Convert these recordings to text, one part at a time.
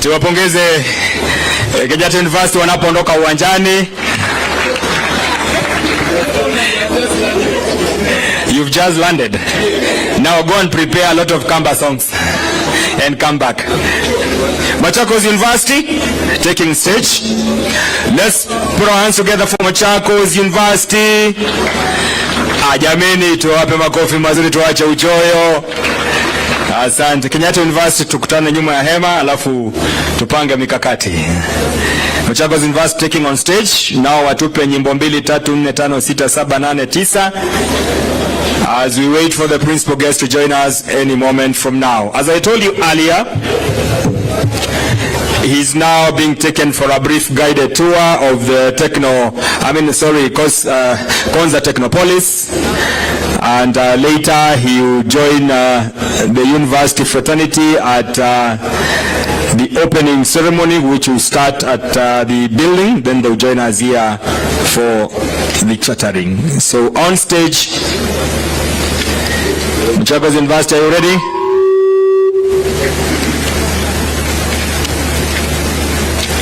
Tuwapongeze Kenyatta University wanapoondoka uwanjani. You've just landed. Now go and prepare a lot of Kamba songs and come back. Machakos University taking stage. Let's put our hands together for Machakos University. Jameni, tuwape makofi mazuri, tuache uchoyo. Asante. Kenyatta University tukutane nyuma ya hema alafu tupange mikakati. Machakos University taking on stage. Now watupe nyimbo 2, 3, 4, 5, 6, 7, 8, 9 as we wait for the principal guest to join us any moment from now. As I told you earlier, he's now being taken for a brief guided tour of the Konza Technopolis, and later he will join the university fraternity at the opening ceremony, which will start at the building. Then they'll join us here for the chattering. So on stage, Machakos University, are you ready?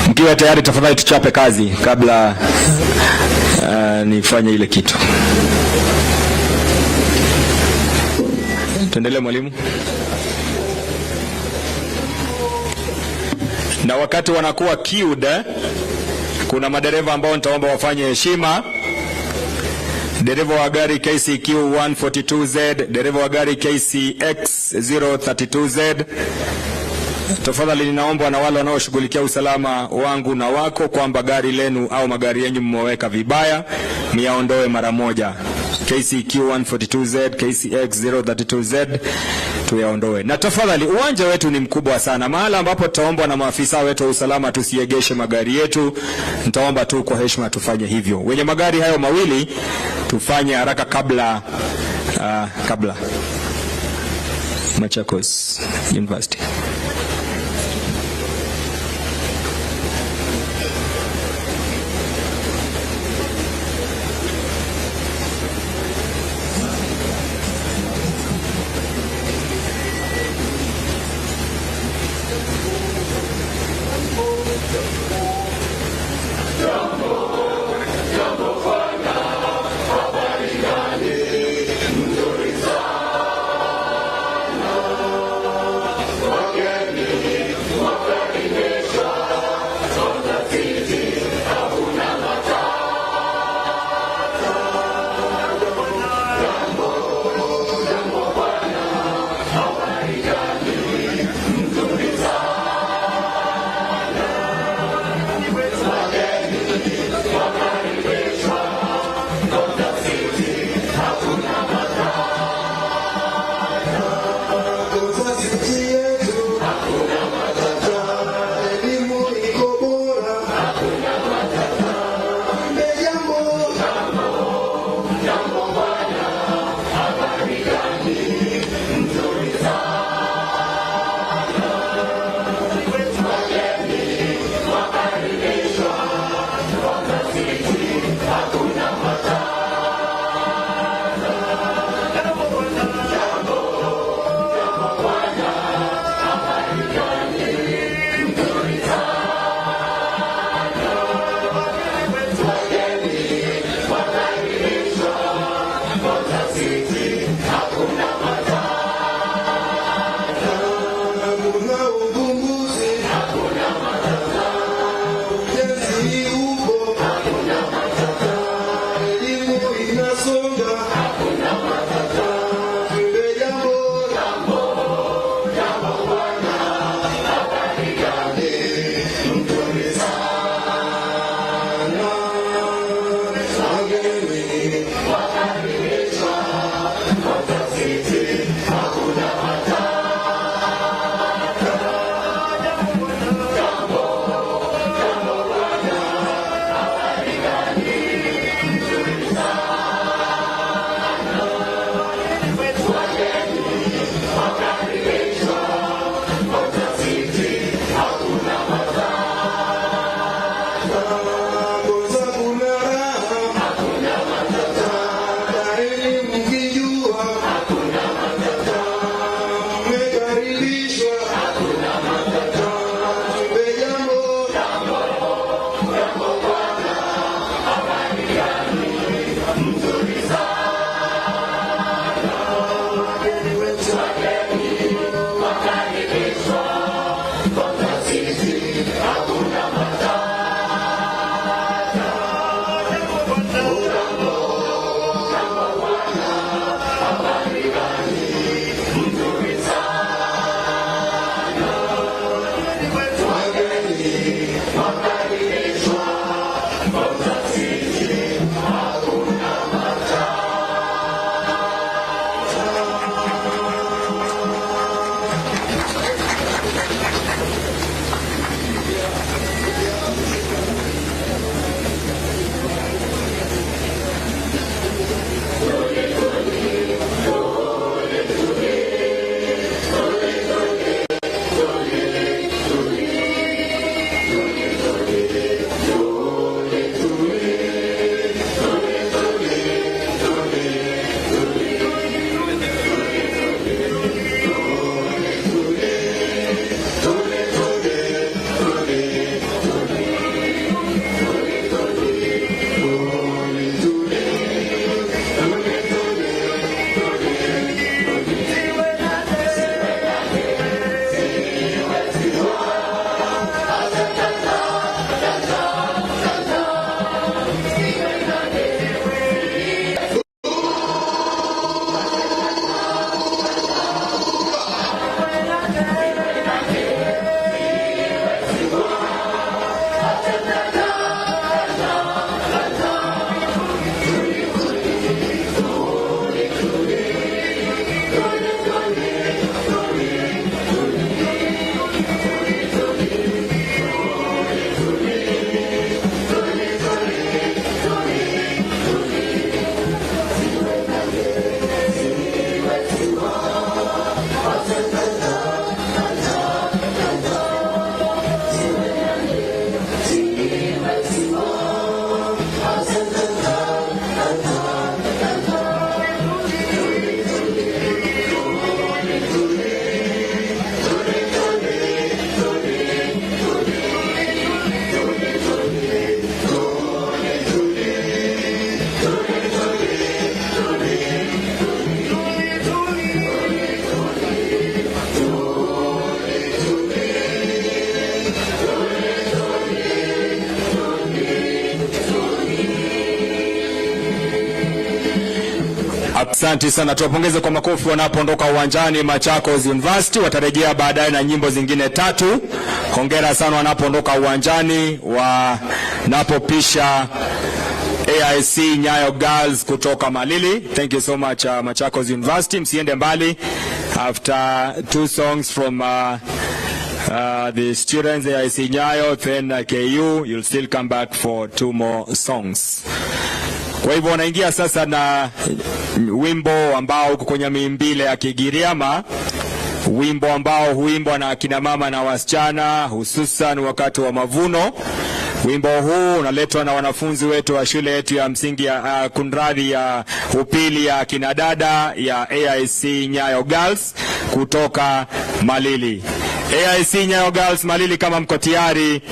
Mkiwa tayari tafadhali tuchape kazi kabla nifanye ile kitu. Tuendelee mwalimu. Na wakati wanakuwa queued, kuna madereva ambao nitaomba wafanye heshima. Dereva wa gari KCQ 142Z, dereva wa gari KCX 032Z. Tafadhali ninaomba na wale wanaoshughulikia usalama wangu na wako kwamba gari lenu au magari yenu mmeweka vibaya, miaondoe mara moja. KCQ 142Z, KCX 032Z tuyaondoe. Na tafadhali, uwanja wetu ni mkubwa sana. Mahala ambapo tutaomba na maafisa wetu wa usalama tusiegeshe magari yetu, nitaomba tu kwa heshima tufanye hivyo. Wenye magari hayo mawili tufanye haraka kabla Machakos University. Asante sana, tuwapongeze kwa makofi wanapoondoka uwanjani. Machakos University watarejea baadaye na nyimbo zingine 3. Hongera sana wanapoondoka uwanjani, wanapopisha AIC Nyayo Girls kutoka Malili. Thank you so much Machakos University. Msiende mbali. After 2 songs from the students AIC Nyayo, then KU, you'll still come back for 2 more songs. Kwa hivyo wanaingia sasa na wimbo ambao uko kwenye mimbile ya Kigiriama, wimbo ambao huimbwa na akina mama na wasichana hususan wakati wa mavuno. Wimbo huu unaletwa na wanafunzi wetu wa shule yetu ya msingi ya kunradhi ya upili ya kinadada ya AIC Nyayo Girls kutoka Malili. AIC Nyayo Girls Malili, kama mko tayari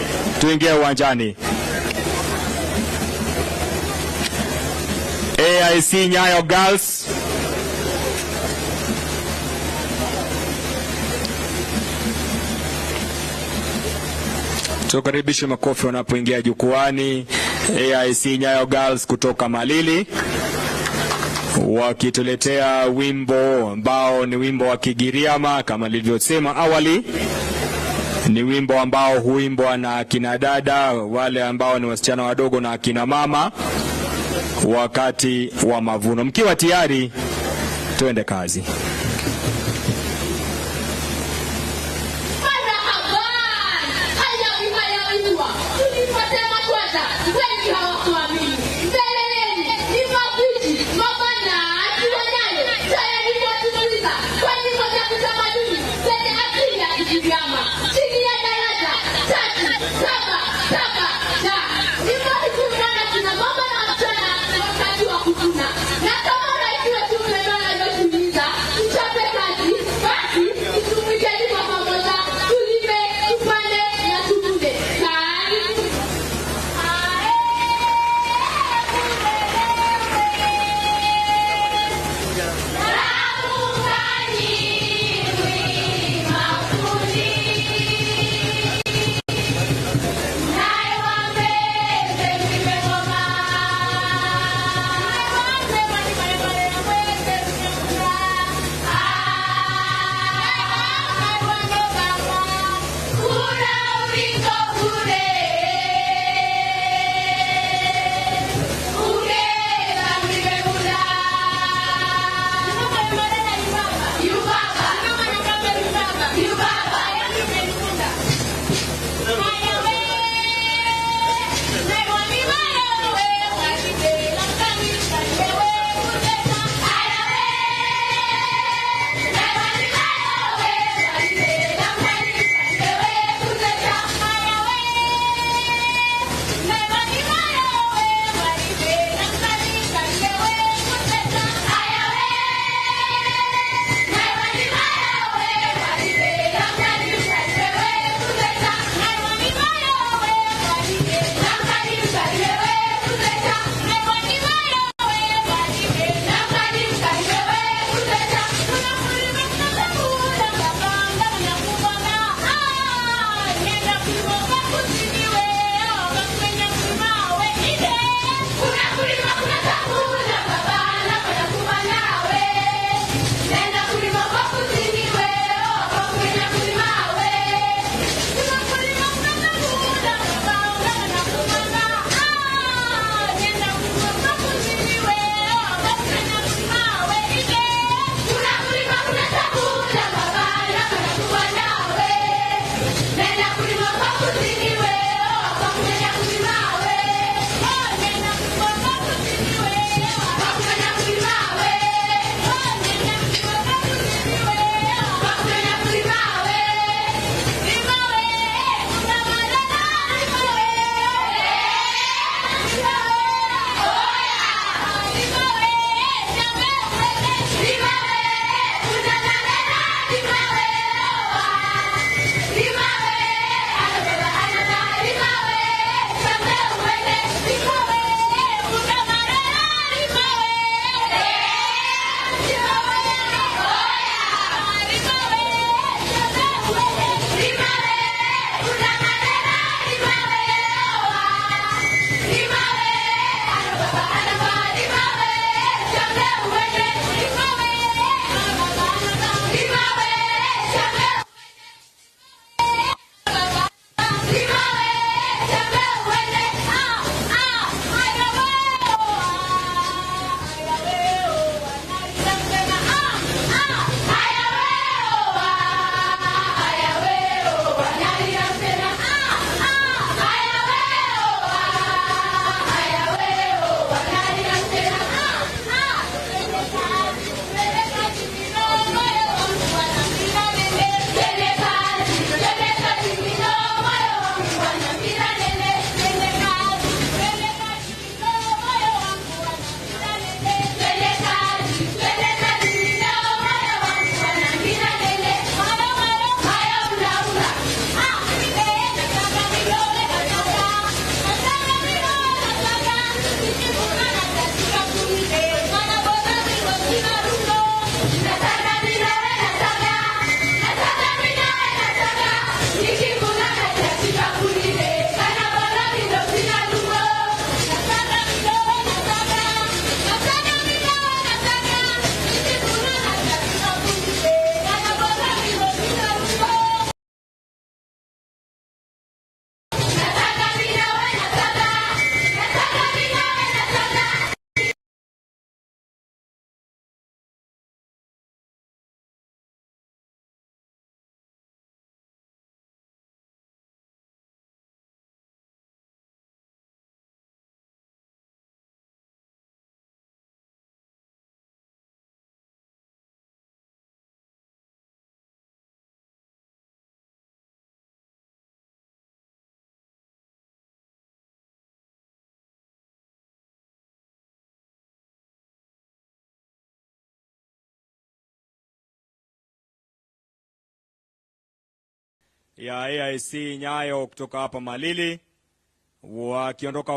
tuingie uwanjani. AIC Nyayo Girls. Tukaribishe makofi wanapoingia jukwani. AIC Nyayo Girls kutoka Malili wakituletea wimbo ambao ni wimbo wa Kigiriama kama nilivyosema awali. Ni wimbo ambao huimbwa na kina dada, wale ambao ni wasichana wadogo na kina mama wakati wa mavuno. Mkiwa tayari tuende kazi. ya AIC Nyayo kutoka hapa Malili wakiondoka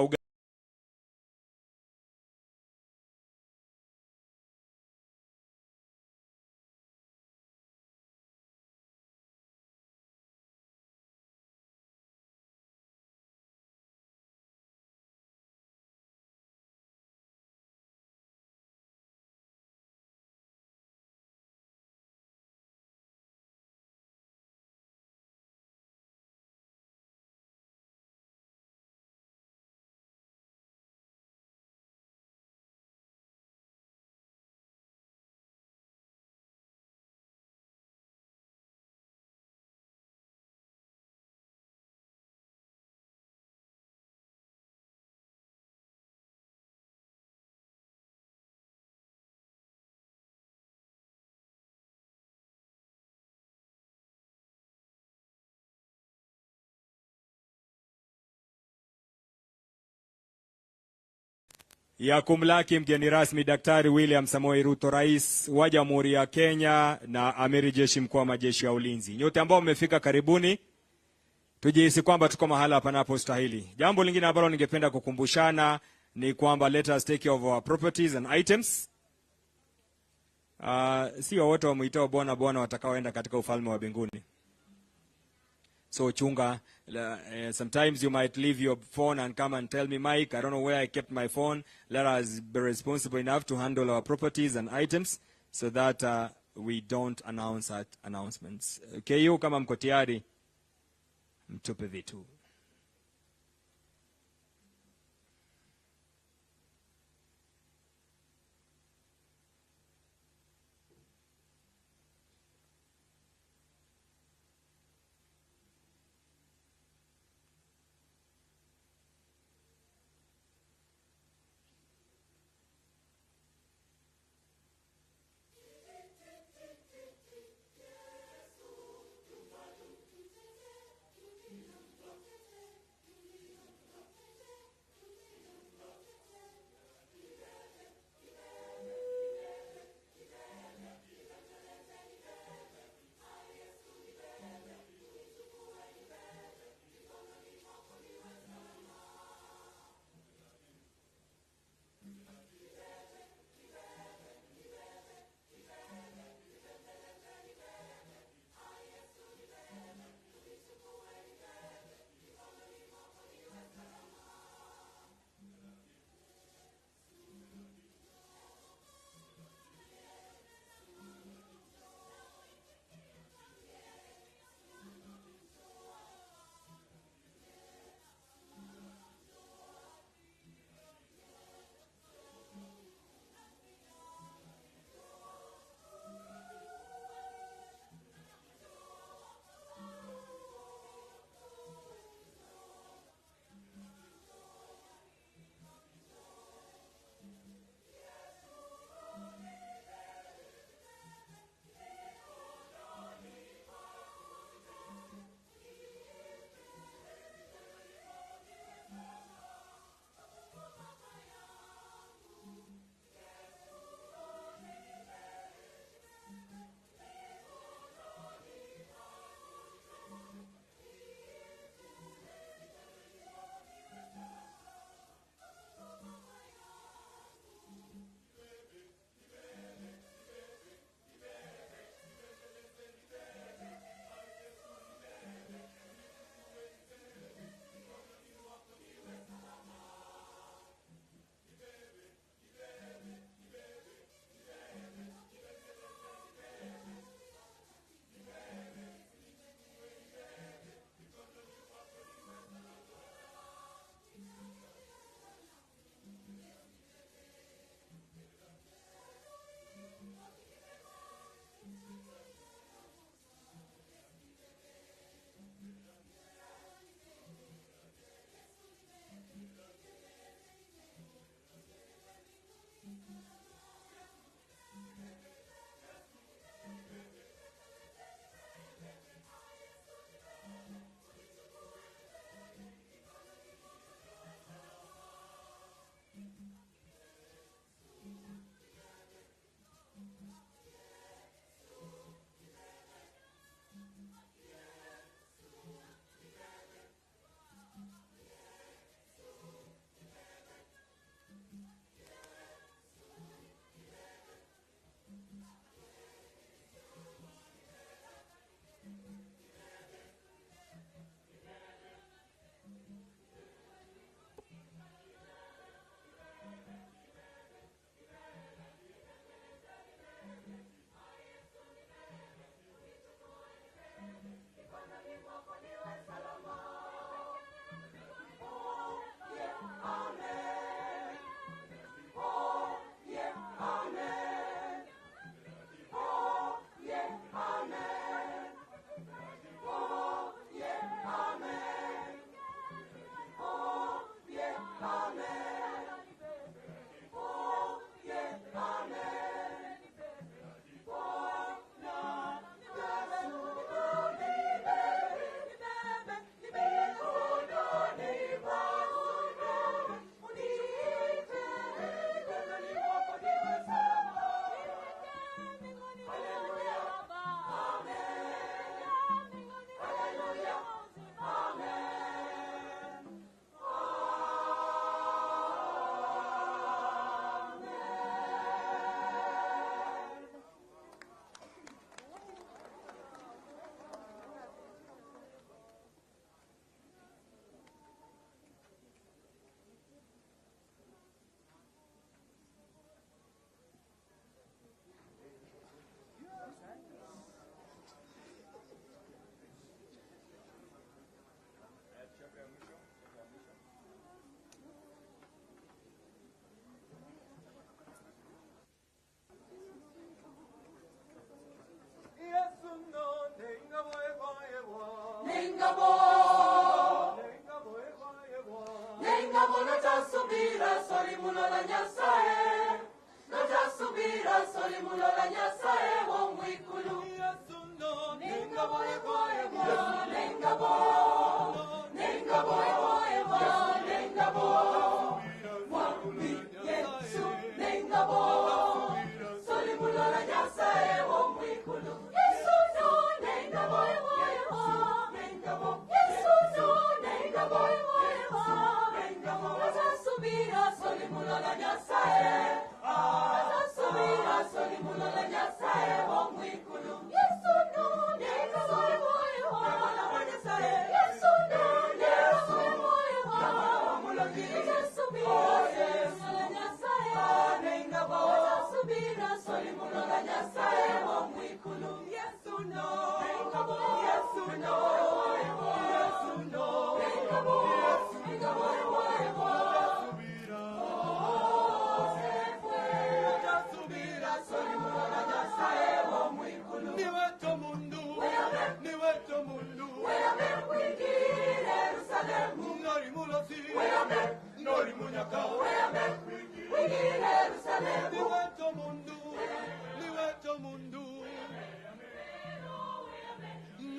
ya kumlaki mgeni rasmi Daktari William Samoei Ruto, Rais wa Jamhuri ya Kenya na Amiri Jeshi Mkuu wa Majeshi ya Ulinzi. Nyote ambao mmefika karibuni, tujihisi kwamba tuko mahala panapostahili. Jambo lingine ambalo ningependa kukumbushana ni kwamba let us take care of our properties and items. Sio wote wamuitao Bwana Bwana watakaoenda katika ufalme wa mbinguni. So chunga, sometimes you might leave your phone and come and tell me, Mike, I don't know where I kept my phone. Let us be responsible enough to handle our properties and items so that we don't announce at announcements. Okay, you kama mko tayari, mtupe vitu.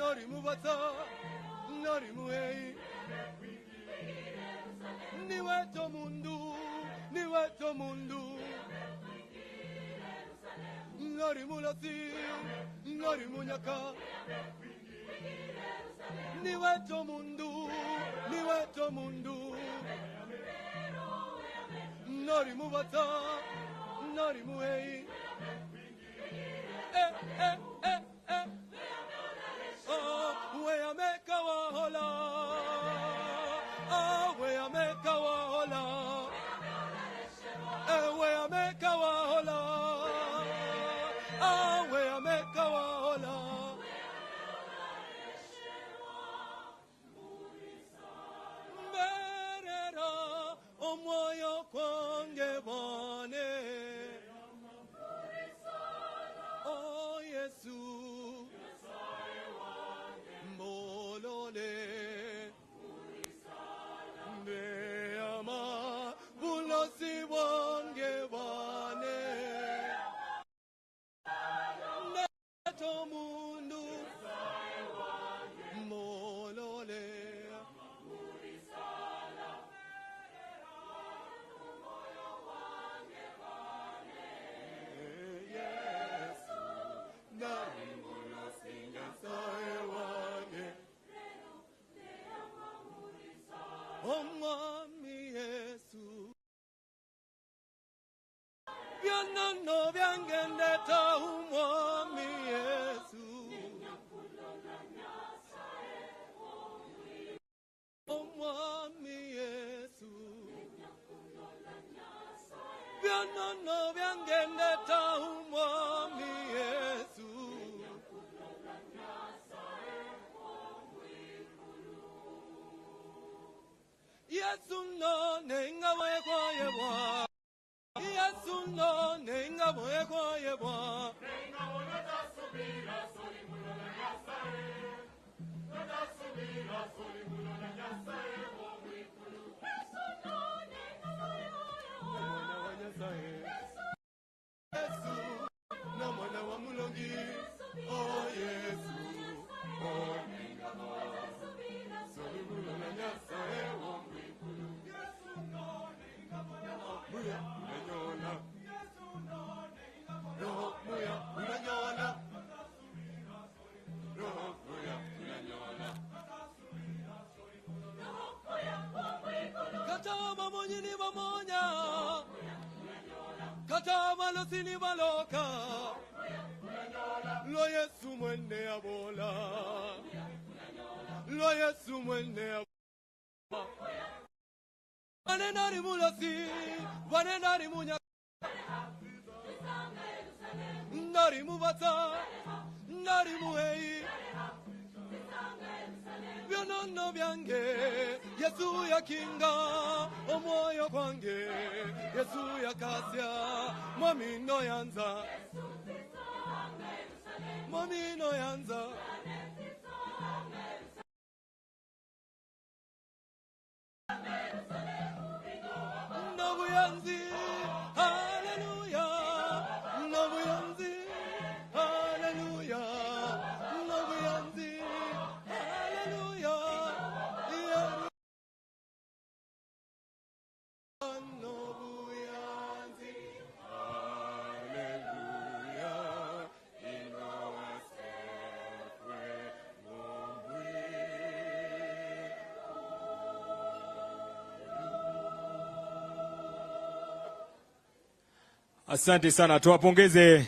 Nori mubata, nori muei. Ni weto mundu, ni weto mundu. Nori mulasi, nori munyaka. Ni weto mundu, ni weto mundu. Nori mubata, nori muei. Where make our hola, where make our hola, where make our hola, where make our hola. Merera omoyo kwange bane, oh Yesu. No viangendeta umwami Yesu. Umwami Yesu. No viangendeta umwami Yesu. Yesu no nenga kwa yebwa. Yesu no nenga kwa yebwa. Nenga wona subira soli mulo na yasae. Nada subira soli mulo na yasae wo wikulu. Yesu no nenga kwa yebwa. Yasae. Yesu na mwana wa mulongi. Oh Yesu. Oh nenga subira soli mulo na yasae wo wikulu. Yesu no nenga kwa yebwa. Katama lo sini baloka. Lo Yesu mwende abola. Lo Yesu mwende abola. Wanenari mulasi, wanenari munya. Nari mubata, nari muhei. Vyonono vyange, Yesu ya kinga, omoyo kwange, Yesu ya kasya, mami no yanza, mami no yanza. Nobu yanzi, hallelujah, nobu yanzi, hallelujah, nobu yanzi, hallelujah, yeah. Nobu yanzi, hallelujah, Asante sana, tuwapongeze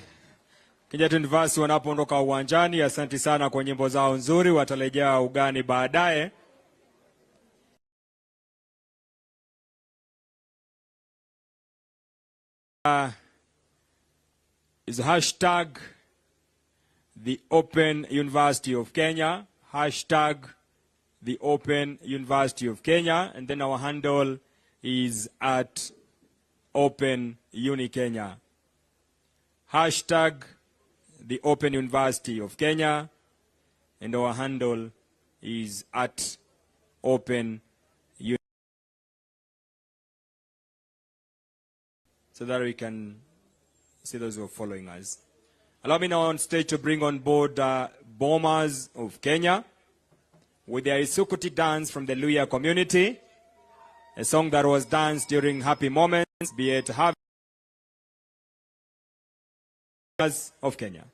Kenyatta University wanapoondoka uwanjani. Asante sana kwa nyimbo zao nzuri, watarejea ugani baadaye. Is hashtag the Open University of Kenya, hashtag the Open University of Kenya, and then our handle is at Open Uni Kenya. Hashtag the Open University of Kenya, and our handle is at Open Uni, so that we can see those who are following us. Allow me now on stage to bring on board Bomas of Kenya with their Isukuti dance from the Luya community, a song that was danced during happy moments, be it harvest of Kenya.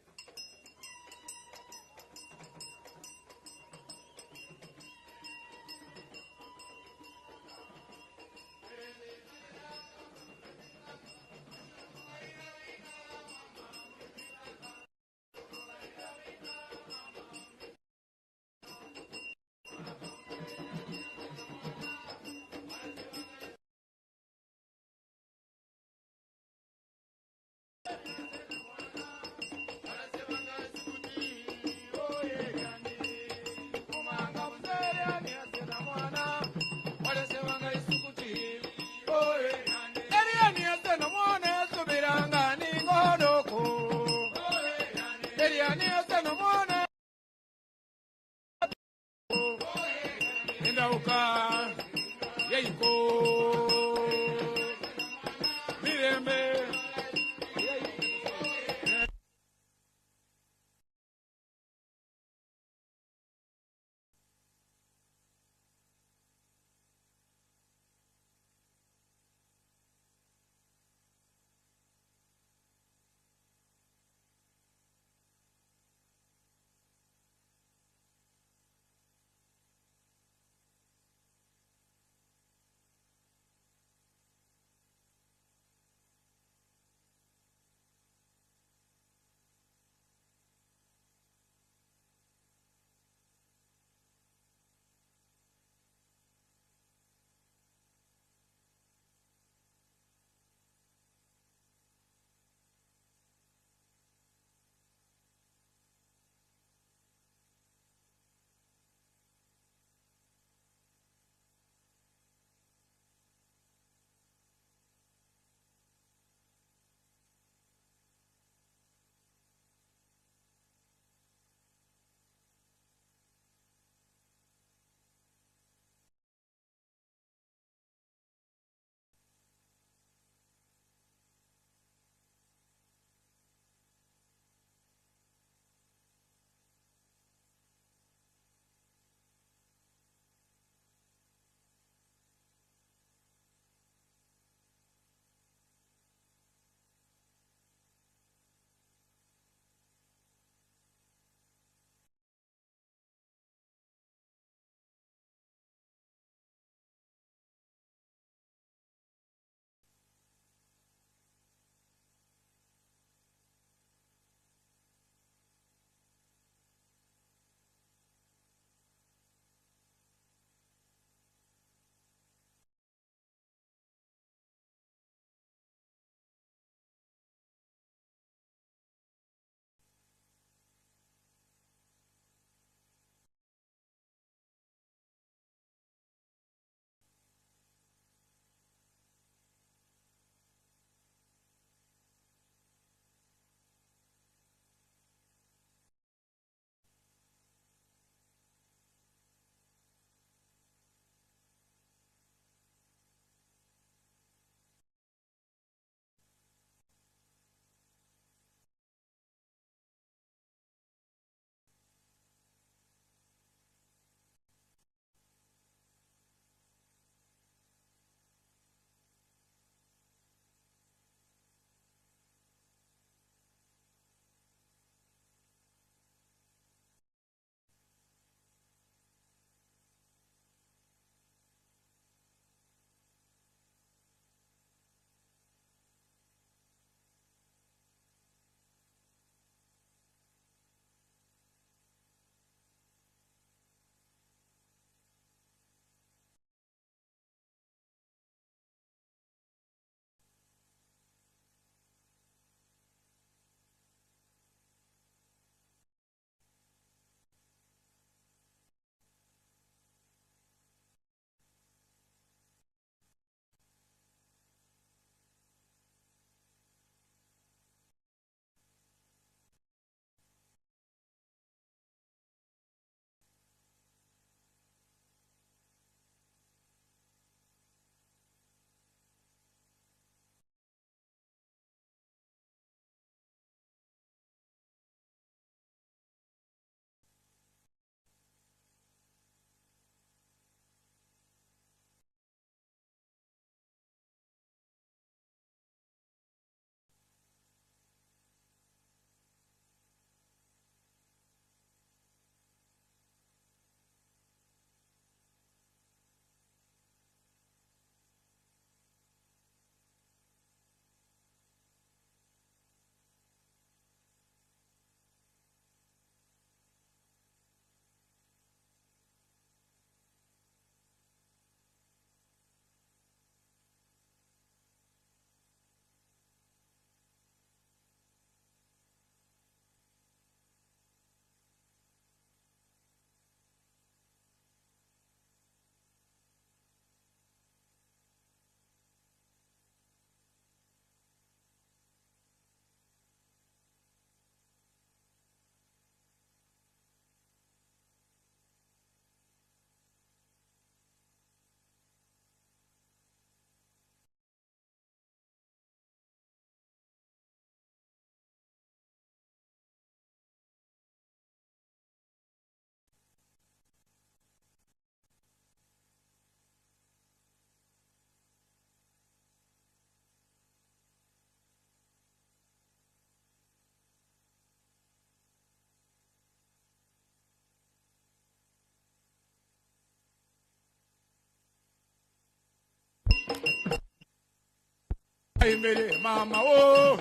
Imele mama o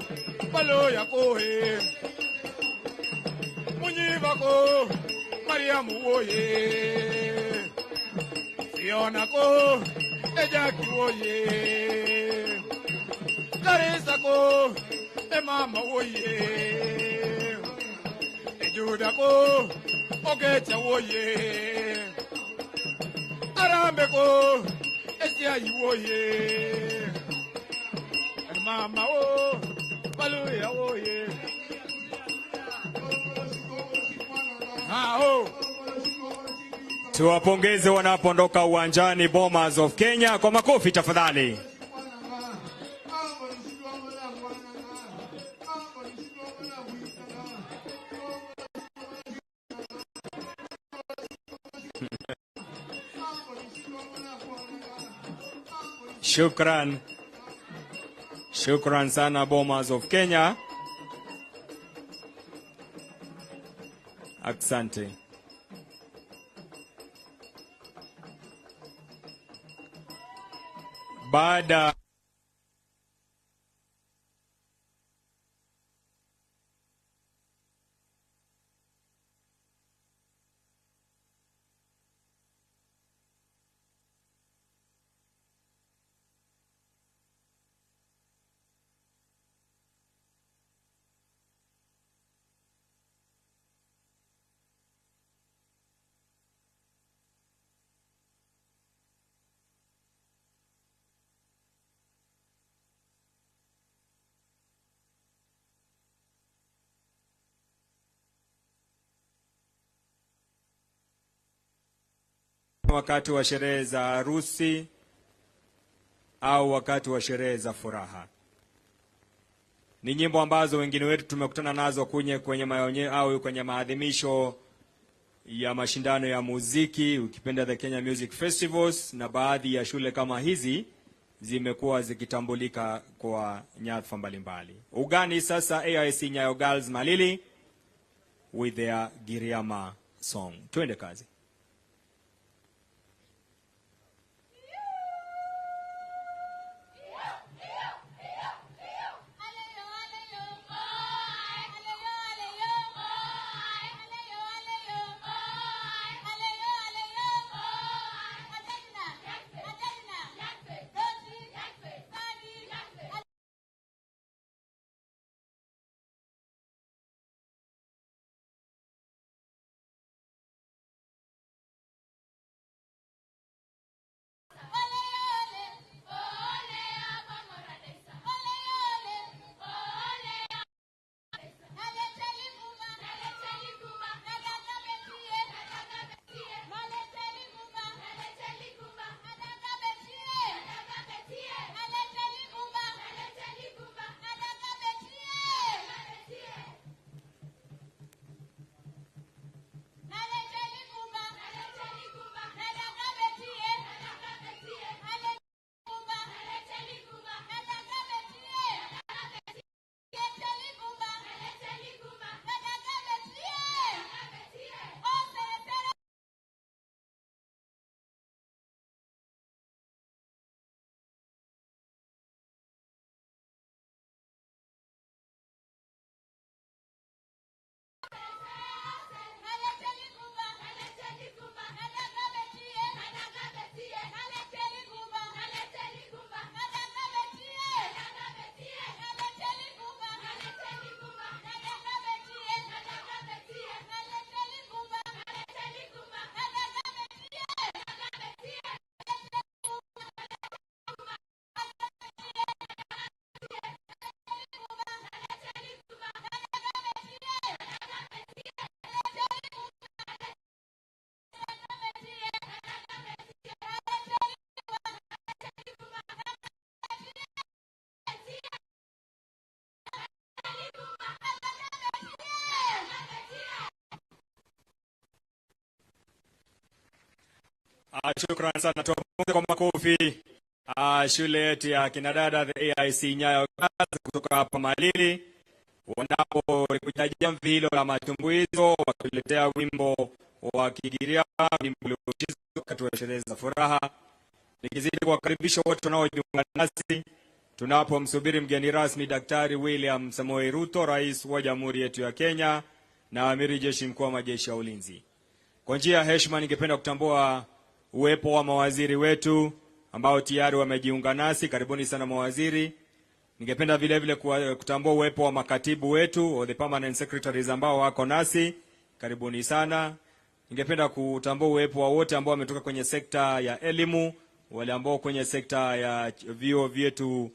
balo ya ko he Munyiva ko Mariamu o ye Fiona ko Ejaki o ye Larissa ko mama o ye Ejuda ko Ogecha o ye Arambe ko Esia o ye Mama oh, hallelujah oh yeah. Oh. Tuwapongeze wanapoondoka uwanjani Bomas of Kenya kwa makofi tafadhali. Shukran. Shukran sana Bomas of Kenya. Asante. Baada wakati wa sherehe za harusi au wakati wa sherehe za furaha. Ni nyimbo ambazo wengine wetu tumekutana nazo kwenye maonyesho au kwenye maadhimisho ya mashindano ya muziki, ukipenda the Kenya Music Festivals, na baadhi ya shule kama hizi zimekuwa zikitambulika kwa nyadhifa mbalimbali. Ugani sasa AIC Nyayo Girls Malili with their Giriama song. Twende kazi. Shukran sana, tuwapunge kwa makofi shule yetu ya kinadada the AIC Nyayo Girls kutoka hapa Malili, wanapokuja jamvi hilo la matumbuizo wakiletea wimbo wa Kigiriama, wimbo uliochezwa wakati wa sherehe za furaha. Nikizidi kuwakaribisha wote wanaojiunga nasi tunapomsubiri mgeni rasmi Daktari William Samoei Ruto, rais wa Jamhuri yetu ya Kenya na amiri jeshi mkuu wa majeshi ya ulinzi. Kwa njia ya heshima, ningependa kutambua uwepo wa mawaziri wetu ambao tayari wamejiunga nasi. Karibuni sana mawaziri. Ningependa vile vile kutambua uwepo wa makatibu wetu or the permanent secretaries ambao wako nasi. Karibuni sana. Ningependa kutambua uwepo wa wote ambao wametoka kwenye sekta ya elimu, wale ambao kwenye sekta ya vyuo vyetu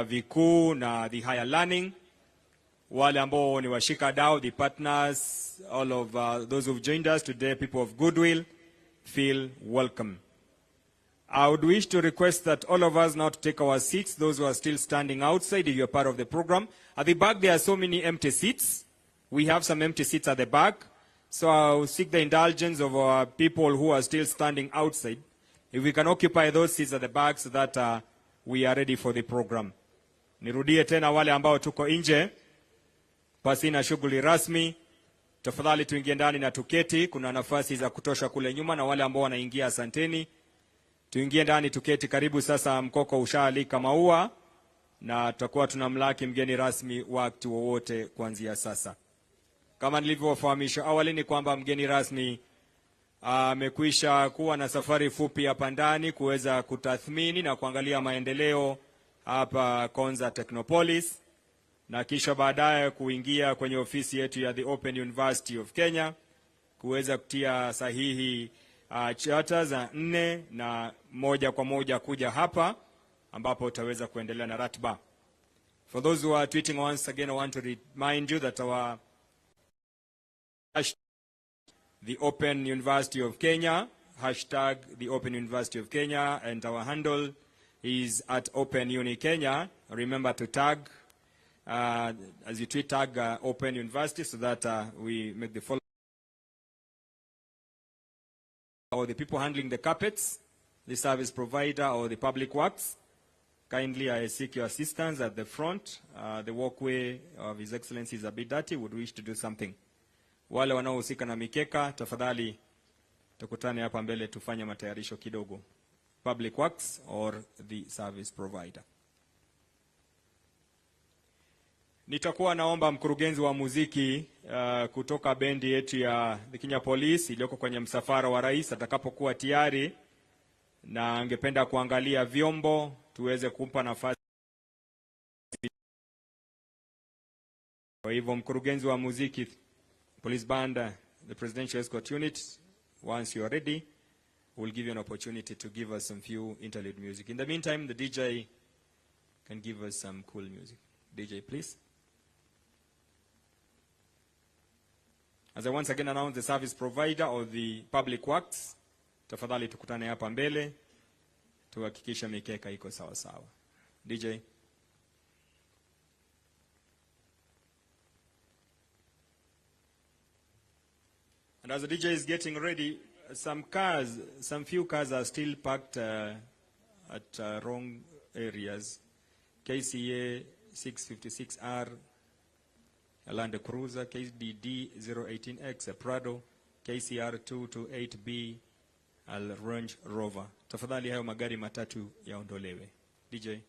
vikuu na the higher learning, wale ambao ni washikadau, the partners, all of those who've joined us today, people of Goodwill, feel welcome. I would wish to request that all of us now to take our seats, those who are still standing outside, if you're part of the program. At the back, there are so many empty seats. We have some empty seats at the back. So I'll seek the indulgence of our people who are still standing outside. If we can occupy those seats at the back so that we are ready for the program. Nirudie tena wale ambao tuko nje, pasina shughuli rasmi, tafadhali tuingie ndani na tuketi. Kuna nafasi za kutosha kule nyuma, na wale ambao wanaingia, asanteni. Tuingie ndani tuketi. Karibu sasa, mkoko ushaalika maua na tutakuwa tunamlaki mgeni rasmi wakati wowote kuanzia sasa. Kama nilivyowafahamisha awali ni kwamba mgeni rasmi amekwisha kuwa na safari fupi hapa ndani kuweza kutathmini na kuangalia maendeleo hapa Konza Technopolis, na kisha baadaye kuingia kwenye ofisi yetu ya the Open University of Kenya kuweza kutia sahihi charter za 4 na moja kwa moja kuja hapa ambapo utaweza kuendelea na ratiba. For those who are tweeting once again, I want to remind you that our the Open University of Kenya, hashtag the Open University of Kenya, and our handle is at Open Uni Kenya. Remember to tag, as you tweet, tag Open University so that we make the follow. Or the people handling the carpets, the service provider or the public works, kindly I seek your assistance at the front. The walkway of His Excellency is a bit dirty, would wish to do something. Wale wanaohusika na mikeka, tafadhali tukutane hapa mbele tufanye matayarisho kidogo. Public works or the service provider. Nitakuwa naomba mkurugenzi wa muziki kutoka bendi yetu ya the Kenya Police iliyoko kwenye msafara wa rais atakapokuwa tayari, na angependa kuangalia vyombo tuweze kumpa nafasi. Kwa hivyo mkurugenzi wa muziki, Police Band, the Presidential Escort Unit, once you are ready, we'll give you an opportunity to give us some few interlude music. In the meantime, the DJ can give us some cool music. DJ, please. As I once again announce the service provider or the public works, tafadhali tukutane hapa mbele tuhakikisha mikeka iko sawa sawa. DJ. And as the DJ is getting ready, some few cars are still parked at wrong areas. KCA 656R, a Land Cruiser, KDD 018X, a Prado, KCR 228B, a Range Rover. Tafadhali hayo magari matatu yaondolewe. DJ.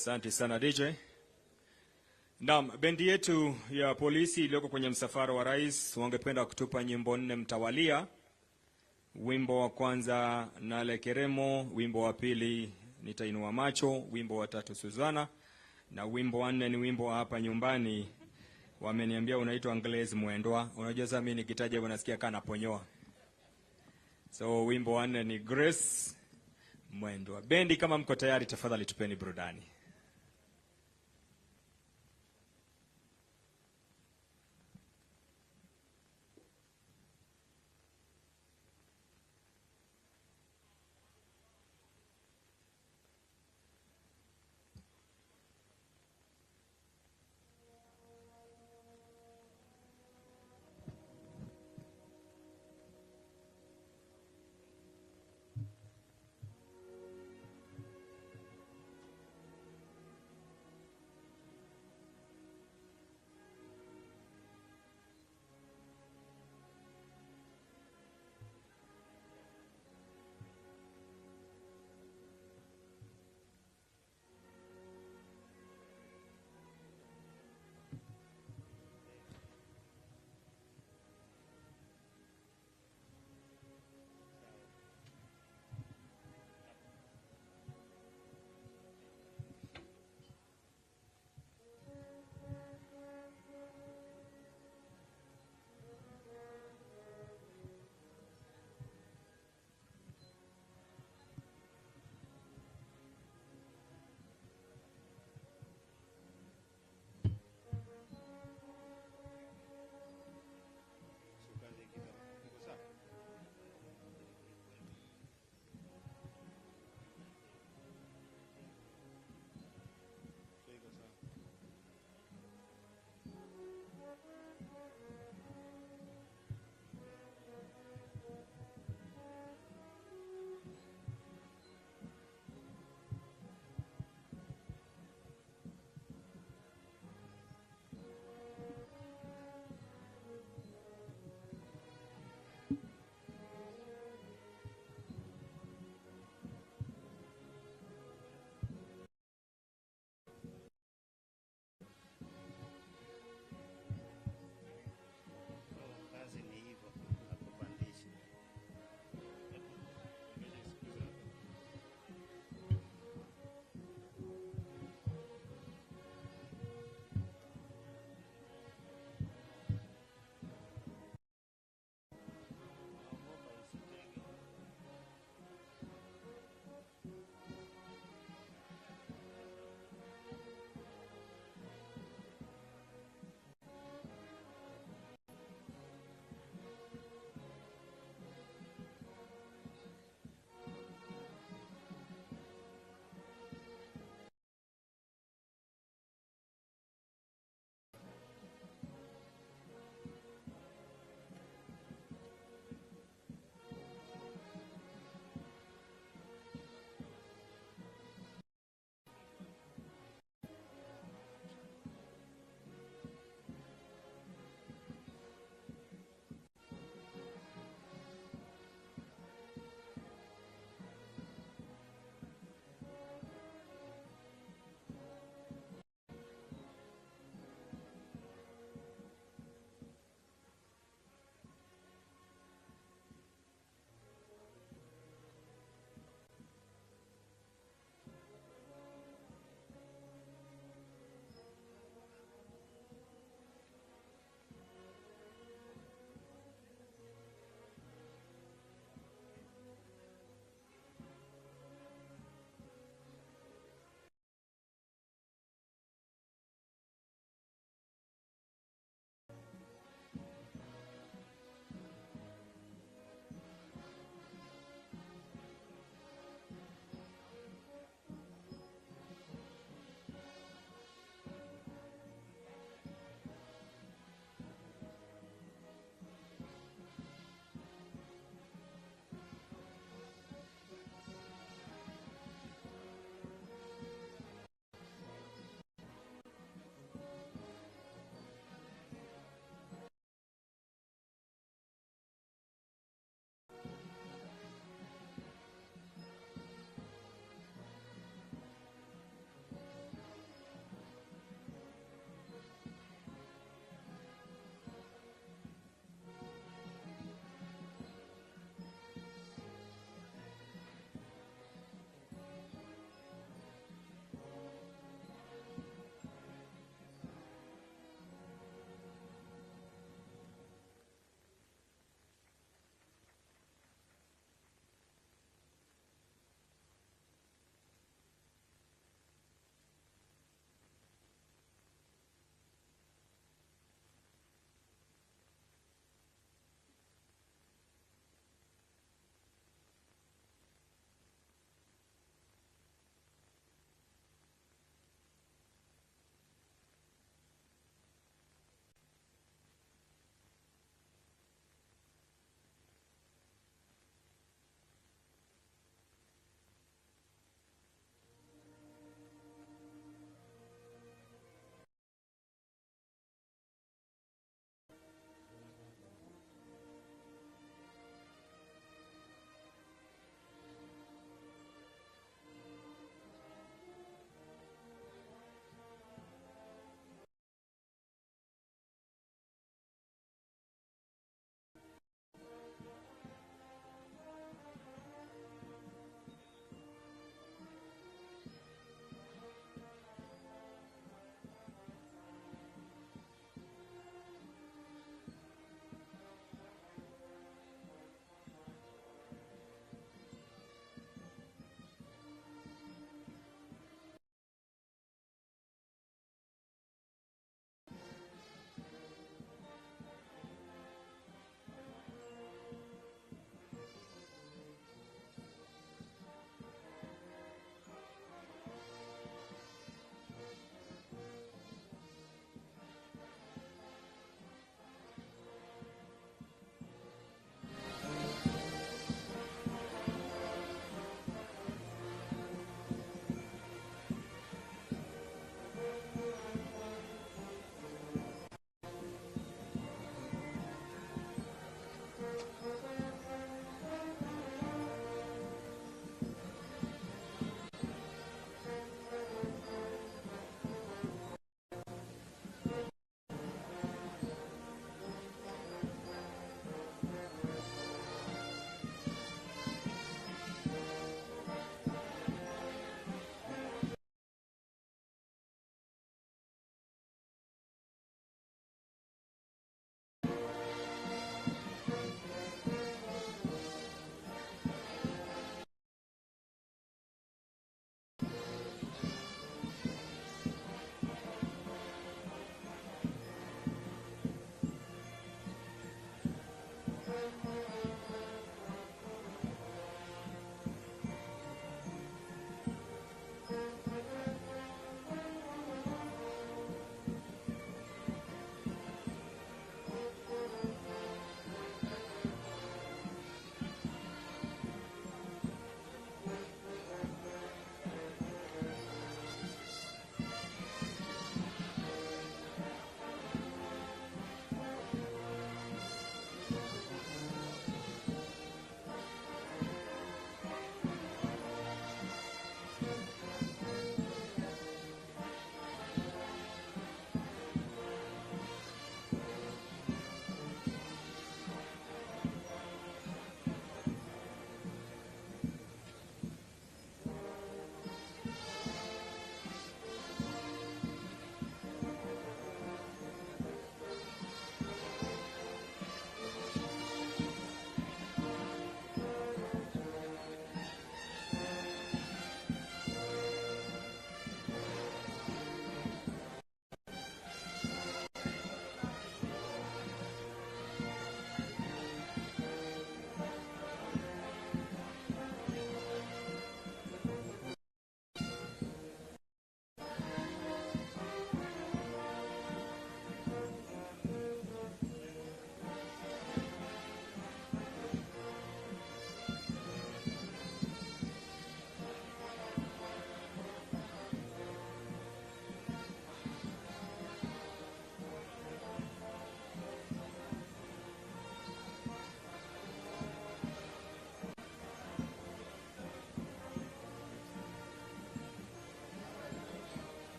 Asante sana DJ. Naam, bendi yetu ya polisi iliyoko kwenye msafara wa rais wangependa kutupa nyimbo 4 mtawalia. Wimbo wa kwanza Nale Keremo, wimbo wa pili Nitainua Macho, wimbo wa tatu Suzana, na wimbo wa 4 ni wimbo wa hapa nyumbani. Wameniambia unaitwa Anglez Mwendwa. Unajua sasa mimi nikitaja unasikia kana ponyoa. So wimbo wa 4 ni Grace Mwendwa. Bendi kama mko tayari tafadhali tupeni burudani.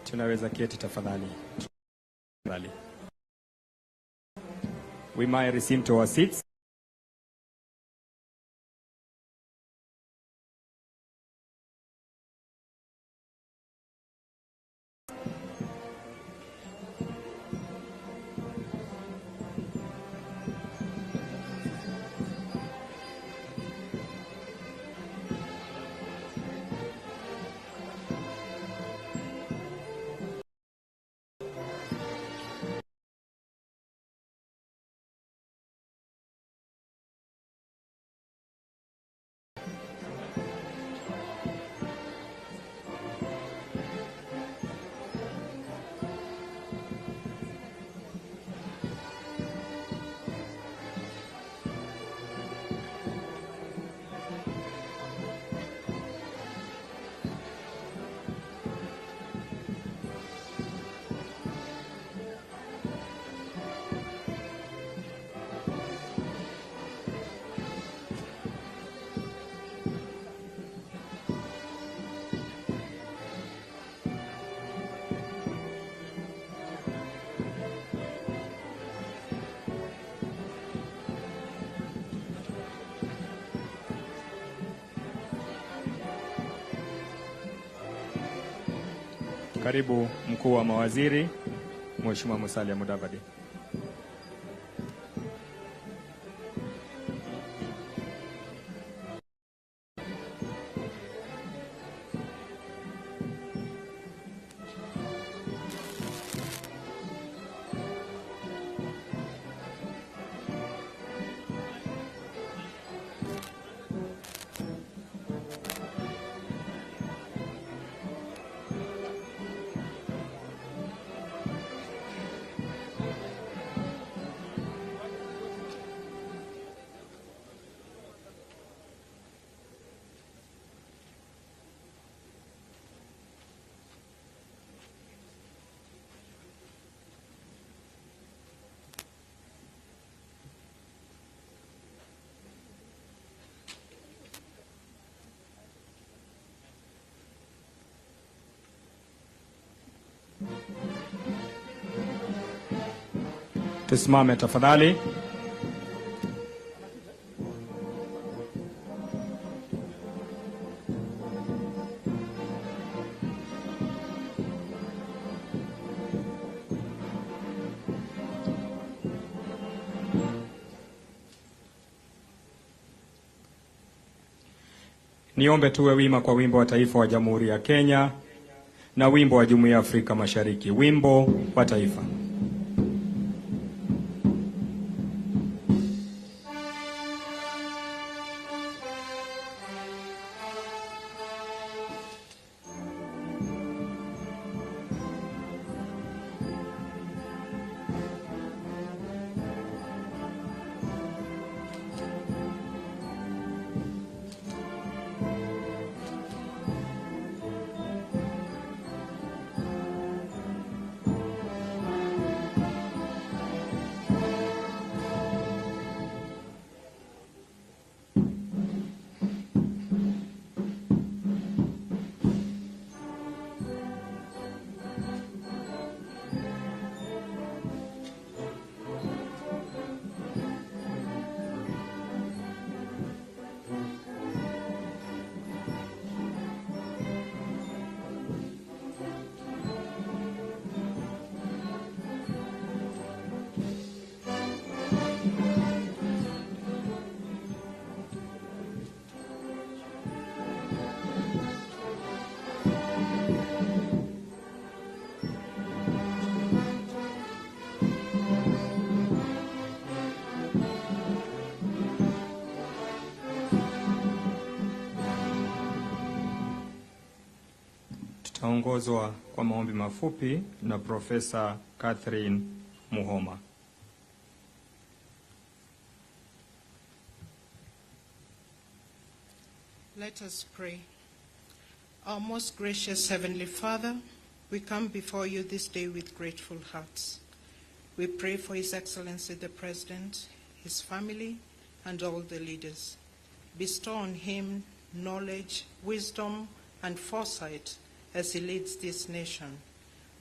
Tunaweza keti tafadhali. We might resume to our seats. Karibu mkuu wa mawaziri, Mheshimiwa Musalia Mudavadi. Tusimame tafadhali. Niombe tuwe wima kwa wimbo wa taifa wa Jamhuri ya Kenya na wimbo wa Jumuiya ya Afrika Mashariki. Wimbo wa taifa. Tutaongozwa kwa maombi mafupi na Profesa Catherine Muhoma. Let us pray. Our most gracious Heavenly Father, we come before you this day with grateful hearts. We pray for His Excellency the President, his family, and all the leaders. Bestow on him knowledge, wisdom, and foresight as he leads this nation.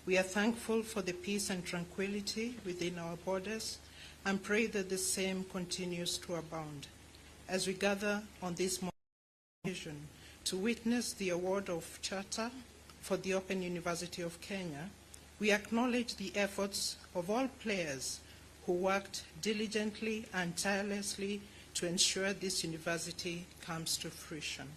We are thankful for the peace and tranquility within our borders and pray that the same continues to abound. As we gather on this occasion to witness the award of Charter for the Open University of Kenya, we acknowledge the efforts of all players who worked diligently and tirelessly to ensure this university comes to fruition.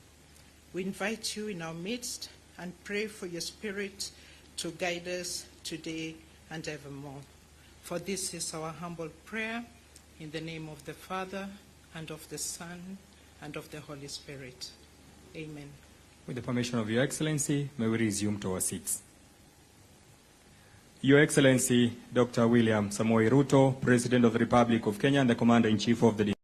We invite you in our midst and pray for your spirit to guide us today and evermore. For this is our humble prayer, in the name of the Father, and of the Son, and of the Holy Spirit. Amen. With the permission of Your Excellency, may we resume to our seats. Your Excellency, Dr. William Samoei Ruto, President of the Republic of Kenya and the Commander-in-Chief of the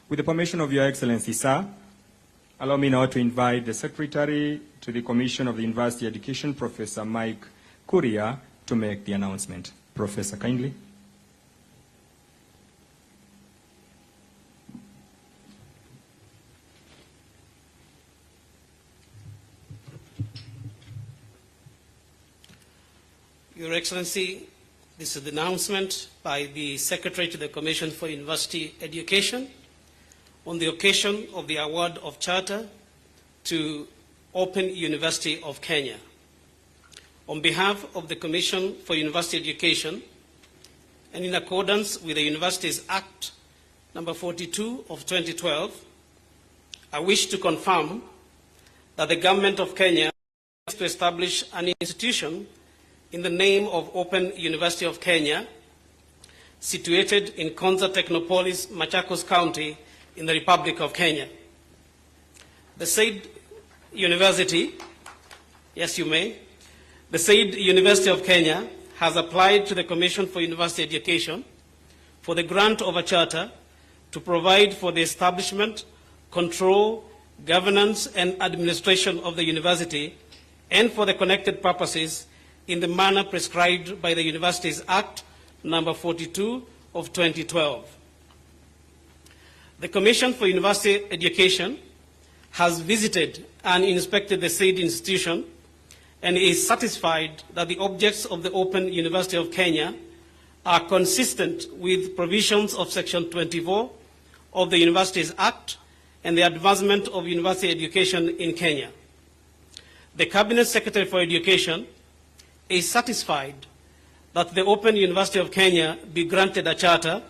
With the permission of Your Excellency, sir, allow me now to invite the Secretary to the Commission of the University Education, Professor Mike Kuria, to make the announcement. Professor, kindly. Your Excellency, this is the announcement by the Secretary to the Commission for University Education on the occasion of the award of Charter to Open University of Kenya. On behalf of the Commission for University Education, and in accordance with the Universities Act number 42 of 2012, I wish to confirm that the Government of Kenya is to establish an institution in the name of Open University of Kenya, situated in Konza, Technopolis, Machakos County, in the Republic of Kenya. The said university, yes you may, the said University of Kenya has applied to the Commission for University Education for the grant of a charter to provide for the establishment, control, governance and administration of the university and for the connected purposes in the manner prescribed by the Universities Act number 42 of 2012. The Commission for University Education has visited and inspected the said institution and is satisfied that the objects of the Open University of Kenya are consistent with provisions of Section 24 of the Universities Act and the advancement of university education in Kenya. The Cabinet Secretary for Education is satisfied that the Open University of Kenya be granted a charter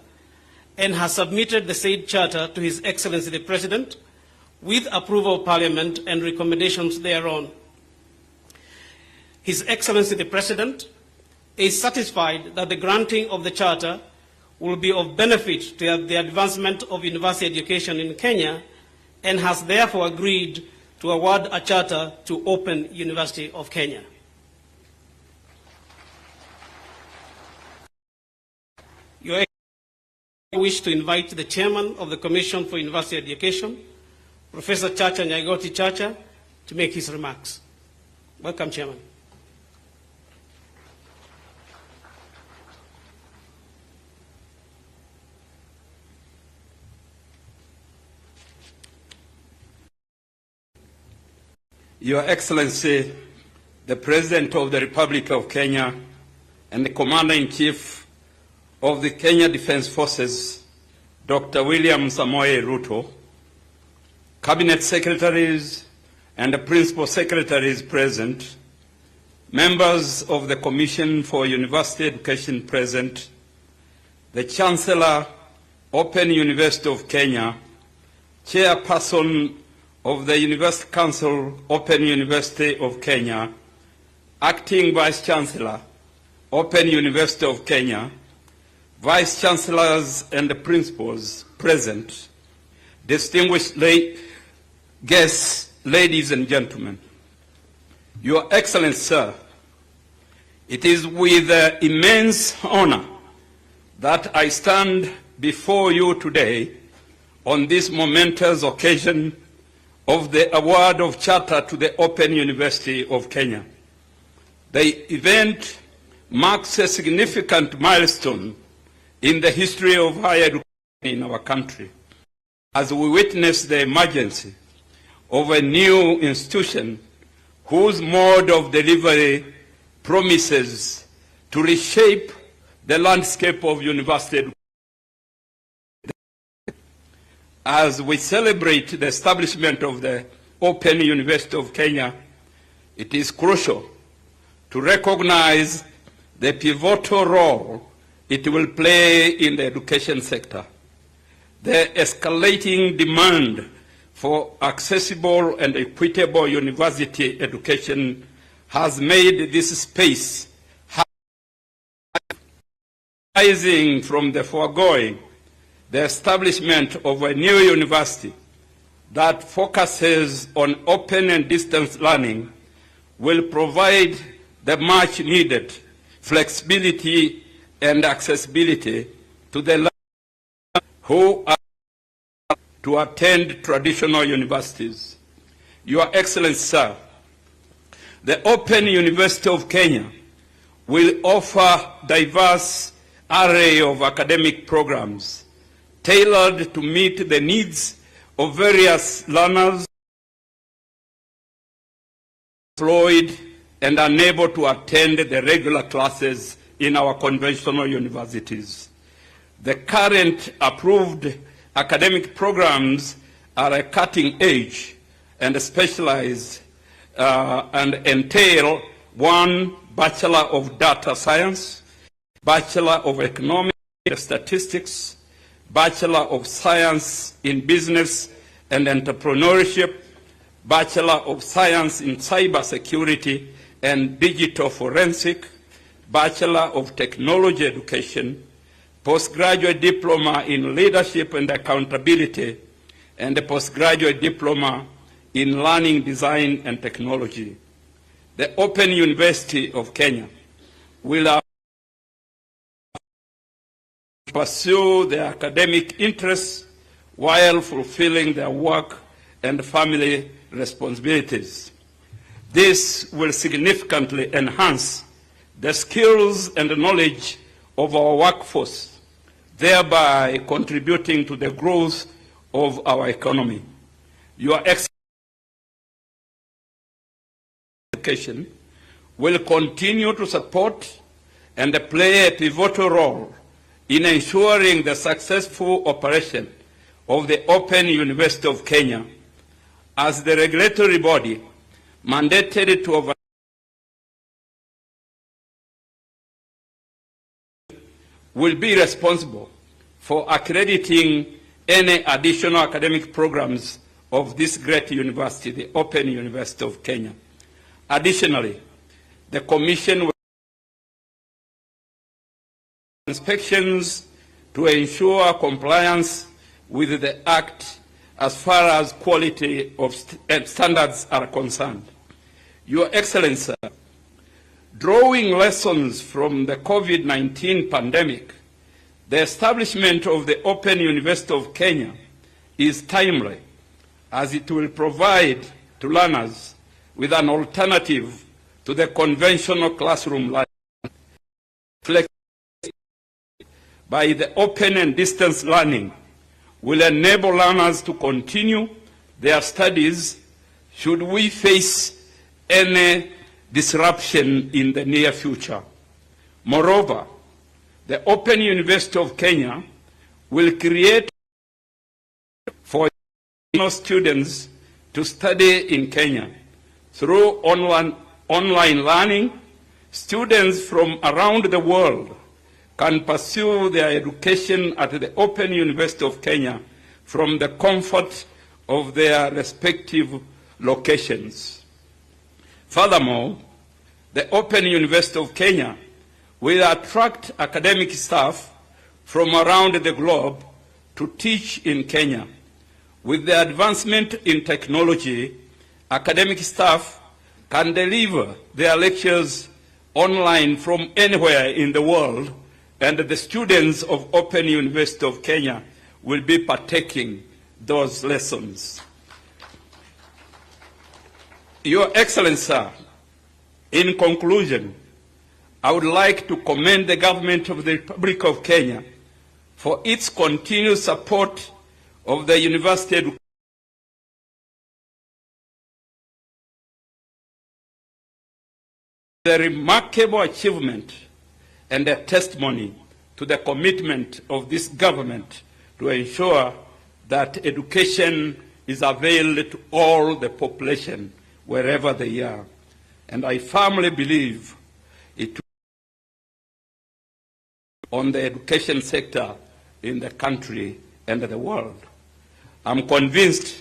and has submitted the said charter to His Excellency the President with approval of Parliament and recommendations thereon. His Excellency the President is satisfied that the granting of the charter will be of benefit to the advancement of university education in Kenya and has therefore agreed to award a charter to Open University of Kenya. Your Excellency, I wish to invite the Chairman of the Commission for University Education, Professor Chacha Nyaigoti Chacha, to make his remarks. Welcome, Chairman. Your Excellency, the President of the Republic of Kenya and the Commander-in-Chief of the Kenya Defence Forces, Dr. William Samoei Ruto, Cabinet Secretaries and the Principal Secretaries present, members of the Commission for University Education present, the Chancellor, Open University of Kenya, Chairperson of the University Council, Open University of Kenya, Acting Vice-Chancellor, Open University of Kenya, Vice-Chancellors and the Principals present, distinguished guests, ladies and gentlemen. Your Excellency, sir, it is with immense honor that I stand before you today on this momentous occasion of the award of charter to the Open University of Kenya. The event marks a significant milestone in the history of higher education in our country, as we witness the emergence of a new institution whose mode of delivery promises to reshape the landscape of university education. As we celebrate the establishment of the Open University of Kenya, it is crucial to recognize the pivotal role it will play in the education sector. The escalating demand for accessible and equitable university education has made this space arising from the foregoing. The establishment of a new university that focuses on open and distance learning will provide the much needed flexibility and accessibility to the learners who are to attend traditional universities. Your Excellency, sir, the Open University of Kenya will offer diverse array of academic programs tailored to meet the needs of various learners employed and unable to attend the regular classes in our conventional universities. The current approved academic programs are a cutting edge and specialized and entail 1 Bachelor of Data Science, Bachelor of Economics and Statistics, Bachelor of Science in Business and Entrepreneurship, Bachelor of Science in Cybersecurity and Digital Forensic, Bachelor of Technology Education, Postgraduate Diploma in Leadership and Accountability, and a Postgraduate Diploma in Learning Design and Technology. The Open University of Kenya will pursue their academic interests while fulfilling their work and family responsibilities. This will significantly enhance the skills and knowledge of our workforce, thereby contributing to the growth of our economy. Your education will continue to support and play a pivotal role in ensuring the successful operation of the Open University of Kenya as the regulatory body mandated to oversee will be responsible for accrediting any additional academic programs of this great university, the Open University of Kenya. Additionally, the Commission will inspections to ensure compliance with the Act as far as quality of standards are concerned. Your Excellency, drawing lessons from the COVID-19 pandemic, the establishment of the Open University of Kenya is timely, as it will provide to learners with an alternative to the conventional classroom learning. By the open and distance learning will enable learners to continue their studies should we face any disruption in the near future. Moreover, the Open University of Kenya will create for students to study in Kenya. Through online learning, students from around the world can pursue their education at the Open University of Kenya from the comfort of their respective locations. Furthermore, the Open University of Kenya will attract academic staff from around the globe to teach in Kenya. With the advancement in technology, academic staff can deliver their lectures online from anywhere in the world, and the students of Open University of Kenya will be partaking those lessons. Your Excellency, sir, in conclusion, I would like to commend the government of the Republic of Kenya for its continued support of the university education The remarkable achievement and a testimony to the commitment of this government to ensure that education is availed to all the population wherever they are. And I firmly believe it on the education sector in the country and the world. I'm convinced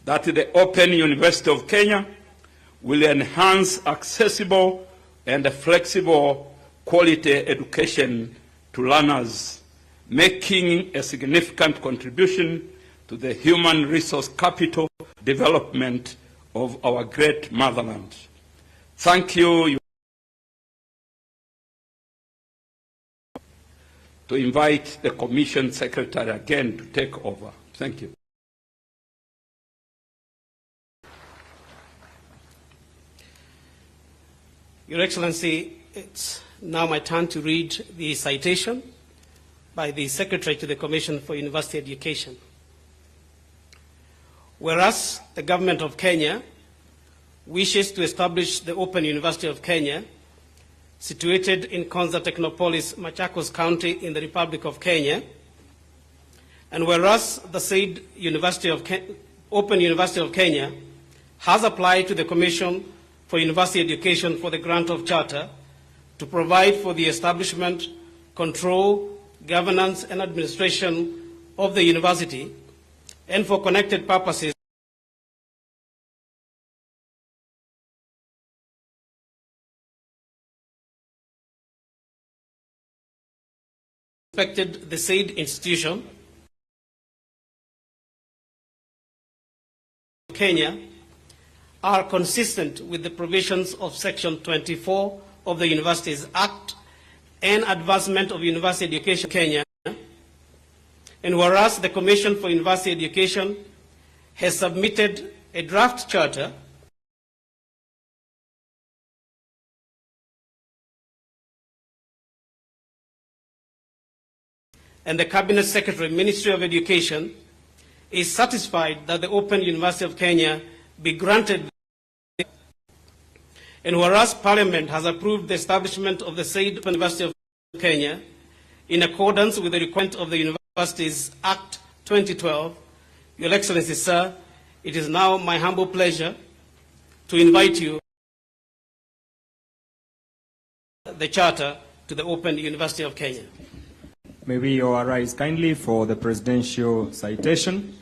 that the Open University of Kenya will enhance accessible and flexible quality education to learners, making a significant contribution to the human resource capital development of our great motherland. Thank you. To invite the Commission Secretary again to take over. Thank you. Your Excellency, it's now my turn to read the citation by the Secretary to the Commission for University Education. Whereas the Government of Kenya wishes to establish the Open University of Kenya, situated in Konza, Technopolis, Machakos County in the Republic of Kenya, and whereas the said Open University of Kenya has applied to the Commission for University Education for the grant of charter to provide for the establishment, control, governance, and administration of the university, and for connected purposes, inspected the said institution, Kenya, are consistent with the provisions of Section 24 of the Universities Act and Advancement of University Education Kenya. And whereas the Commission for University Education has submitted a draft charter and the Cabinet Secretary, Ministry of Education, is satisfied that the Open University of Kenya be granted. And whereas Parliament has approved the establishment of the said Open University of Kenya in accordance with the requirement of the Universities Act 2012, Your Excellency, sir, it is now my humble pleasure to invite you the charter to the Open University of Kenya. May we all rise kindly for the presidential citation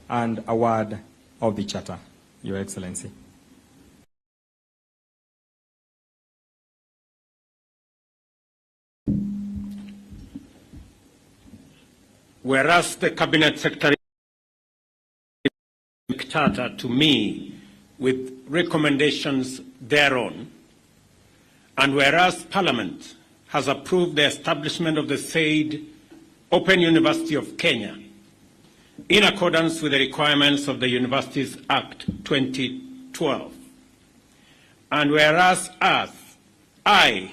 and award of the charter, Your Excellency. Whereas the Cabinet Secretary charter to me with recommendations thereon, and whereas Parliament has approved the establishment of the said Open University of Kenya in accordance with the requirements of the Universities Act 2012, and whereas I,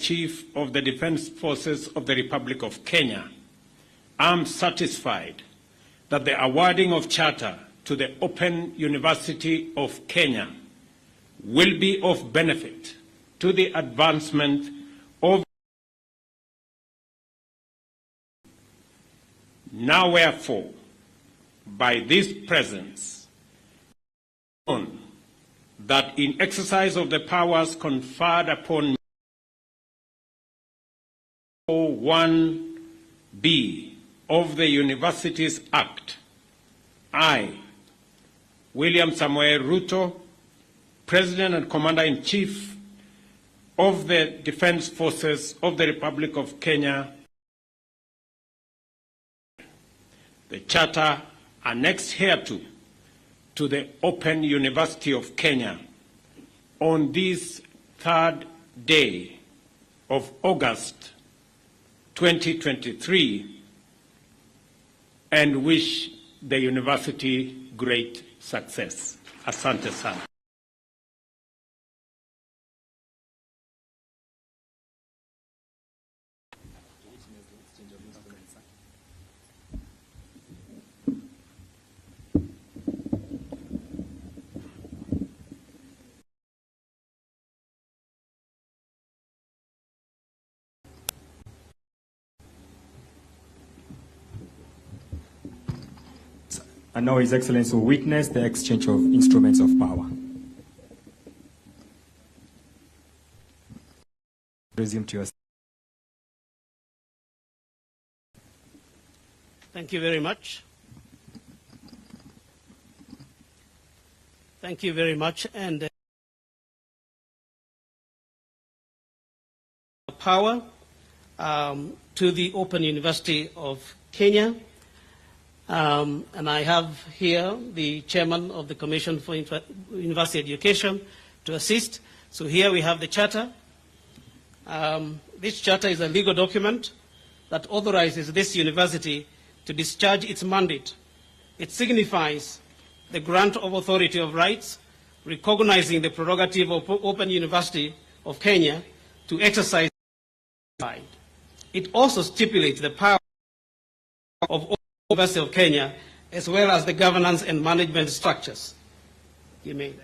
Chief of the Defense Forces of the Republic of Kenya, am satisfied that the awarding of charter to the Open University of Kenya will be of benefit to the advancement of. Now wherefore, by this presence, that in exercise of the powers conferred upon me, 1B of the Universities Act, I, William Samuel Ruto, President and Commander-in-Chief of the Defense Forces of the Republic of Kenya, the Charter annexed hereto to the Open University of Kenya on this 3rd day of August 2023, and wish the university great success. Asante sana. And now His Excellency will witness the exchange of instruments of power. Resume to your. Thank you very much. Thank you very much. And power to the Open University of Kenya. And I have here the chairman of the Commission for University Education to assist. So here we have the charter. This charter is a legal document that authorizes this university to discharge its mandate. It signifies the grant of authority of rights, recognizing the prerogative of Open University of Kenya to exercise. It also stipulates the power of Open University of Kenya, as well as the governance and management structures. You may.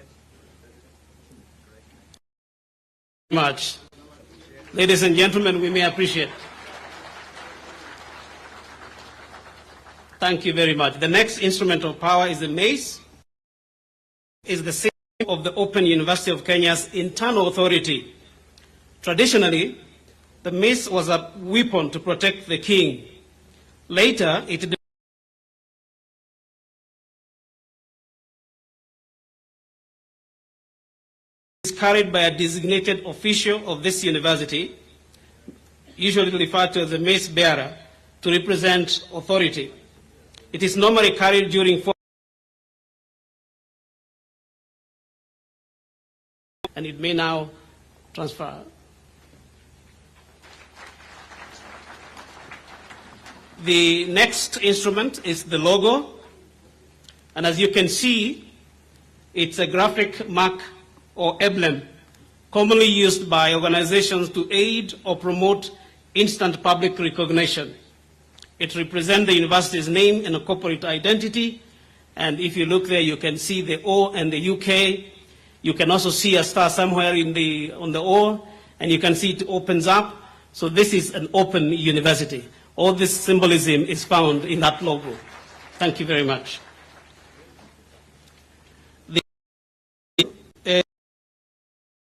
Much. Ladies and gentlemen, we may appreciate. Thank you very much. The next instrument of power is the mace. Is the symbol of the Open University of Kenya's internal authority. Traditionally, the mace was a weapon to protect the king. Later, it is carried by a designated official of this university, usually referred to as the mace bearer, to represent authority. It is normally carried during and it may now transfer. The next instrument is the logo, and as you can see, it's a graphic mark or emblem commonly used by organizations to aid or promote instant public recognition. It represents the university's name and corporate identity, and if you look there, you can see the O and the UK. You can also see a star somewhere on the O, and you can see it opens up. So this is an open university. All this symbolism is found in that logo. Thank you very much.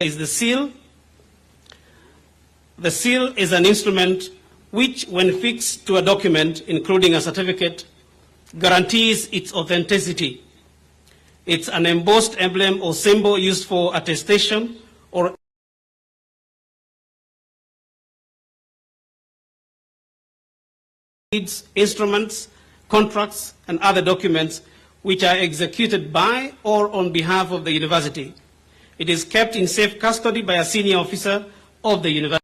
Is the seal. The seal is an instrument which, when fixed to a document, including a certificate, guarantees its authenticity. It's an embossed emblem or symbol used for attestation or instruments, contracts, and other documents which are executed by or on behalf of the university. It is kept in safe custody by a senior officer of the university.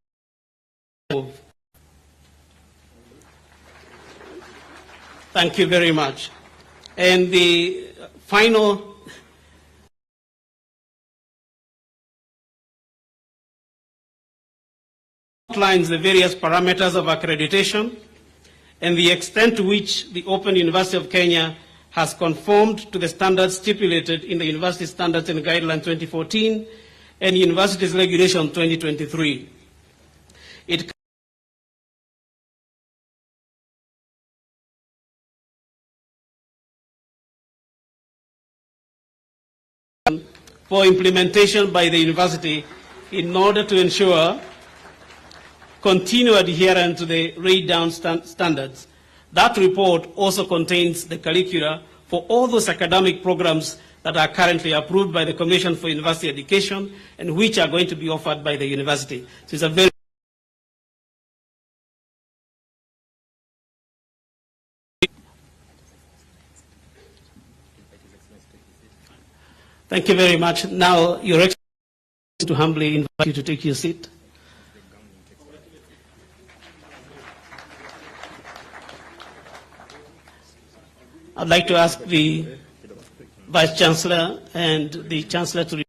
Thank you very much. And the final outlines the various parameters of accreditation and the extent to which the Open University of Kenya has conformed to the standards stipulated in the University Standards and Guidelines 2014 and Universities Regulation 2023. It for implementation by the university in order to ensure continued adherence to the laid-down standards. That report also contains the curricula for all those academic programs that are currently approved by the Commission for University Education and which are going to be offered by the university. So it's a very Thank you very much. Now, Your Excellency, to humbly invite you to take your seat. I'd like to ask the Vice Chancellor and the Chancellor to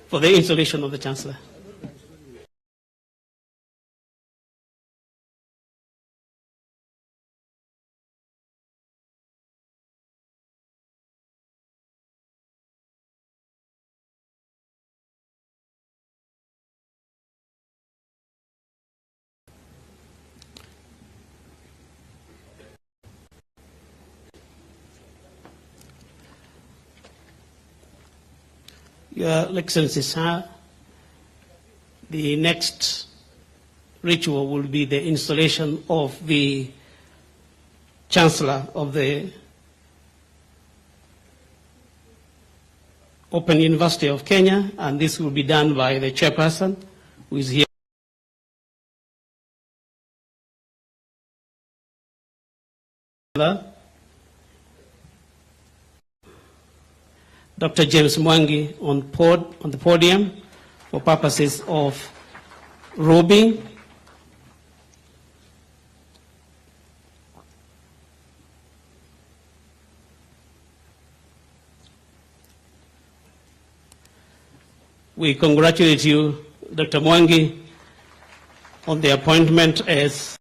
for the installation of the Chancellor. Your Excellency, sir, the next ritual will be the installation of the Chancellor of the Open University of Kenya, and this will be done by the chairperson, who is here. Dr. James Mwangi on the podium for purposes of robing. We congratulate you, Dr. Mwangi, on the appointment as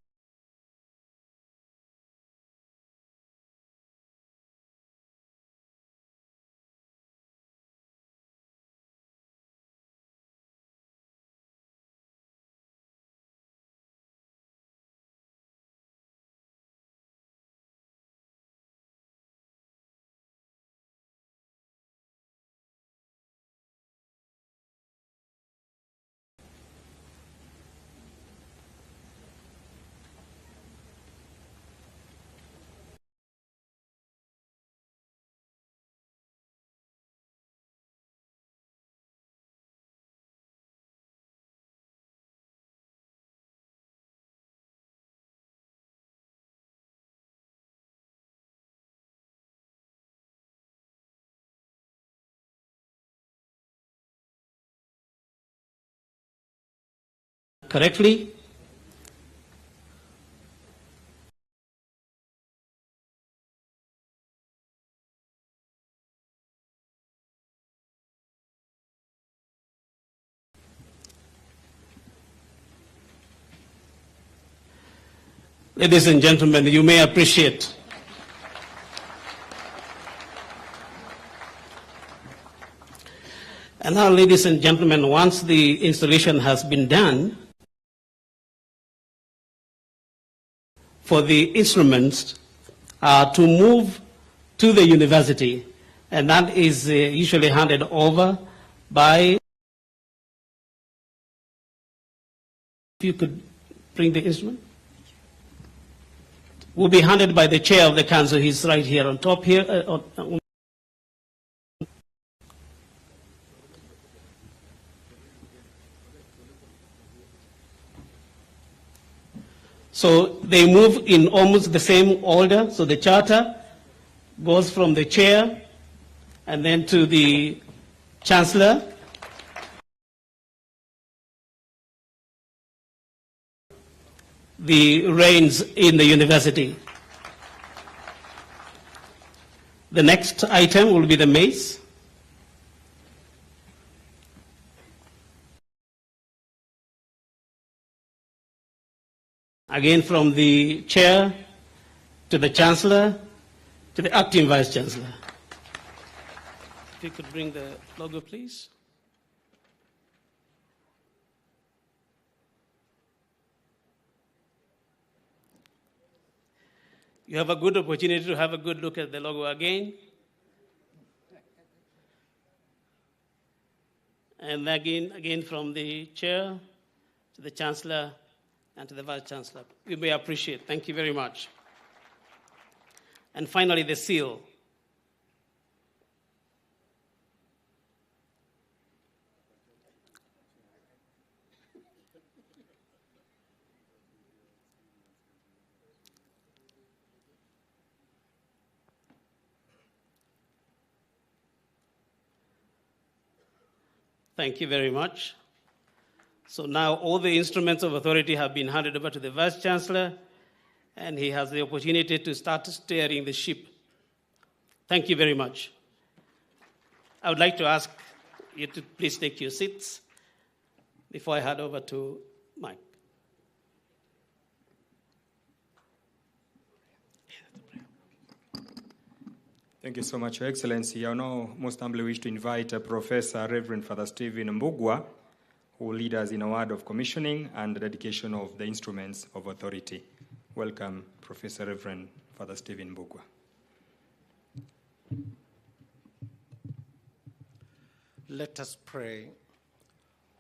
correctly. Ladies and gentlemen, you may appreciate and now, ladies and gentlemen, once the installation has been done, for the instruments to move to the university, and that is usually handed over by, if you could bring the instrument, will be handed by the chair of the council. He's right here on top here. So they move in almost the same order. So the charter goes from the chair and then to the chancellor. The reins in the university. The next item will be the mace. Again, from the chair to the chancellor to the acting vice chancellor. If you could bring the logo, please. You have a good opportunity to have a good look at the logo again. And again from the chair to the chancellor and to the vice chancellor. We may appreciate. Thank you very much. And finally, the seal. Thank you very much. So now all the instruments of authority have been handed over to the Vice Chancellor, and he has the opportunity to start steering the ship. Thank you very much. I would like to ask you to please take your seats before I hand over to Mike. Thank you so much, Your Excellency. I now most humbly wish to invite Professor Reverend Father Stephen Mbugua, who will lead us in a word of commissioning and the dedication of the instruments of authority. Welcome, Professor Reverend Father Stephen Mbugua. Let us pray.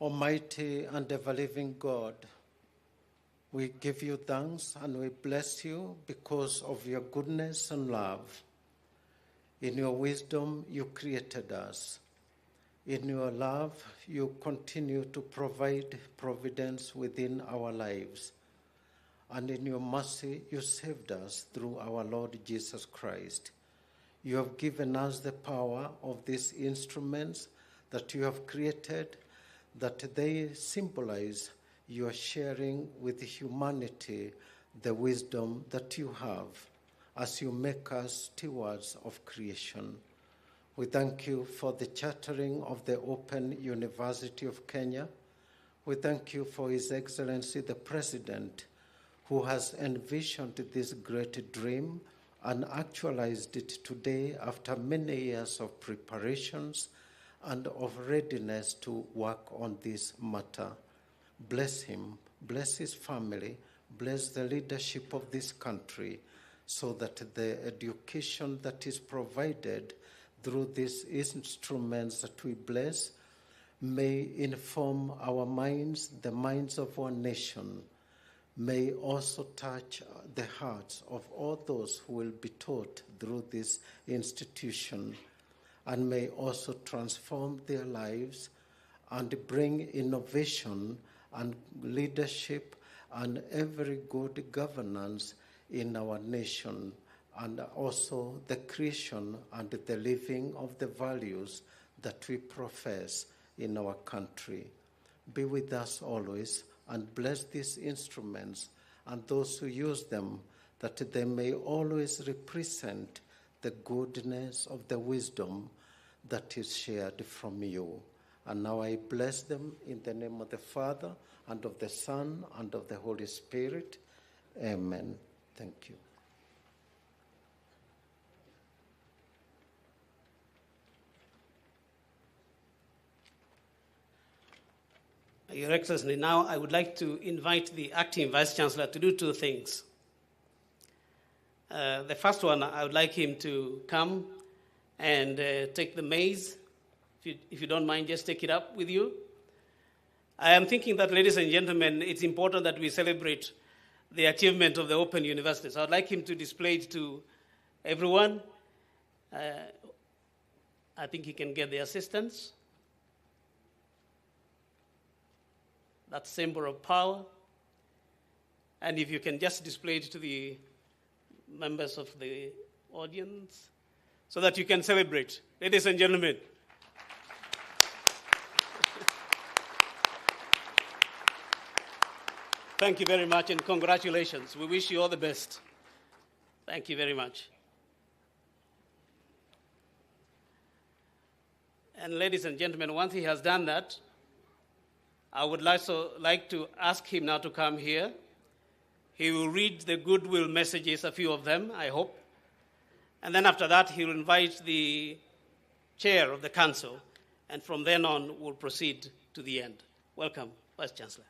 Almighty and ever-living God, we give you thanks and we bless you because of your goodness and love. In your wisdom, you created us. In your love, you continue to provide providence within our lives. And in your mercy, you saved us through our Lord Jesus Christ. You have given us the power of these instruments that you have created, that they symbolize your sharing with humanity the wisdom that you have as you make us stewards of creation. We thank you for the chartering of the Open University of Kenya. We thank you for His Excellency the President, who has envisioned this great dream and actualized it today after many years of preparations and of readiness to work on this matter. Bless him, bless his family, bless the leadership of this country, so that the education that is provided through these instruments that we bless may inform our minds, the minds of our nation, may also touch the hearts of all those who will be taught through this institution, and may also transform their lives and bring innovation and leadership and every good governance in our nation, and also the creation and the living of the values that we profess in our country. Be with us always and bless these instruments and those who use them, that they may always represent the goodness of the wisdom that is shared from you. And now I bless them in the name of the Father, and of the Son, and of the Holy Spirit. Amen. Thank you. Your Excellency, now I would like to invite the Acting Vice-Chancellor to do two things. The first one, I would like him to come and take the maize. If you don't mind, just take it up with you. I am thinking that, ladies and gentlemen, it's important that we celebrate the achievement of the Open University. So I'd like him to display it to everyone. I think he can get the assistance. That symbol of power. And if you can just display it to the members of the audience so that you can celebrate. Ladies and gentlemen. Thank you very much and congratulations. We wish you all the best. Thank you very much. And ladies and gentlemen, once he has done that, I would also like to ask him now to come here. He will read the Goodwill messages, a few of them, I hope. And then after that, he will invite the chair of the council. And from then on, we'll proceed to the end. Welcome, Vice Chancellor.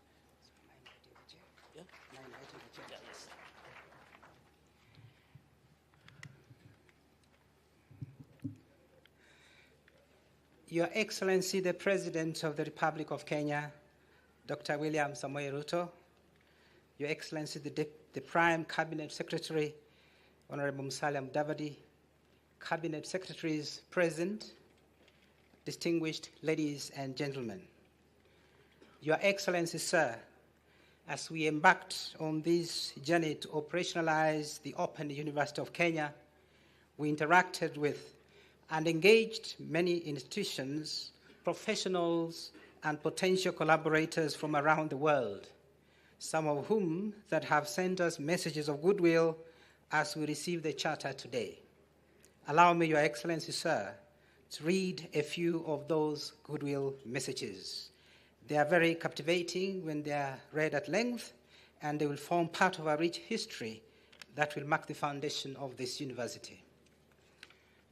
Your Excellency, the President of the Republic of Kenya, Dr. William Samoei Ruto, Your Excellency, the Prime Cabinet Secretary, Honorable Musalia Mudavadi, Cabinet Secretaries present, distinguished ladies and gentlemen. Your Excellency, sir, as we embarked on this journey to operationalize the Open University of Kenya, we interacted with and engaged many institutions, professionals, and potential collaborators from around the world, some of whom that have sent us messages of goodwill as we receive the charter today. Allow me, Your Excellency, sir, to read a few of those goodwill messages. They are very captivating when they are read at length, and they will form part of our rich history that will mark the foundation of this university.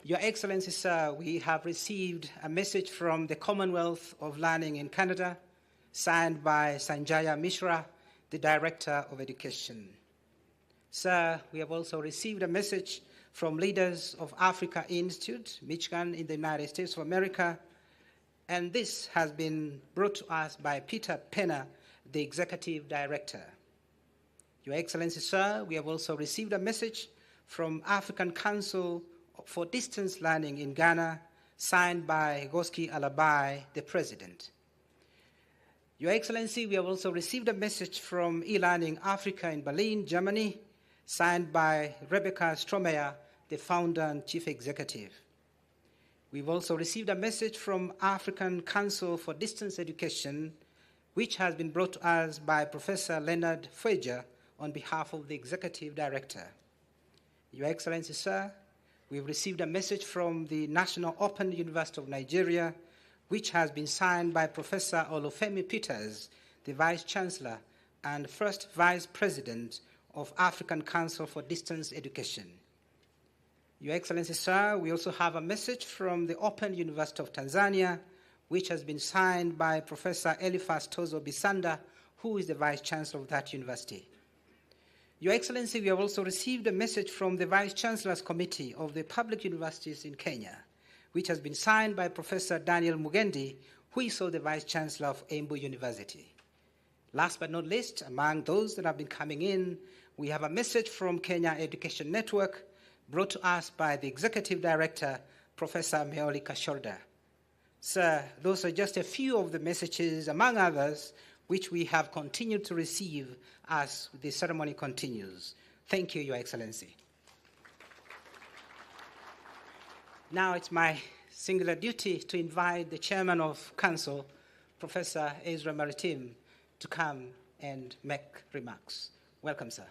Your Excellency, sir, we have received a message from the Commonwealth of Learning in Canada, signed by Sanjaya Mishra, the Director of Education. Sir, we have also received a message from leaders of Africa Institute, Michigan in the United States of America, and this has been brought to us by Peter Penner, the Executive Director. Your Excellency, sir, we have also received a message from African Council for Distance Learning in Ghana, signed by Goski Alabai, the President. Your Excellency, we have also received a message from eLearning Africa in Berlin, Germany, signed by Rebecca Stromeyer, the Founder and Chief Executive. We've also received a message from African Council for Distance Education, which has been brought to us by Professor Leonard Fweger on behalf of the Executive Director. Your Excellency, sir, we've received a message from the National Open University of Nigeria, which has been signed by Professor Olufemi Peters, the Vice Chancellor and First Vice President of African Council for Distance Education. Your Excellency, sir, we also have a message from the Open University of Tanzania, which has been signed by Professor Eliphas Tozo Bisanda, who is the Vice Chancellor of that university. Your Excellency, we have also received a message from the Vice Chancellor's Committee of the Public Universities in Kenya, which has been signed by Professor Daniel Mugendi, who is also the Vice Chancellor of Embu University. Last but not least, among those that have been coming in, we have a message from Kenya Education Network, brought to us by the Executive Director, Professor Meoli Kashorda. Sir, those are just a few of the messages, among others, which we have continued to receive as the ceremony continues. Thank you, Your Excellency. Now it's my singular duty to invite the Chairman of Council, Professor Ezra Maritim, to come and make remarks. Welcome, sir.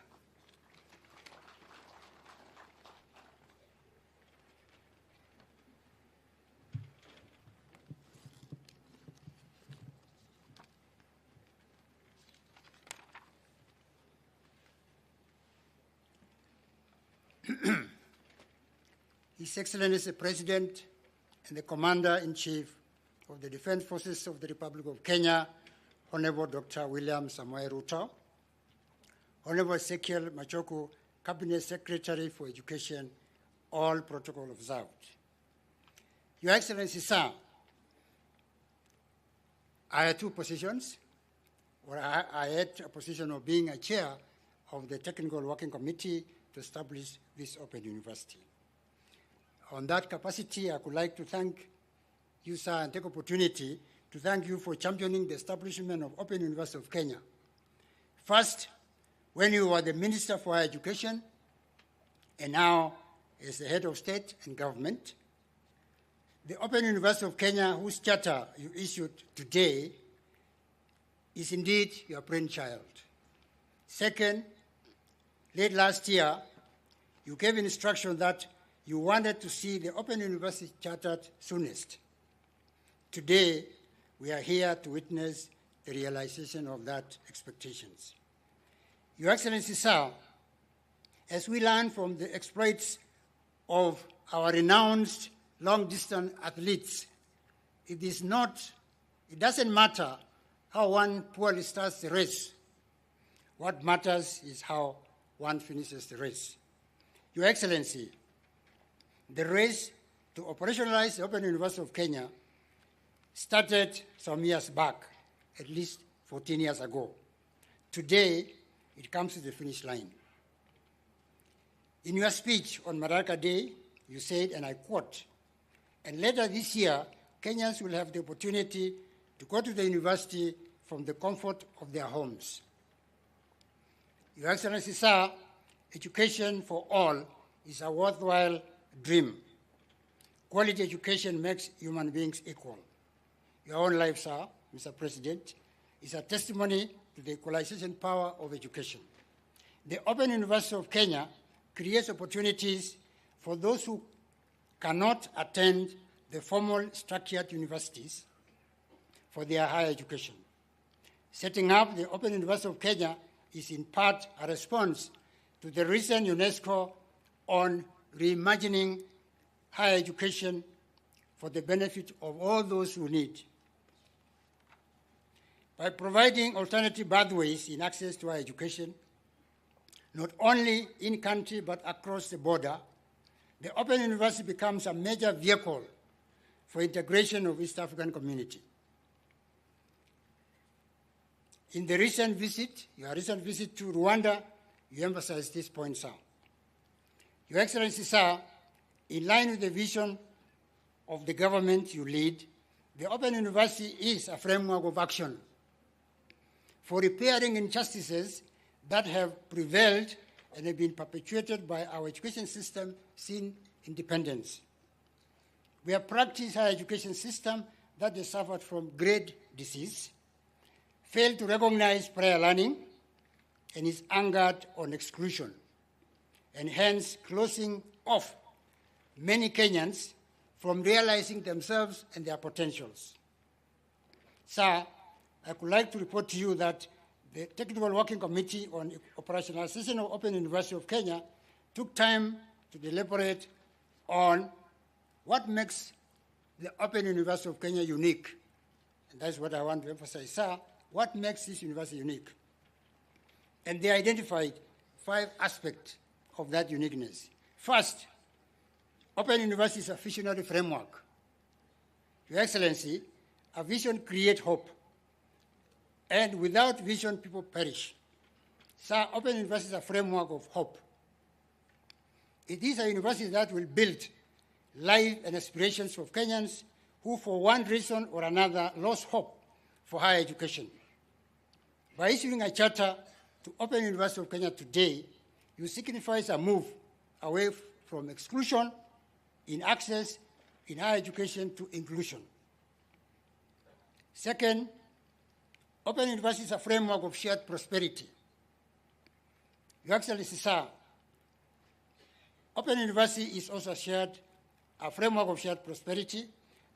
His Excellency the President and the Commander-in-Chief of the Defense Forces of the Republic of Kenya, Honorable Dr. William Samoei Ruto, Honorable Ezekiel Machoku, Cabinet Secretary for Education, all protocol observed. Your Excellency, sir, I had two positions. I had a position of being a chair of the Technical Working Committee to establish this Open University. On that capacity, I would like to thank you, sir, and take opportunity to thank you for championing the establishment of Open University of Kenya. First, when you were the Minister for Higher Education, and now as the head of state and government, the Open University of Kenya, whose charter you issued today, is indeed your brainchild. Second, late last year, you gave instruction that you wanted to see the Open University chartered soonest. Today, we are here to witness the realization of that expectations. Your Excellency, sir, as we learn from the exploits of our renowned long-distance athletes, it doesn't matter how one poorly starts the race. What matters is how one finishes the race. Your Excellency, the race to operationalize the Open University of Kenya started some years back, at least 14 years ago. Today, it comes to the finish line. In your speech on Madaraka Day, you said, and I quote, "And later this year, Kenyans will have the opportunity to go to the university from the comfort of their homes." Your Excellency, sir, education for all is a worthwhile dream. Quality education makes human beings equal. Your own life, sir, Mr. President, is a testimony to the equalization power of education. The Open University of Kenya creates opportunities for those who cannot attend the formal structured universities for their higher education. Setting up the Open University of Kenya is in part a response to the recent UNESCO on reimagining higher education for the benefit of all those who need. By providing alternative pathways in access to higher education, not only in country but across the border, the Open University becomes a major vehicle for integration of East African community. In the recent visit, your recent visit to Rwanda, you emphasized this point, sir. Your Excellency, sir, in line with the vision of the government you lead, the Open University is a framework of action for repairing injustices that have prevailed and have been perpetuated by our education system since independence. We have practiced our education system that has suffered from grade disease, failed to recognize prior learning, and is anchored on exclusion, and hence closing off many Kenyans from realizing themselves and their potentials. Sir, I would like to report to you that the Technical Working Committee on Operationalization of Open University of Kenya took time to deliberate on what makes the Open University of Kenya unique. And that's what I want to emphasize, sir. What makes this university unique? And they identified 5 aspects of that uniqueness. First, Open University is a visionary framework. Your Excellency, a vision creates hope. And without vision, people perish. Sir, Open University is a framework of hope. It is a university that will build life and aspirations of Kenyans who, for one reason or another, lost hope for higher education. By issuing a charter to Open University of Kenya today, you signifies a move away from exclusion in access in higher education to inclusion. Second, Open University is a framework of shared prosperity. Your Excellency, sir, Open University is also a framework of shared prosperity.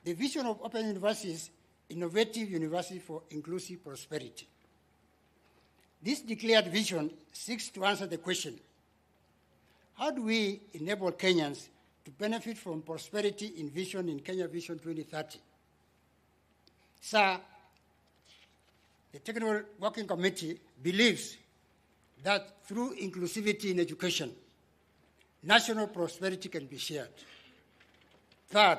The vision of Open University is innovative university for inclusive prosperity. This declared vision seeks to answer the question, how do we enable Kenyans to benefit from prosperity in vision in Kenya Vision 2030? Sir, the Technical Working Committee believes that through inclusivity in education, national prosperity can be shared. Third,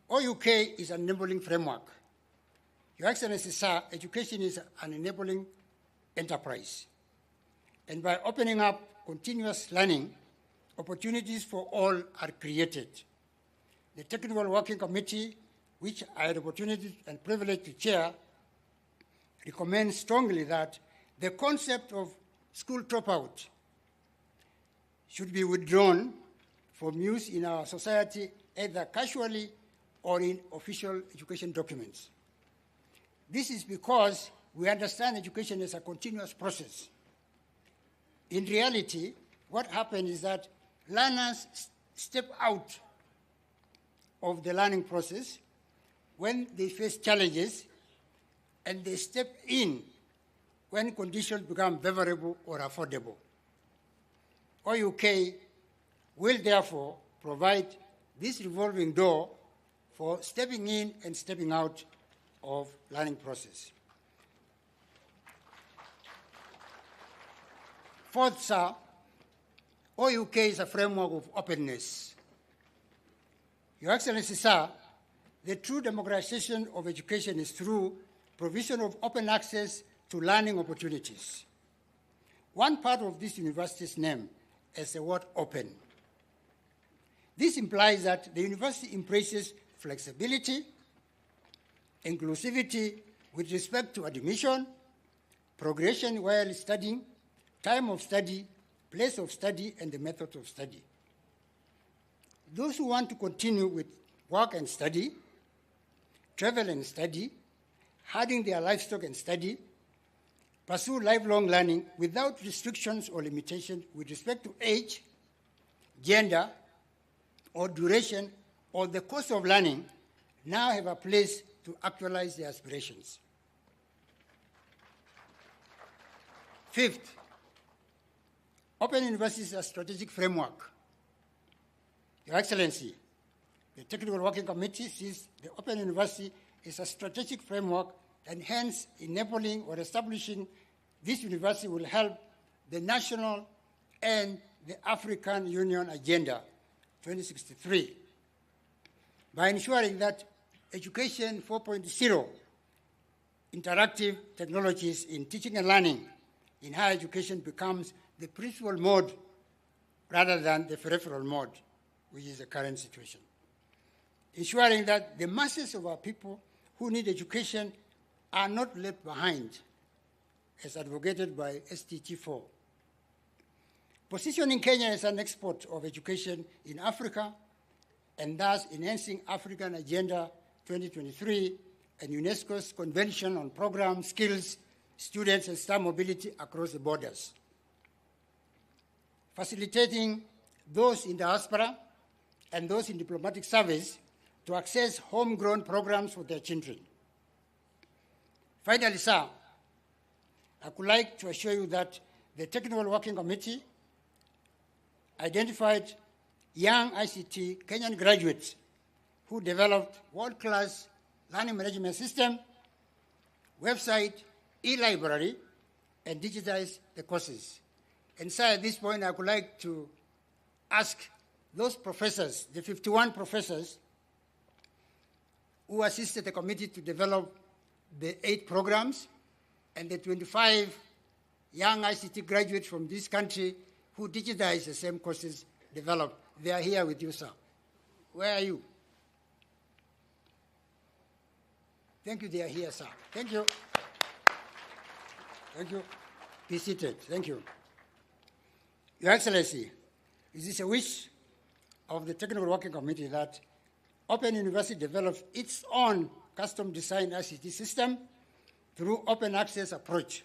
OUK is an enabling framework. Your Excellency, sir, education is an enabling enterprise. And by opening up continuous learning, opportunities for all are created. The Technical Working Committee, which I had the opportunity and privilege to chair, recommends strongly that the concept of school dropout should be withdrawn from use in our society, either casually or in official education documents. This is because we understand education as a continuous process. In reality, what happens is that learners step out of the learning process when they face challenges, and they step in when conditions become favorable or affordable. OUK will therefore provide this revolving door for stepping in and stepping out of learning process. Fourth, sir, OUK is a framework of openness. Your Excellency, sir, the true democratization of education is through provision of open access to learning opportunities. One part of this university's name is the word open. This implies that the university embraces flexibility, inclusivity with respect to admission, progression while studying, time of study, place of study, and the method of study. Those who want to continue with work and study, travel and study, herding their livestock and study, pursue lifelong learning without restrictions or limitations with respect to age, gender, or duration, or the cost of learning, now have a place to actualize their aspirations. Fifth, Open University is a strategic framework. Your Excellency, the Technical Working Committee sees the Open University is a strategic framework, and hence enabling or establishing this university will help the national and the African Union Agenda 2063. by ensuring that Education 4.0 interactive technologies in teaching and learning in higher education becomes the principal mode rather than the peripheral mode, which is the current situation. Ensuring that the masses of our people who need education are not left behind, as advocated by SDG4. Positioning Kenya as an export of education in Africa, and thus enhancing African Agenda 2023 and UNESCO's Convention on Program, Skills, Students, and Staff Mobility across the borders. Facilitating those in diaspora and those in diplomatic service to access homegrown programs for their children. Finally, sir, I would like to assure you that the Technical Working Committee identified young ICT Kenyan graduates who developed world-class learning management system, website, e-library, and digitized the courses. And sir, at this point, I would like to ask those professors, the 51 professors who assisted the committee to develop the 8 programs, and the 25 young ICT graduates from this country who digitized the same courses developed. They are here with you, sir. Where are you? Thank you, they are here, sir. Thank you. Thank you. Be seated. Thank you. Your Excellency, it is a wish of the Technical Working Committee that Open University develops its own custom-designed ICT system through open access approach.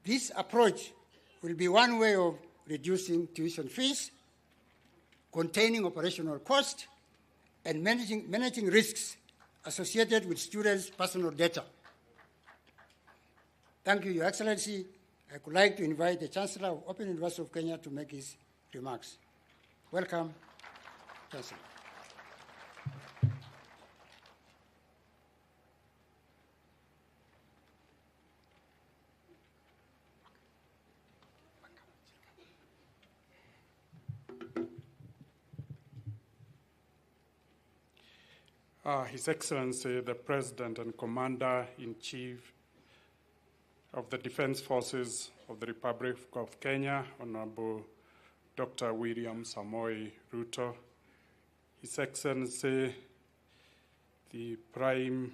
This approach will be one way of reducing tuition fees, containing operational costs, and managing risks associated with students' personal data. Thank you, Your Excellency. I would like to invite the Chancellor of Open University of Kenya to make his remarks. Welcome, Chancellor. His Excellency, the President and Commander-in-Chief of the Defense Forces of the Republic of Kenya, Honorable Dr. William Samoei Ruto, His Excellency, the Prime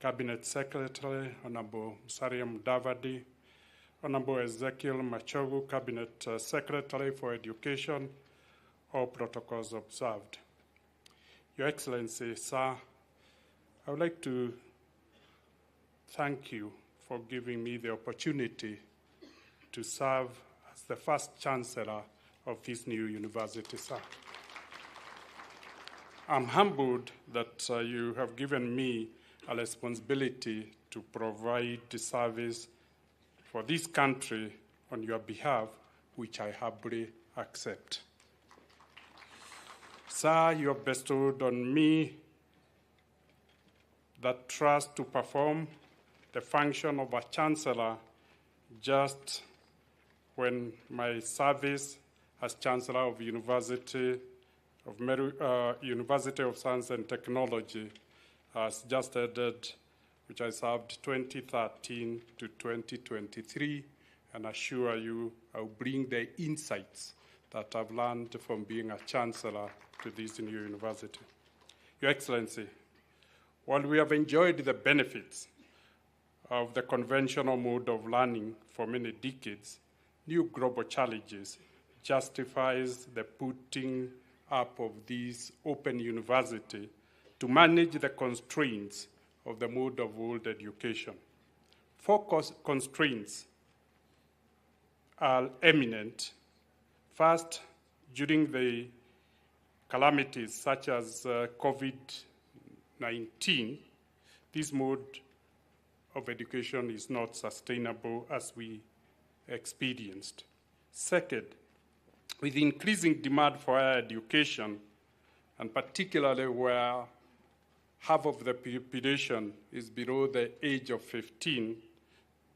Cabinet Secretary, Honorable Musalia Mudavadi, Honorable Ezekiel Machogu, Cabinet Secretary for Education, all protocols observed. Your Excellency, sir, I would like to thank you for giving me the opportunity to serve as the first Chancellor of this new university, sir. I'm humbled that you have given me a responsibility to provide the service for this country on your behalf, which I humbly accept. Sir, you have bestowed on me that trust to perform the function of a Chancellor just when my service as Chancellor of University of Science and Technology has just ended, which I served 2013 to 2023, and assure you I'll bring the insights that I've learned from being a Chancellor to this new university. Your Excellency, while we have enjoyed the benefits of the conventional mode of learning for many decades, new global challenges justifies the putting up of this open university to manage the constraints of the mode of world education. 4 constraints are eminent. First, during the calamities such as COVID-19, this mode of education is not sustainable as we experienced. Second, with increasing demand for higher education, and particularly where half of the population is below the age of 15,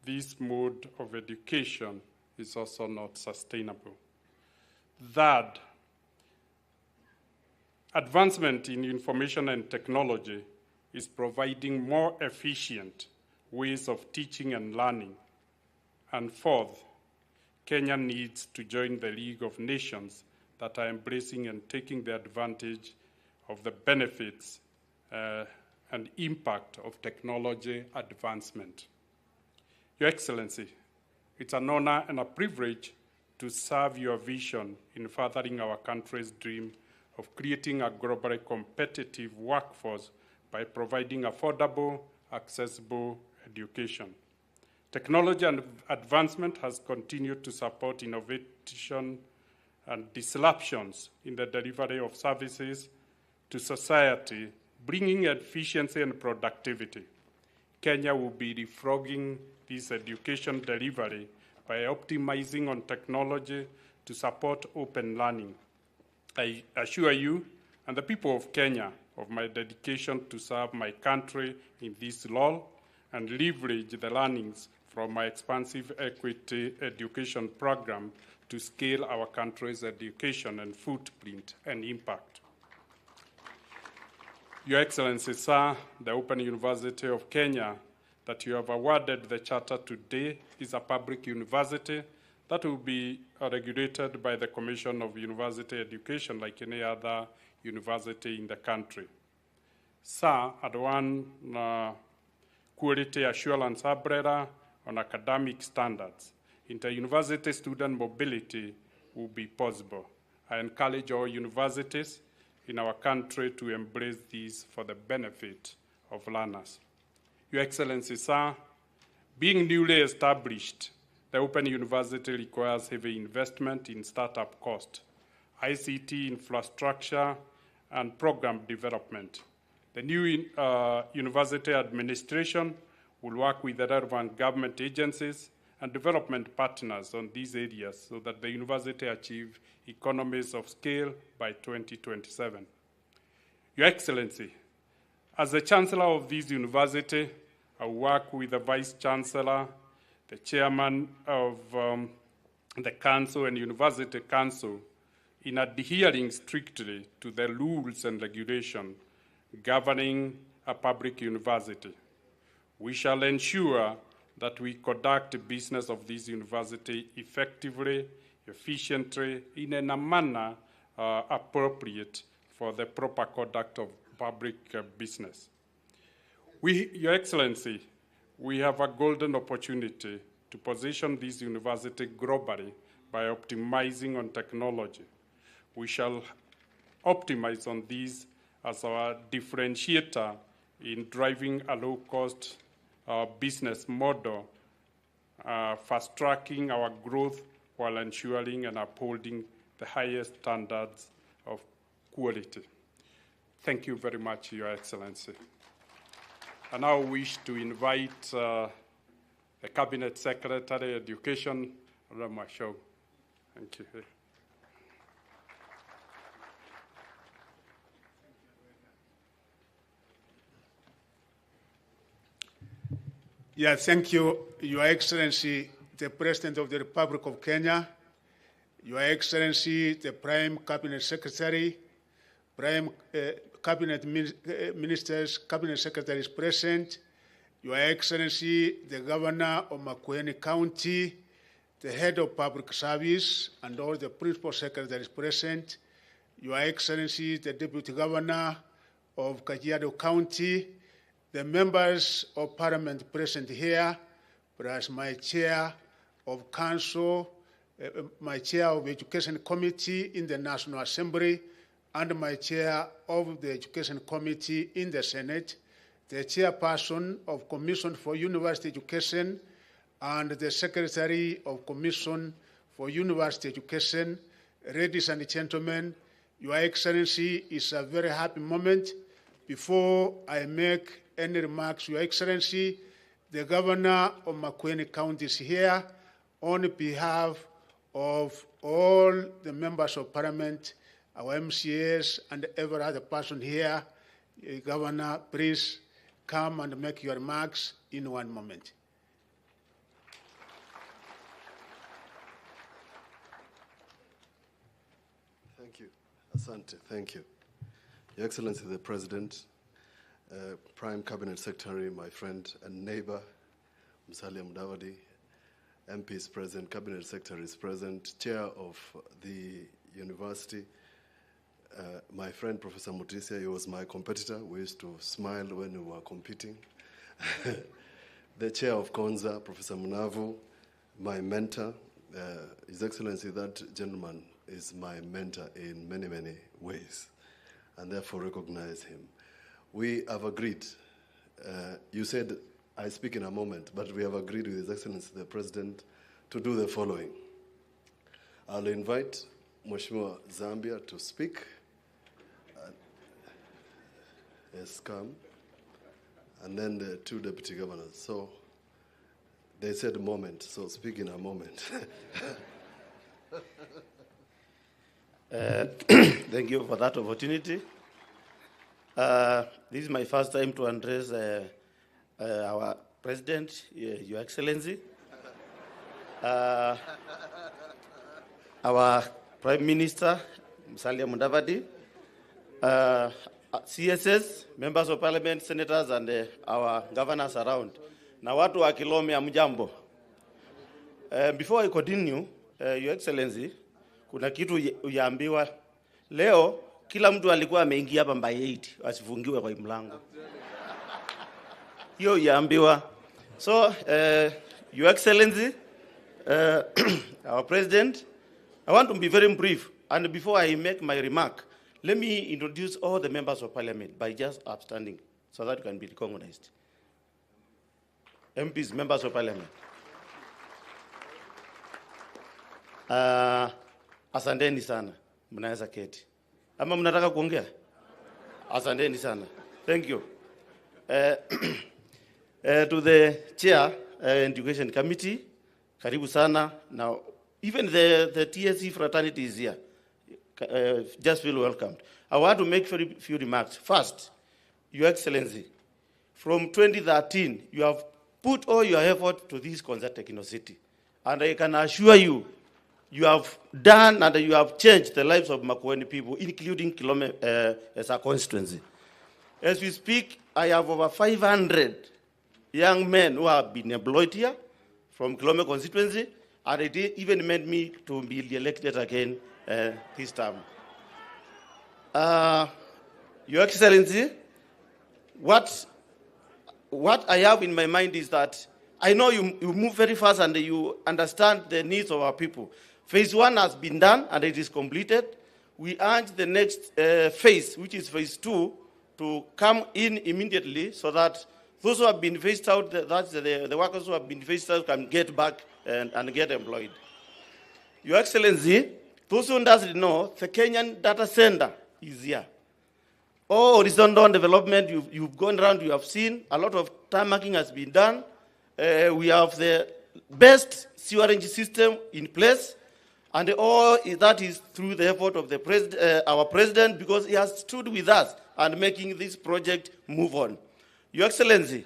this mode of education is also not sustainable. Third, Advancement in information and technology is providing more efficient ways of teaching and learning. And fourth, Kenya needs to join the League of Nations that are embracing and taking the advantage of the benefits and impact of technology advancement. Your Excellency, it's an honor and a privilege to serve your vision in furthering our country's dream of creating a globally competitive workforce by providing affordable, accessible education. Technology and advancement has continued to support innovation and disruptions in the delivery of services to society, bringing efficiency and productivity. Kenya will be leapfrogging this education delivery by optimizing on technology to support open learning. I assure you and the people of Kenya of my dedication to serve my country in this role and leverage the learnings from my expansive equity education program to scale our country's education and footprint and impact. Your Excellency, sir, the Open University of Kenya that you have awarded the charter today is a public university that will be regulated by the Commission of University Education like any other university in the country. Sir, at one quality assurance umbrella on academic standards, inter-university student mobility will be possible. I encourage all universities in our country to embrace these for the benefit of learners. Your Excellency, sir, being newly established, the Open University requires heavy investment in startup cost, ICT infrastructure, and program development. The new university administration will work with the relevant government agencies and development partners on these areas so that the university achieve economies of scale by 2027. Your Excellency, as the Chancellor of this university, I will work with the Vice Chancellor, the Chairman of the Council and University Council in adhering strictly to the rules and regulations governing a public university. We shall ensure that we conduct business of this university effectively, efficiently, in a manner appropriate for the proper conduct of public business. Your Excellency, we have a golden opportunity to position this university globally by optimizing on technology. We shall optimize on these as our differentiator in driving a low-cost business model, fast-tracking our growth while ensuring and upholding the highest standards of quality. Thank you very much, Your Excellency. I now wish to invite the Cabinet Secretary, Education, Ramasho. Thank you. Yeah, thank you, Your Excellency, the President of the Republic of Kenya, Your Excellency, the Prime Cabinet Secretary, Prime Cabinet Ministers, Cabinet Secretaries present, Your Excellency, the Governor of Makueni County, the Head of Public Service, and all the Principal Secretaries present, Your Excellency, the Deputy Governor of Kajiado County, the members of Parliament present here, plus my Chair of Council, my Chair of Education Committee in the National Assembly, and my Chair of the Education Committee in the Senate, the Chairperson of Commission for University Education, and the Secretary of Commission for University Education. Ladies and gentlemen, Your Excellency, it's a very happy moment. Before I make any remarks, Your Excellency, the Governor of Makueni County is here on behalf of all the members of Parliament, our MCAs, and every other person here. Governor, please come and make your remarks in one moment. Thank you. Asante, thank you. Your Excellency the President, Prime Cabinet Secretary, my friend and neighbor, Musalia Mudavadi, MPs present, Cabinet Secretaries present, Chair of the university, my friend Professor Mutisia, he was my competitor. We used to smile when we were competing. The Chair of Konza, Professor Munavu, my mentor, His Excellency, that gentleman is my mentor in many, many ways, and therefore recognize him. We have agreed, you said I speak in a moment, but we have agreed with His Excellency the President to do the following. I'll invite Mheshimiwa Zambia to speak. Yes, come. And then the two deputy governors. So they said a moment, so speak in a moment. Thank you for that opportunity. This is my first time to address our President, Your Excellency, our Prime Minister, Musalia Mudavadi, CSS, Members of Parliament, Senators, and our governors around. Na watu wa Kilome hamjambo. Before I continue, Your Excellency, kuna kitu uyaambiwa. Leo, kila mtu alikuwa ameingia hapa by 8, asifungiwe kwa mlango. Hiyo uyaambiwa. So, Your Excellency, our President, I want to be very brief. And before I make my remark, let me introduce all the members of Parliament by just upstanding so that you can be recognized. MPs, members of Parliament. Asanteni sana. Mnaweza keti. Ama mnataka kuongea? Asanteni sana. Thank you. To the Chair, Education Committee, karibu sana. Now, even the TSC fraternity is here. Just feel welcomed. I want to make very few remarks. First, Your Excellency, from 2013, you have put all your effort to this Konza Techno City. And I can assure you, you have done and you have changed the lives of Makueni people, including Kilome as a constituency. As we speak, I have over 500 young men who have been employed here from Kilome constituency, and it even made me to be elected again this time. Your Excellency, what I have in my mind is that I know you move very fast and you understand the needs of our people. Phase 1 has been done and it is completed. We urge the next phase, which is phase 2, to come in immediately so that those who have been phased out, that's the workers who have been phased out, can get back and get employed. Your Excellency, those who doesn't know, the Kenyan data center is here. All horizontal development, you've gone around, you have seen, a lot of tarmacking has been done. We have the best sewerage system in place, and all that is through the effort of our President, because he has stood with us and making this project move on. Your Excellency,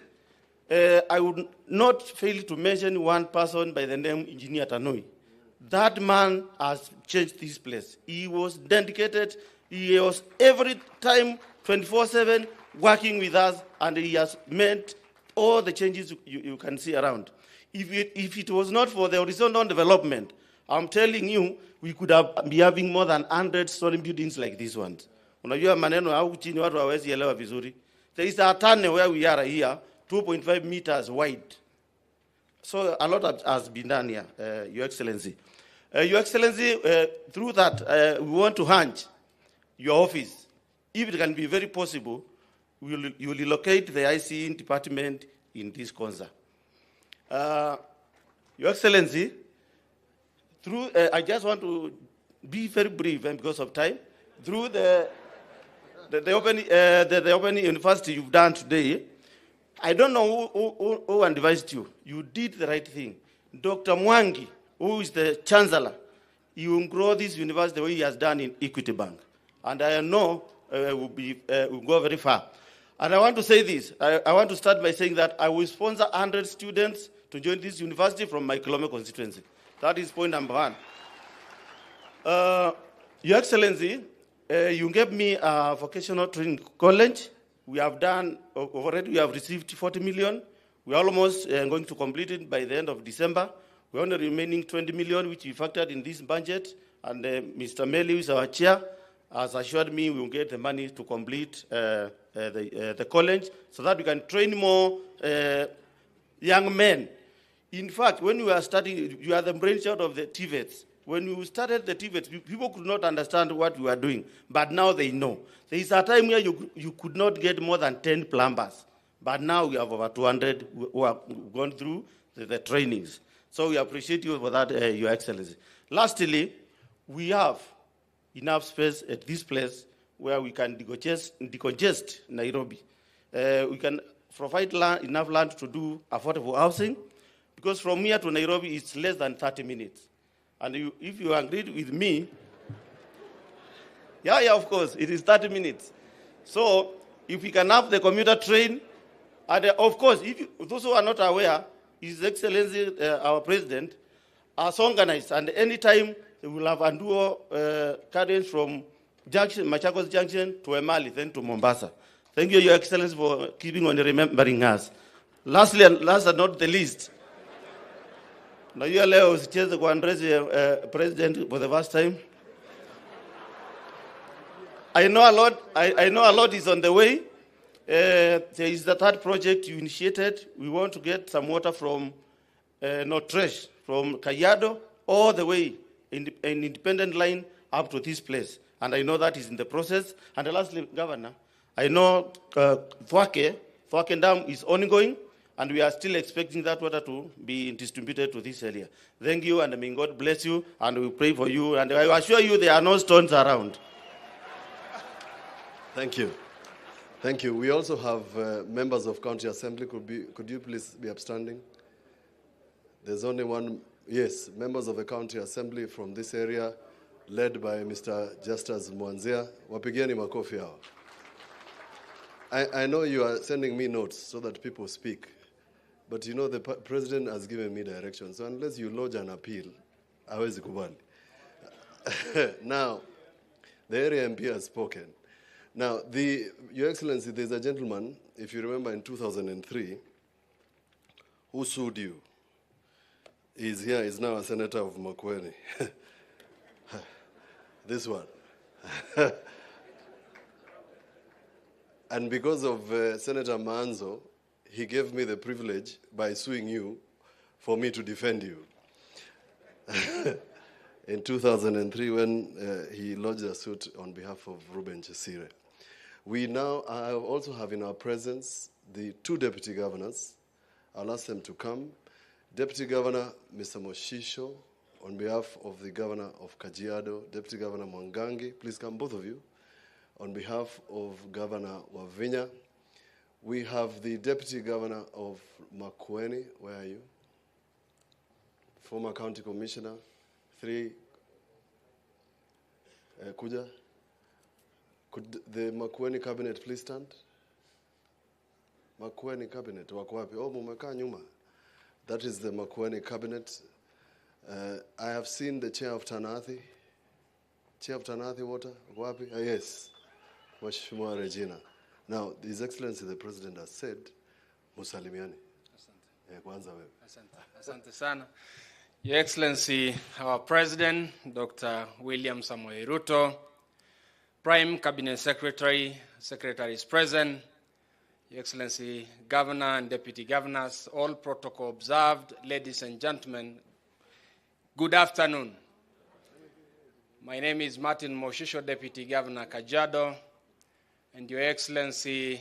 I would not fail to mention one person by the name Engineer Tanui. That man has changed this place. He was dedicated. He was every time 24/7 working with us, and he has made all the changes you can see around. If it was not for the horizontal development, I'm telling you, we could have be having more than 100-story buildings like this one. Unajua maneno au chini watu hawezi elewa vizuri. There is a tunnel where we are here, 2.5 meters wide. So a lot has been done here, Your Excellency. Your Excellency, through that, we want to hunch your office. If it can be very possible, you will relocate the ICE department in this Konza. Your Excellency, through I just want to be very brief, and because of time, through the open university you've done today, I don't know who advised you. You did the right thing. Dr. Mwangi, who is the Chancellor, he will grow this university the way he has done in Equity Bank. And I know will go very far. And I want to say this. I want to start by saying that I will sponsor 100 students to join this university from my Kilome constituency. That is point number 1. Your Excellency, You gave me a vocational training college. We have done, already we have received 40 million. We are almost going to complete it by the end of December. We're only remaining 20 million, which we factored in this budget. And Mr. Meli, who is our chair, has assured me we will get the money to complete the college so that we can train more young men. In fact, when we were starting, you are the brainchild of the TVETs. When we started the TVETs, people could not understand what we were doing, but now they know. There is a time where you could not get more than 10 plumbers, but now we have over 200 who have gone through the trainings. So we appreciate you for that, Your Excellency. Lastly, we have enough space at this place where we can decongest Nairobi. We can provide enough land to do affordable housing, because from here to Nairobi, it's less than 30 minutes. And if you agreed with me, yeah, of course, it is 30 minutes. So if we can have the commuter train, and of course, those who are not aware, His Excellency, our President, has organized, and anytime we will have Anduo cadence from Machakos Junction to Emali, then to Mombasa. Thank you, Your Excellency, for keeping on remembering us. Lastly, and last but not the least, now you allow us to address the President for the first time. I know a lot is on the way. There is the third project you initiated. We want to get some water from Notresh, from Kajiado, all the way in an independent line up to this place. And I know that is in the process. And lastly, Governor, I know Thwake Dam is ongoing, and we are still expecting that water to be distributed to this area. Thank you, and may God bless you, and we pray for you. And I assure you there are no stones around. Thank you. Thank you. We also have members of County Assembly. Could you please be upstanding? There's only one. Yes, members of the County Assembly from this area, led by Mr. Justus Mwanzia. Wapigeni makofi hao. I know you are sending me notes so that people speak, but you know the President has given me direction. So unless you lodge an appeal, hawezi kubali. Now, the area MP has spoken. Now, Your Excellency, there's a gentleman, if you remember in 2003, who sued you. He's here, he's now a senator of Makueni. This one. And because of Senator Manzo, he gave me the privilege, by suing you, for me to defend you. In 2003, when he lodged a suit on behalf of Ruben Chesire. We now also have in our presence the two deputy governors. I'll ask them to come. Deputy Governor Mr. Moshisho, on behalf of the Governor of Kajiado, Deputy Governor Mwangangi, please come, both of you. On behalf of Governor Wavinya, we have the Deputy Governor of Makueni. Where are you? Former County Commissioner. 3. Kuja. Could the Makueni Cabinet please stand? Makueni Cabinet, wako wapi? Oh, mumekaa nyuma. That is the Makueni Cabinet. I have seen the Chair of Tanathi. Chair of Tanathi Water, wako wapi? Yes. Mheshimiwa Regina. Now, His Excellency the President has said, musalimiani. Asante. Kwanza wewe. Asante sana. Your Excellency, our President, Dr. William Samoei Ruto, Prime Cabinet Secretary, Secretaries present, Your Excellency, Governor and Deputy Governors, all protocol observed, ladies and gentlemen, good afternoon. My name is Martin Moshisho, Deputy Governor Kajiado, and Your Excellency,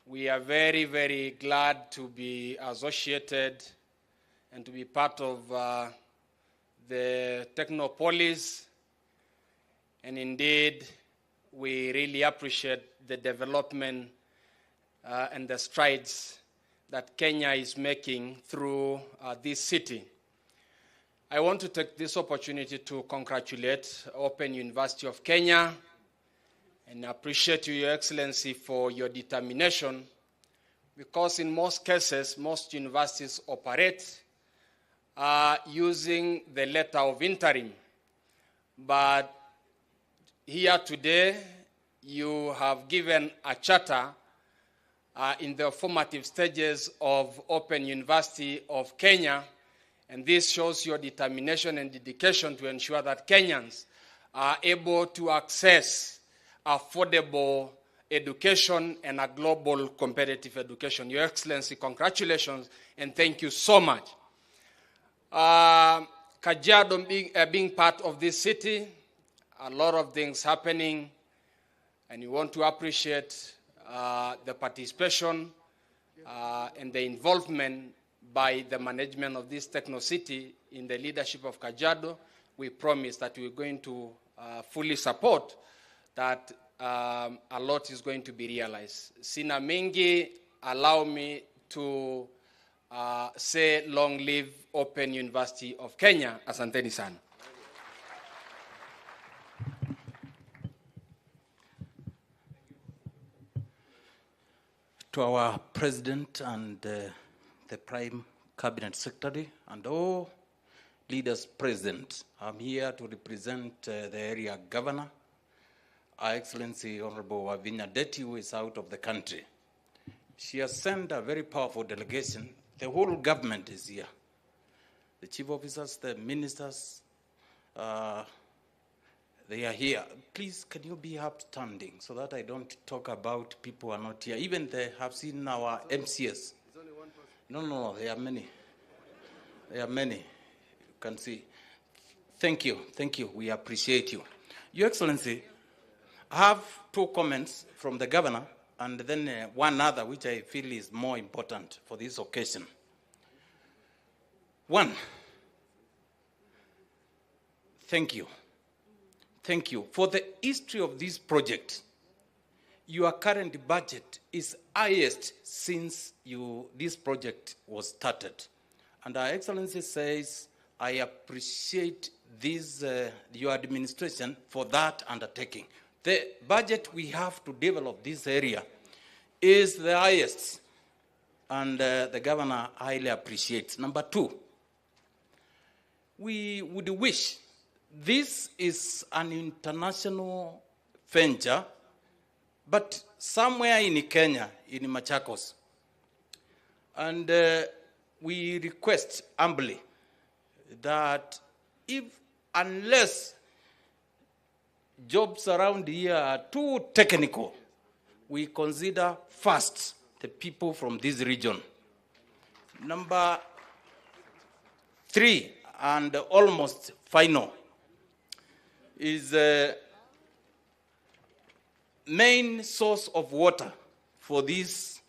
we are very, very glad to be associated and to be part of the Technopolis. And indeed, we really appreciate the development and the strides that Kenya is making through this city. I want to take this opportunity to congratulate Open University of Kenya and appreciate you, Your Excellency, for your determination, because in most cases, most universities operate using the letter of interim. But here today, you have given a charter in the formative stages of Open University of Kenya, and this shows your determination and dedication to ensure that Kenyans are able to access affordable education and a global competitive education. Your Excellency, congratulations and thank you so much. Kajiado being part of this city, a lot of things happening, and we want to appreciate the participation and the involvement by the management of this techno city in the leadership of Kajiado. We promise that we're going to fully support that a lot is going to be realized. Sina mingi, allow me to say long live Open University of Kenya. Asanteni sana. To our President and the Prime Cabinet Secretary and all leaders present, I'm here to represent the area governor, Her Excellency Honorable Wavinya Deti, who is out of the country. She has sent a very powerful delegation. The whole government is here. The chief officers, the ministers, they are here. Please, can you be upstanding so that I don't talk about people who are not here? Even they have seen our MCS. No, there are many. There are many. You can see. Thank you. We appreciate you. Your Excellency, I have two comments from the governor and then one other which I feel is more important for this occasion. One, thank you. Thank you. For the history of this project, your current budget is highest since this project was started. And Her Excellency says, I appreciate this, your administration for that undertaking. The budget we have to develop this area is the highest, and the governor highly appreciates. Number two, we would wish, this is an international venture, but somewhere in Kenya, in Machakos. And we request humbly that unless jobs around here are too technical, we consider first the people from this region. Number three, and almost final, is the main source of water for this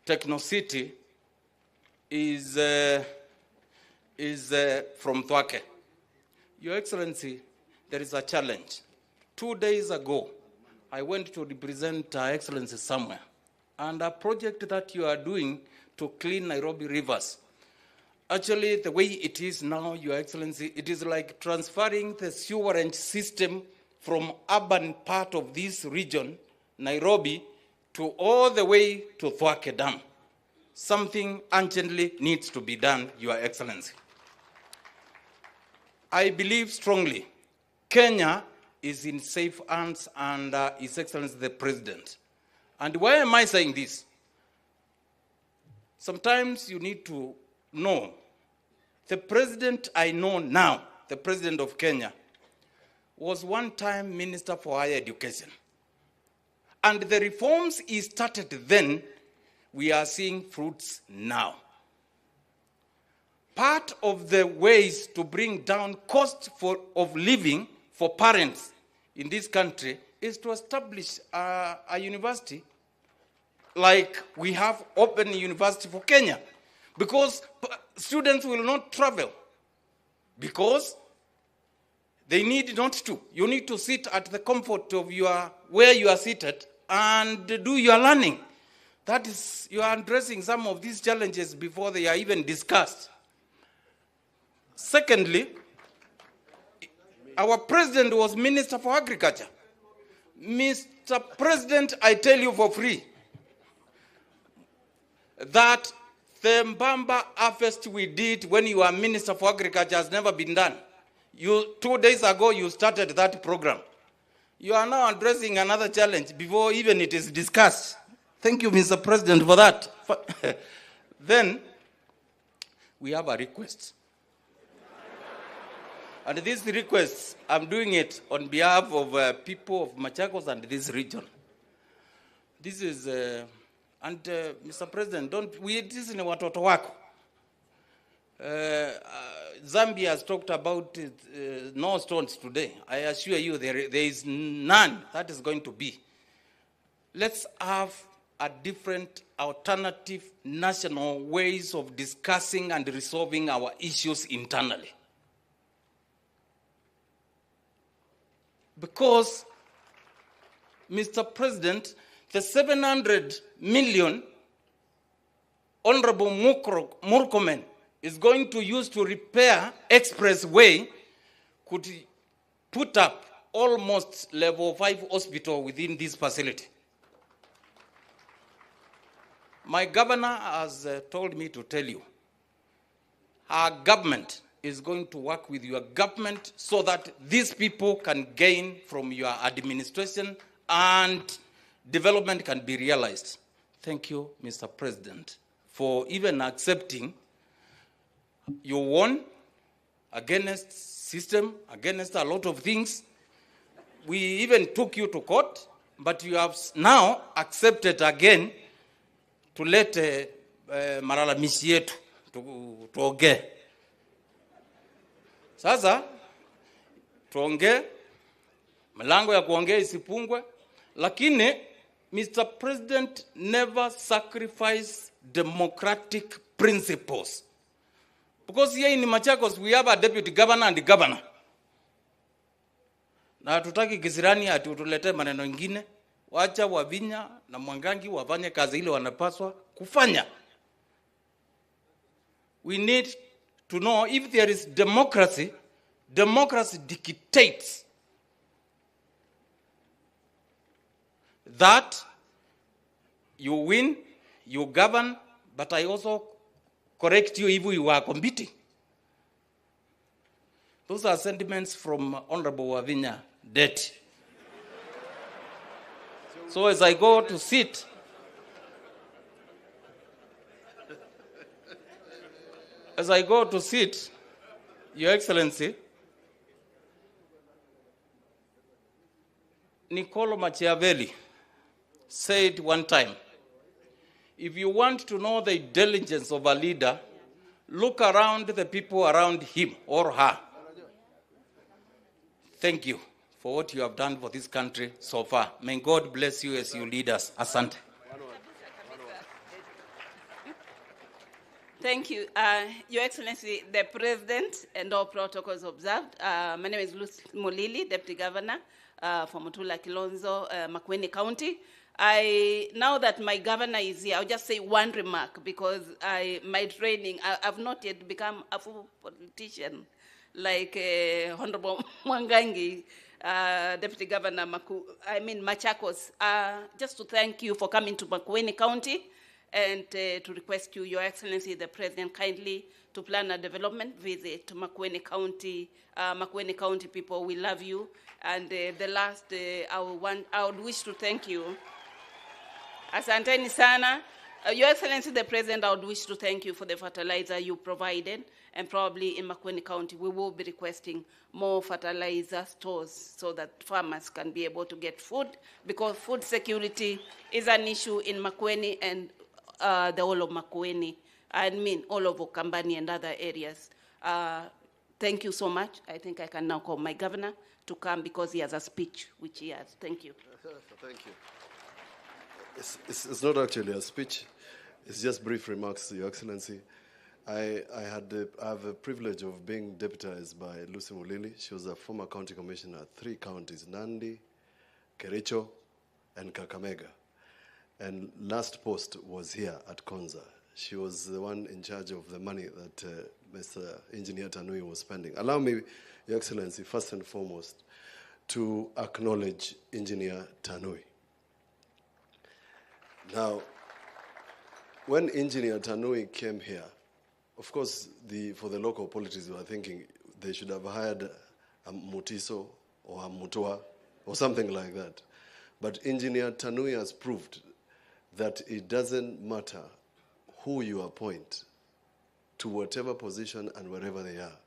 techno city is from Thwake. Your Excellency, there is a challenge. 2 days ago, I went to represent Her Excellency somewhere, and a project that you are doing to clean Nairobi rivers. Actually, the way it is now, Your Excellency, it is like transferring the sewerage system from urban part of this region, Nairobi, to all the way to Thwake Dam. Something urgently needs to be done, Your Excellency. I believe strongly Kenya is in safe hands under His Excellency the President. And why am I saying this? Sometimes you need to know, the president I know now, the president of Kenya, was one time Minister for Higher Education. And the reforms he started then, we are seeing fruits now. Part of the ways to bring down cost of living for parents in this country is to establish a university like we have Open University for Kenya, because students will not travel because they need not to. You need to sit at the comfort of where you are seated and do your learning. That is, you are addressing some of these challenges before they are even discussed. Secondly, our president was Minister for Agriculture. Mr. President, I tell you for free that the Mbamba harvest we did when you were Minister for Agriculture has never been done. 2 days ago, you started that program. You are now addressing another challenge before even it is discussed. Thank you, Mr. President, for that. Then, we have a request. And this request, I'm doing it on behalf of people of Machakos and this region. This is, Mr. President, this is watoto wako. Zambia has talked about no stones today. I assure you there is none that is going to be. Let's have a different alternative national ways of discussing and resolving our issues internally. Because, Mr. President, the 700 million Honorable Murkomen is going to use to repair expressway could put up almost level 5 hospital within this facility. My governor has told me to tell you, our government is going to work with your government so that these people can gain from your administration and development can be realized. Thank you, Mr. President, for even accepting you won against system, against a lot of things. We even took you to court, but you have now accepted again to let malalamishi yetu tuongee. Sasa tuongee, mlango ya kuongea isipungwe, lakini Mr. President never sacrifice democratic principles. Because here in Machakos we have a deputy governor and governor. Na hatutaki kisirani ati utulete maneno mengine. Wacha Wavinya na Mwangangi wafanye kazi ile wanapaswa kufanya. We need to know if there is democracy, democracy dictates that you win, you govern, but I also correct you if you are competing. Those are sentiments from Honorable Wavinya Det. So as I go to sit, Your Excellency, Niccolo Machiavelli said one time, if you want to know the intelligence of a leader, look around the people around him or her. Thank you for what you have done for this country so far. May God bless you as you lead us. Asante. Thank you. Your Excellency, the President and all protocols observed. My name is Lucy Mulili, Deputy Governor for Mutula Kilonzo, Makueni County. Now that my governor is here, I'll just say one remark because my training, I've not yet become a full politician like Honorable Mwangangi, Deputy Governor Machakos. Just to thank you for coming to Makueni County and to request you, Your Excellency, the President, kindly to plan a development visit to Makueni County. Makueni County people, we love you. And the last, I would wish to thank you. Asanteni sana. Your Excellency, the President, I would wish to thank you for the fertilizer you provided. And probably in Makueni County, we will be requesting more fertilizer stores so that farmers can be able to get food, because food security is an issue in Makueni and the whole of Makueni. I mean, all of Okambani and other areas. Thank you so much. I think I can now call my governor to come because he has a speech, which he has. Thank you. Thank you. It's not actually a speech. It's just brief remarks, Your Excellency. I have a privilege of being deputized by Lucy Mulili. She was a former county commissioner at 3 counties, Nandi, Kericho, and Kakamega. And last post was here at Konza. She was the one in charge of the money that Mr. Engineer Tanui was spending. Allow me, Your Excellency, first and foremost, to acknowledge Engineer Tanui. Now, when Engineer Tanui came here, of course, for the local politics, we were thinking they should have hired Mutiso or Mutua or something like that. But Engineer Tanui has proved that it doesn't matter who you appoint to whatever position and wherever they are.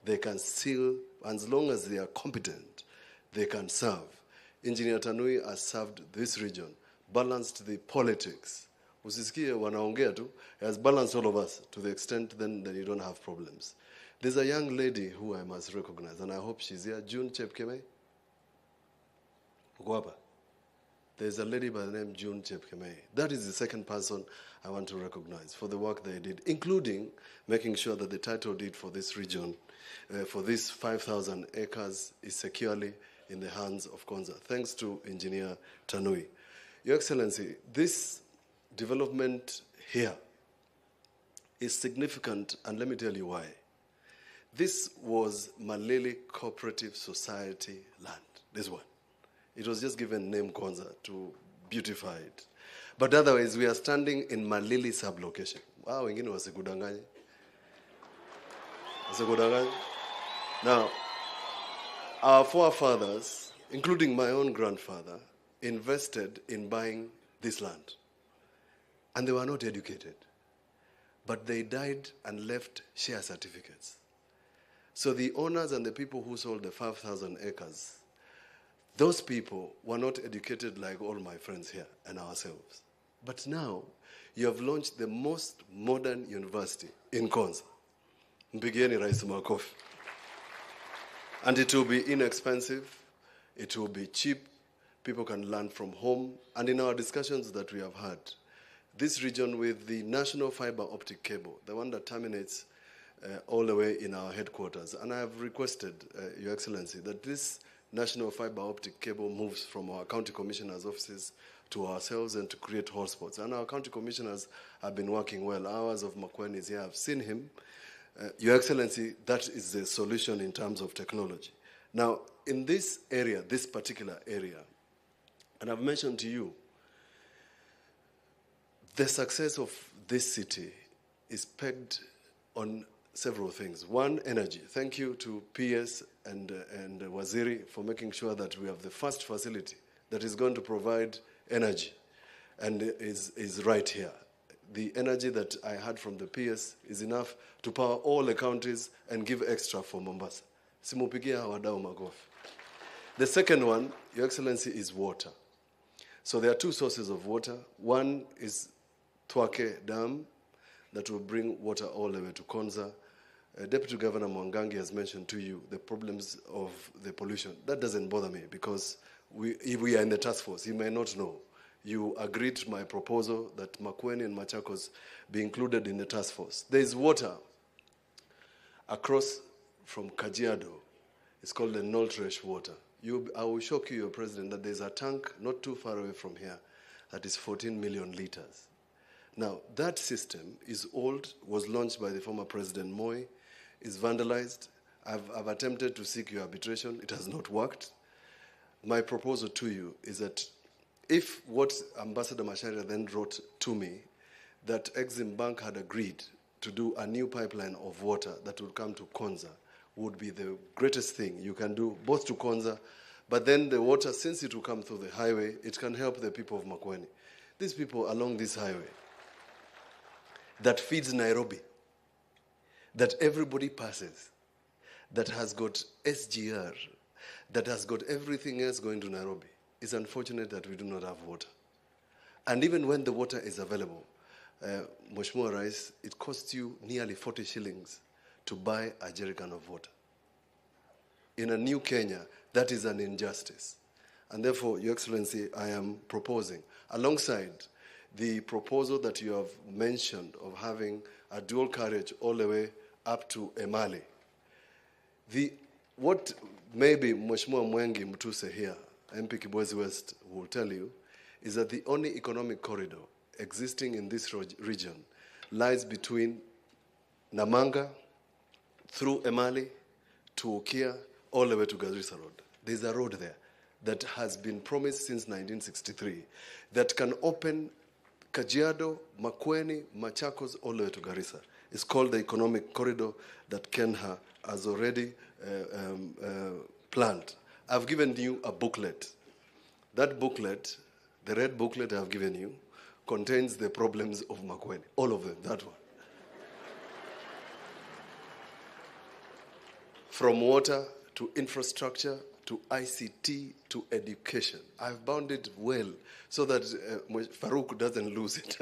They can still, as long as they are competent, they can serve. Engineer Tanui has served this region, balanced the politics. Usisikie wanaongea tu, has balanced all of us to the extent then you don't have problems. There's a young lady who I must recognize, and I hope she's here, June Chepkemei. Guapa. There's a lady by the name June Chepkemei. That is the second person I want to recognize for the work they did, including making sure that the title deed for this region, for this 5,000 acres, is securely in the hands of Konza. Thanks to Engineer Tanui. Your Excellency, this development here is significant, and let me tell you why. This was Malili Cooperative Society land, this one. It was just given name Konza to beautify it. But otherwise, we are standing in Malili sublocation. Wow, wengine wasikudanganye. Wasikudanganye. Now, our forefathers, including my own grandfather, invested in buying this land. And they were not educated. But they died and left share certificates. So the owners and the people who sold the 5,000 acres, those people were not educated like all my friends here and ourselves. But now, you have launched the most modern university in Konza. Mpigieni Rais makofi. And it will be inexpensive, it will be cheap, people can learn from home. And in our discussions that we have had, this region with the national fiber optic cable, the one that terminates all the way in our headquarters. And I have requested, Your Excellency, that this national fiber optic cable moves from our county commissioners' offices to ourselves and to create hotspots. And our county commissioners have been working well. Ours of Makueni is here. I've seen him. Your Excellency, that is the solution in terms of technology. Now, in this area, this particular area, and I've mentioned to you, the success of this city is pegged on several things. One, energy. Thank you to PS and Waziri for making sure that we have the first facility that is going to provide energy and is right here. The energy that I had from the PS is enough to power all the counties and give extra for Mombasa. Simupigia hawadau makofi. The second one, Your Excellency, is water. So there are two sources of water. One is Twake Dam that will bring water all the way to Konza. Deputy Governor Mwangangi has mentioned to you the problems of the pollution. That doesn't bother me because if we are in the task force, you may not know. You agreed to my proposal that Makueni and Machakos be included in the task force. There is water across from Kajiado. It's called the Noltresh water. I will shock you, Your President, that there's a tank not too far away from here that is 14 million liters. Now, that system is old, was launched by the former President Moi, is vandalized. I've attempted to seek your arbitration. It has not worked. My proposal to you is that if what Ambassador Macharia then wrote to me, that Exim Bank had agreed to do a new pipeline of water that would come to Konza, would be the greatest thing you can do, both to Konza, but then the water, since it will come through the highway, it can help the people of Makueni. These people along this highway that feeds Nairobi, that everybody passes, that has got SGR, that has got everything else going to Nairobi. It's unfortunate that we do not have water. And even when the water is available, Mheshimiwa Rais, it costs you nearly 40 shillings to buy a jerrycan of water. In a new Kenya, that is an injustice. And therefore, Your Excellency, I am proposing, alongside the proposal that you have mentioned of having a dual carriage all the way up to Emali. What maybe Mheshimiwa Mwengi Mutuse here, MP Kibwezi West, will tell you, is that the only economic corridor existing in this region lies between Namanga, through Emali, to Ukia, all the way to Garissa Road. There's a road there that has been promised since 1963 that can open Kajiado, Makueni, Machakos, all the way to Garissa. It's called the Economic Corridor that Kenya has already planned. I've given you a booklet. That booklet, the red booklet I've given you, contains the problems of Makueni. All of them, that one. From water to infrastructure to ICT to education. I've bound it well so that Farouk doesn't lose it.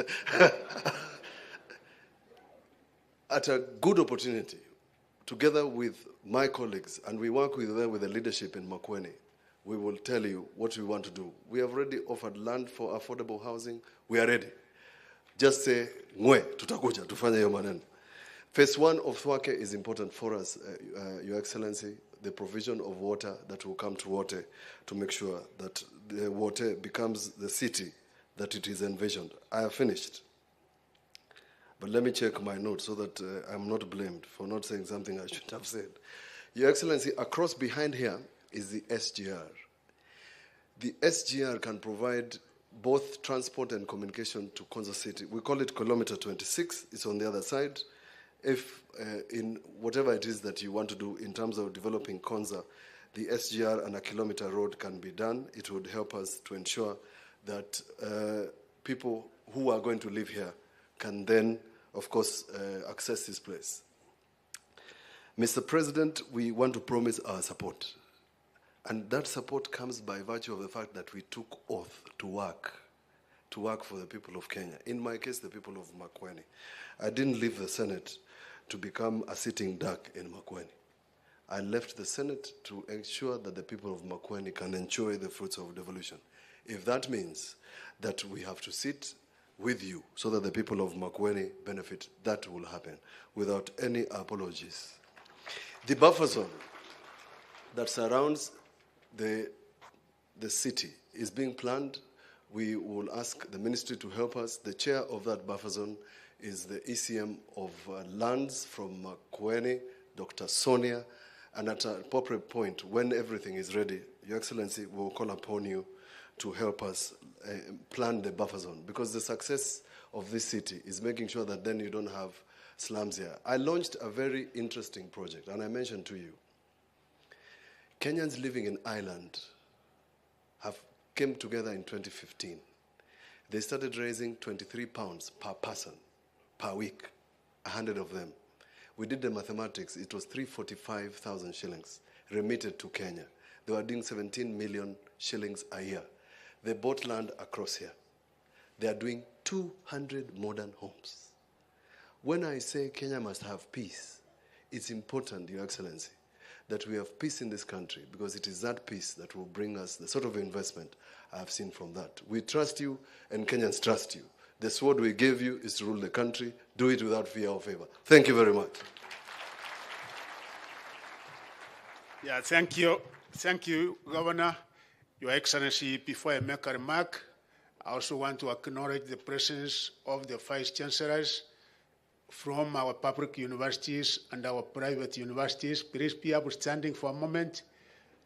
At a good opportunity, together with my colleagues, and we work with them with the leadership in Makueni, we will tell you what we want to do. We have already offered land for affordable housing. We are ready. Just say, ngwe, tutakuja, tufanye hiyo maneno. Phase 1 of Thwake is important for us, Your Excellency, the provision of water that will come to Wote to make sure that the Wote becomes the city that it is envisioned. I have finished. But let me check my notes so that I'm not blamed for not saying something I shouldn't have said. Your Excellency, across behind here is the SGR. The SGR can provide both transport and communication to Konza City. We call it kilometer 26. It's on the other side. If in whatever it is that you want to do in terms of developing Konza, the SGR and a kilometer road can be done, it would help us to ensure that people who are going to live here can then, of course, access this place. Mr. President, we want to promise our support. And that support comes by virtue of the fact that we took oath to work for the people of Kenya. In my case, the people of Makueni. I didn't leave the Senate to become a sitting duck in Makueni. I left the Senate to ensure that the people of Makueni can enjoy the fruits of devolution. If that means that we have to sit with you so that the people of Makueni benefit, that will happen without any apologies. The buffer zone that surrounds the city is being planned. We will ask the ministry to help us. The chair of that buffer zone is the ECM of lands from Makueni, Dr. Sonia, and at an appropriate point, when everything is ready, Your Excellency, we will call upon you to help us plan the buffer zone, because the success of this city is making sure that then you don't have slums here. I launched a very interesting project, and I mentioned to you, Kenyans living in Ireland came together in 2015. They started raising 23 pounds per person, per week, 100 of them. We did the mathematics. It was 345,000 shillings remitted to Kenya. They were doing 17 million shillings a year. They bought land across here. They are doing 200 modern homes. When I say Kenya must have peace, it's important, Your Excellency, that we have peace in this country, because it is that peace that will bring us the sort of investment I have seen from that. We trust you, and Kenyans trust you. The sword we gave you is to rule the country. Do it without fear or favor. Thank you very much. Yeah, thank you. Thank you, Governor. Your Excellency, before I make a remark, I also want to acknowledge the presence of the Vice Chancellors from our public universities and our private universities. Please be upstanding for a moment.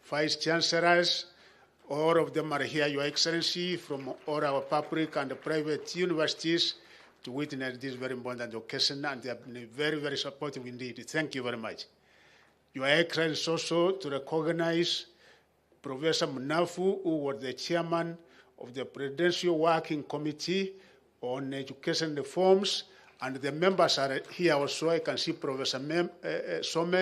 Vice Chancellors, all of them are here, Your Excellency, from all our public and private universities to witness this very important occasion, and they have been very, very supportive indeed. Thank you very much. Your Excellency, also to recognize Professor Munafu, who was the chairman of the Presidential Working Committee on Education Reforms, and the members are here also. I can see Professor Some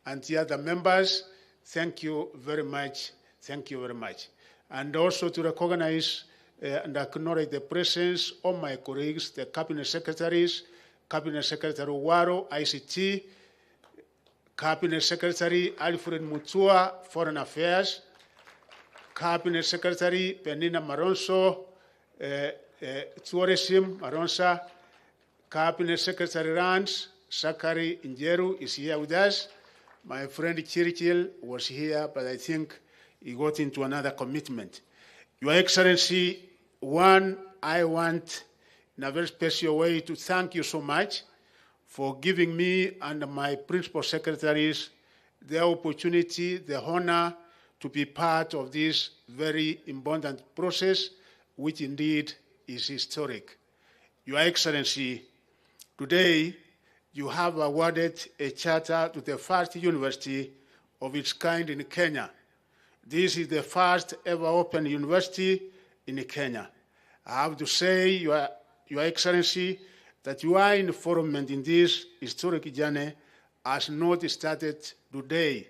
and the other members. Thank you very much. Thank you very much. And also to recognize and acknowledge the presence of my colleagues, the Cabinet Secretaries, Cabinet Secretary Waro, ICT, Cabinet Secretary Alfred Mutua, Foreign Affairs, Cabinet Secretary Penina Maronso, Tourism, Maronsa, Cabinet Secretary Rans, Sakari Injeru is here with us. My friend Chirichil was here, but I think he got into another commitment. Your Excellency, I want in a very special way to thank you so much for giving me and my principal secretaries the opportunity, the honor to be part of this very important process, which indeed is historic. Your Excellency, today you have awarded a charter to the first university of its kind in Kenya. This is the first ever open university in Kenya. I have to say, Your Excellency, that your involvement in this historic journey has not started today.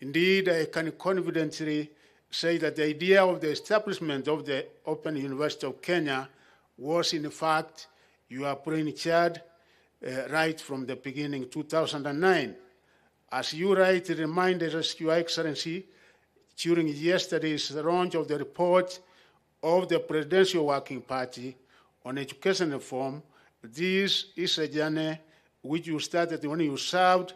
Indeed, I can confidently say that the idea of the establishment of the Open University of Kenya was, in fact, your brainchild right from the beginning, 2009. As you rightly reminded us, Your Excellency, during yesterday's launch of the report of the Presidential Working Party on education reform, this is a journey which you started when you served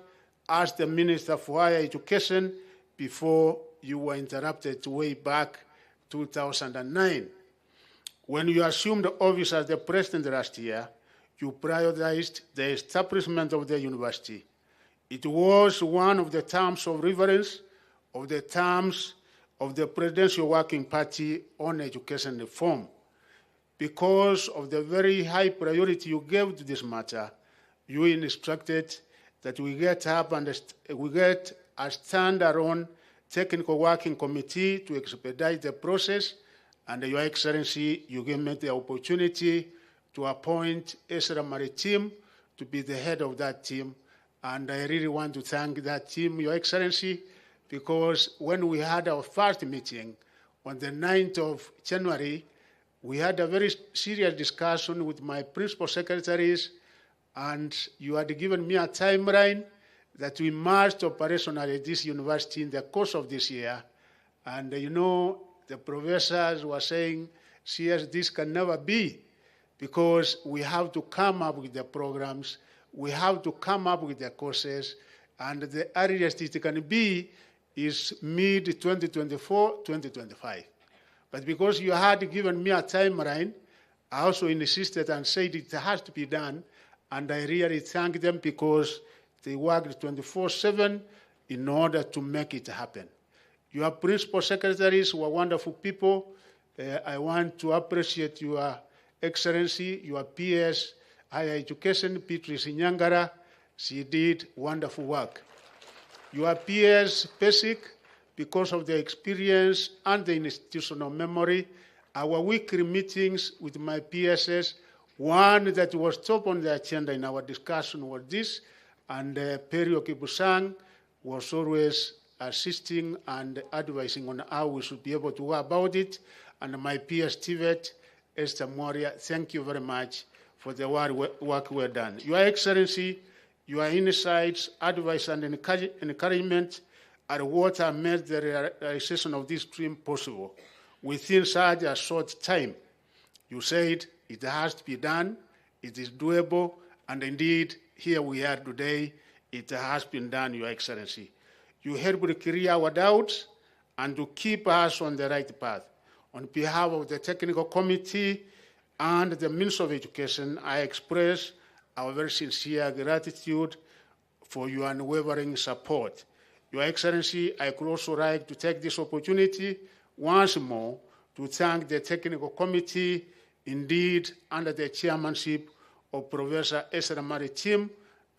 as the Minister for Higher Education before you were interrupted way back 2009. When you assumed office as the President last year, you prioritized the establishment of the university. It was one of the terms of reference of the terms of the Presidential Working Party on education reform. Because of the very high priority you gave to this matter, you instructed that we get up and we get a standalone technical working committee to expedite the process, and Your Excellency, you gave me the opportunity to appoint Ezra Maritim to be the head of that team, and I really want to thank that team, Your Excellency, because when we had our first meeting on the 9th of January, we had a very serious discussion with my principal secretaries, and you had given me a timeline that we must operationalize this university in the course of this year. And you know, the professors were saying, CS, this can never be, because we have to come up with the programs, we have to come up with the courses, and the earliest it can be is mid-2024, 2025. But because you had given me a timeline, I also insisted and said it has to be done, and I really thank them because they worked 24/7 in order to make it happen. Your principal secretaries were wonderful people. I want to appreciate Your Excellency, your PS, Higher Education, Beatrice Nyangara. She did wonderful work. Your PS, Basic, because of the experience and the institutional memory, our weekly meetings with my PSs, one that was top on the agenda in our discussion was this, and Perio Kibusang was always assisting and advising on how we should be able to go about it, and my PS Tivet, Esther Moria, thank you very much for the work we've done. Your Excellency, your insights, advice, and encouragement are what have made the realization of this dream possible within such a short time. You said it has to be done, it is doable, and indeed, here we are today, it has been done, Your Excellency. You helped to clear our doubts and to keep us on the right path. On behalf of the Technical Committee and the Minister of Education, I express our very sincere gratitude for your unwavering support. Your Excellency, I could also like to take this opportunity once more to thank the Technical Committee, indeed under the chairmanship of Professor Ezra Maritim,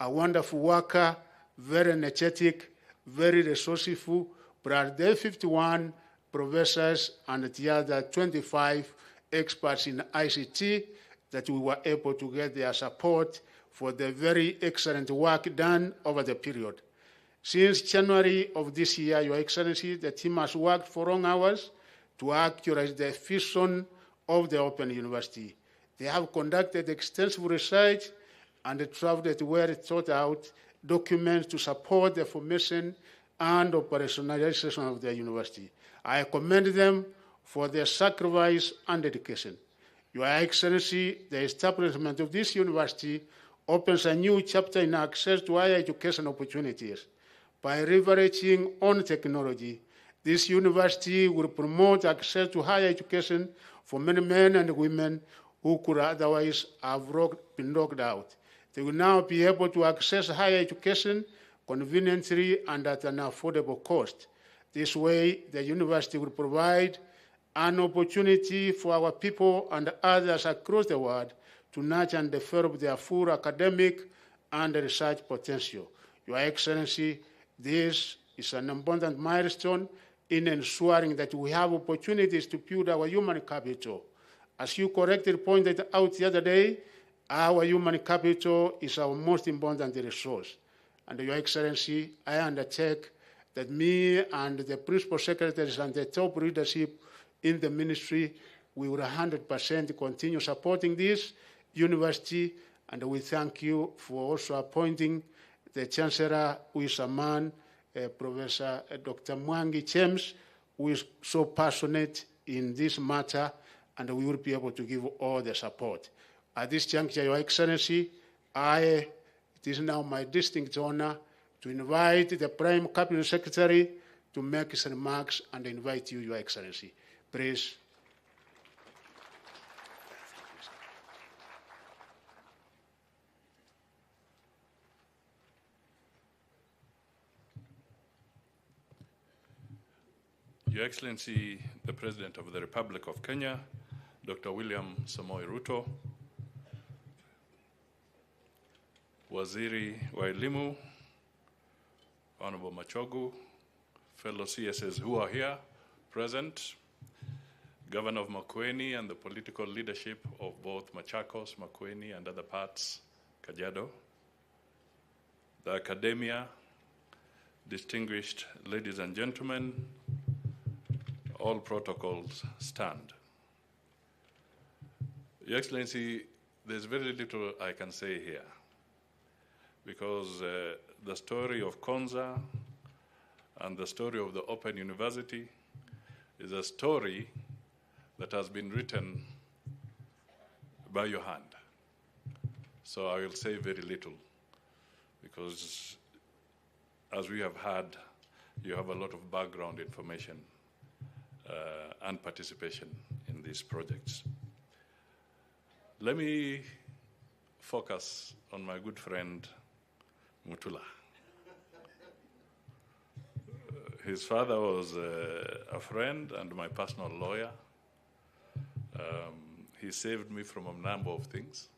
a wonderful worker, very energetic, very resourceful, plus the 51 professors and the other 25 experts in ICT that we were able to get their support for the very excellent work done over the period. Since January of this year, Your Excellency, the team has worked for long hours to actualize the vision of the Open University. They have conducted extensive research and drafted well thought out documents to support the formation and operationalization of the university. I commend them for their sacrifice and dedication. Your Excellency, the establishment of this university opens a new chapter in access to higher education opportunities. By leveraging on technology, this university will promote access to higher education for many men and women who could otherwise have been locked out. They will now be able to access higher education conveniently and at an affordable cost. This way, the university will provide an opportunity for our people and others across the world to nurture and develop their full academic and research potential. Your Excellency, this is an important milestone in ensuring that we have opportunities to build our human capital. As you correctly pointed out the other day, our human capital is our most important resource. And Your Excellency, I undertake that me and the principal secretaries and the top leadership in the ministry, we will 100% continue supporting this university, and we thank you for also appointing the Chancellor, who is a man, Professor Dr. Mwangi James, who is so passionate in this matter, and we will be able to give all the support. At this juncture, Your Excellency, it is now my distinct honor to invite the Prime Cabinet Secretary to make his remarks, and invite you, Your Excellency. Please. Your Excellency, the President of the Republic of Kenya, Dr. William Samoei Ruto, Waziri wa Elimu, Honorable Machogu, fellow CSs who are here present, Governor of Makueni and the political leadership of both Machakos, Makueni, and other parts, Kajiado, the academia, distinguished ladies and gentlemen, all protocols stand. Your Excellency, there's very little I can say here, because the story of Konza and the story of the Open University is a story that has been written by your hand. So I will say very little, because as we have heard, you have a lot of background information and participation in these projects. Let me focus on my good friend, Mutula. His father was a friend and my personal lawyer. He saved me from a number of things.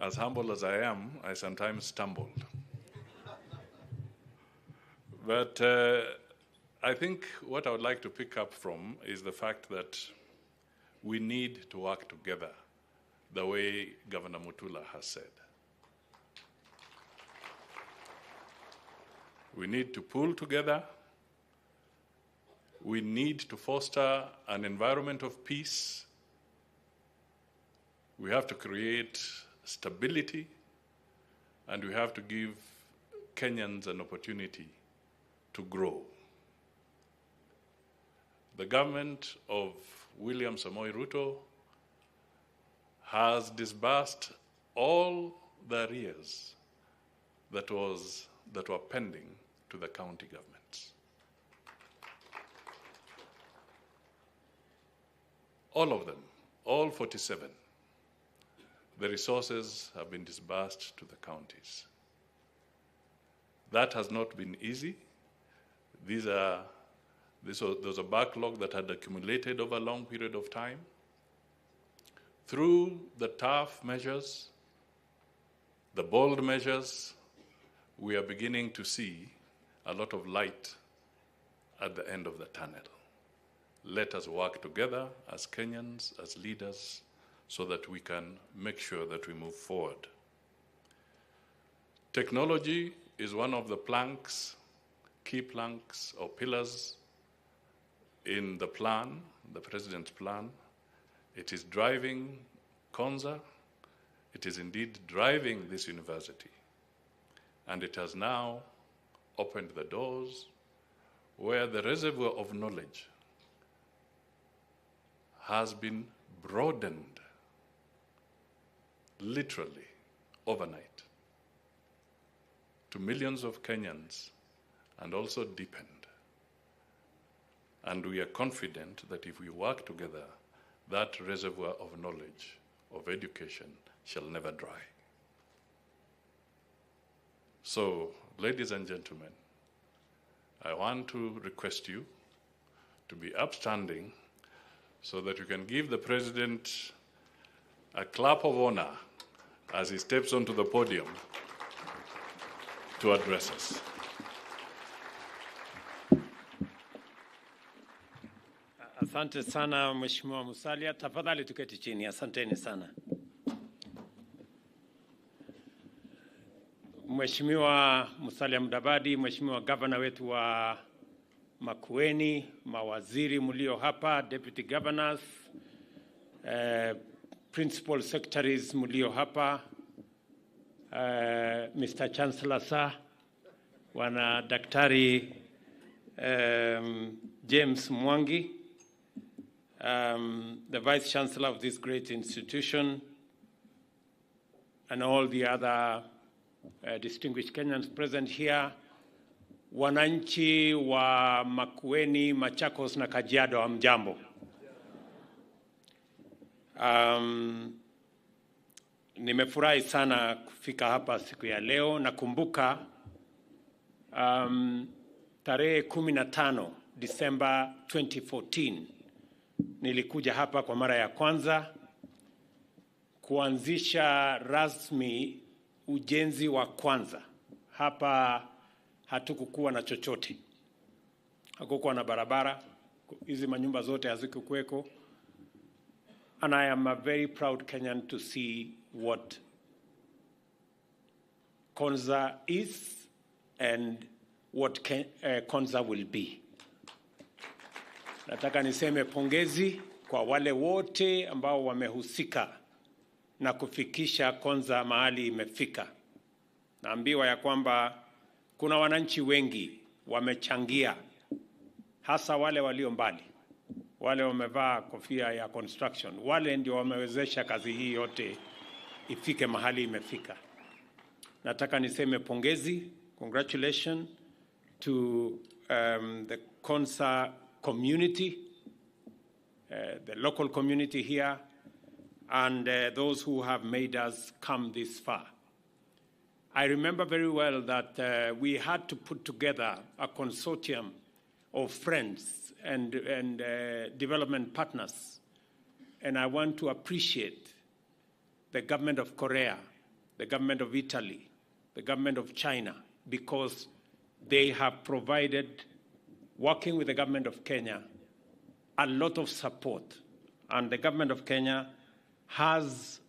As humble as I am, I sometimes stumbled. But I think what I would like to pick up from is the fact that we need to work together the way Governor Mutula has said. We need to pull together. We need to foster an environment of peace. We have to create stability, and we have to give Kenyans an opportunity to grow. The government of William Samoei Ruto has disbursed all the arrears that were pending to the county governments. All of them, all 47. The resources have been disbursed to the counties. That has not been easy. There was a backlog that had accumulated over a long period of time. Through the tough measures, the bold measures, we are beginning to see a lot of light at the end of the tunnel. Let us work together as Kenyans, as leaders, so that we can make sure that we move forward. Technology is one of the planks, key planks or pillars in the plan, the President's plan. It is driving Konza. It is indeed driving this university. And it has now opened the doors where the reservoir of knowledge has been broadened, literally overnight, to millions of Kenyans, and also deepened. And we are confident that if we work together, that reservoir of knowledge, of education, shall never dry. So, ladies and gentlemen, I want to request you to be upstanding so that you can give the President a clap of honor as he steps onto the podium to address us. Asante sana Mheshimiwa Musalia, tafadhali tuketi chini. Asanteni sana. Mheshimiwa Musalia Mudavadi, Mheshimiwa Governor wetu wa Makueni, mawaziri mlio hapa, Deputy Governors, Principal Secretaries mlio hapa, Mr. Chancellor sir, wana Daktari James Mwangi, the Vice Chancellor of this great institution, and all the other distinguished Kenyans present here, wananchi wa Makueni, Machakos na Kajiado, hamjambo. Nimefurahi sana kufika hapa siku ya leo. Nakumbuka tarehe 15 Disemba 2014 nilikuja hapa kwa mara ya kwanza kuanzisha rasmi ujenzi wa kwanza. Hapa hatukukuwa na chochote. Hakukuwa na barabara, hizi manyumba zote hazikukuweko. And I am a very proud Kenyan to see what Konza is and what Konza will be. Nataka niseme pongezi kwa wale wote ambao wamehusika na kufikisha Konza mahali imefika. Naambiwa ya kwamba kuna wananchi wengi wamechangia, hasa wale walio mbali, wale wamevaa kofia ya construction, wale ndio wamewezesha kazi hii yote ifike mahali imefika. Nataka niseme pongezi, congratulations to the Konza community, the local community here, and those who have made us come this far. I remember very well that we had to put together a consortium of friends and development partners. And I want to appreciate the government of Korea, the government of Italy, the government of China, because they have provided, working with the government of Kenya, a lot of support. And the government of Kenya has,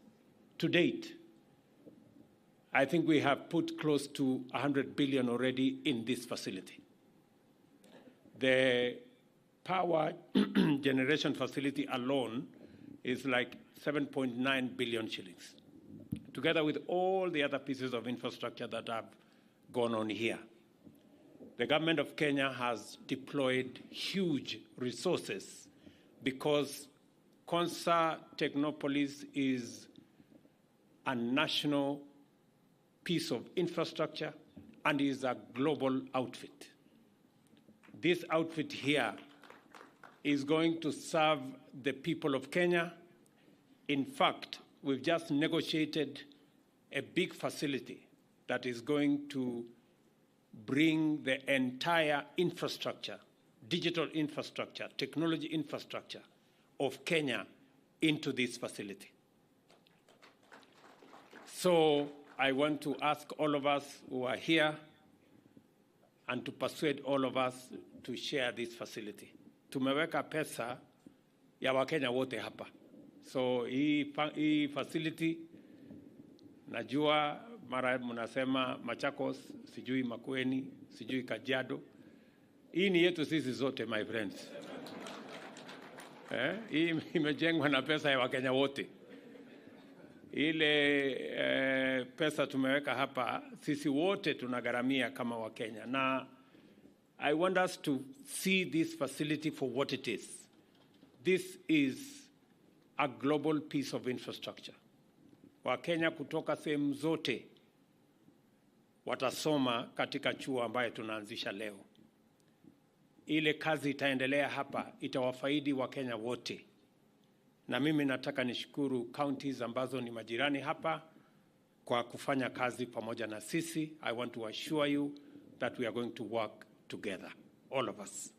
to date, I think we have put close to 100 billion already in this facility. The power generation facility alone is like 7.9 billion shillings, together with all the other pieces of infrastructure that have gone on here. The government of Kenya has deployed huge resources because Konza Technopolis is a national piece of infrastructure and is a global outfit. This outfit here is going to serve the people of Kenya. In fact, we've just negotiated a big facility that is going to bring the entire infrastructure, digital infrastructure, technology infrastructure of Kenya into this facility. So I want to ask all of us who are here and to persuade all of us to share this facility. Tumeweka pesa ya Wakenya wote hapa. So hii facility, najua mara mnasema Machakos, sijui Makueni, sijui Kajiado. Hii ni yetu sisi zote, my friends. Hii imejengwa na pesa ya Wakenya wote. Ile pesa tumeweka hapa, sisi wote tunagharamia kama Wakenya. Na I want us to see this facility for what it is. This is a global piece of infrastructure. Wakenya kutoka sehemu zote watasoma katika chuo ambayo tunaanzisha leo. Ile kazi itaendelea hapa, itawafaidi Wakenya wote. Na mimi nataka nishukuru counties ambazo ni majirani hapa kwa kufanya kazi pamoja na sisi. I want to assure you that we are going to work together, all of us.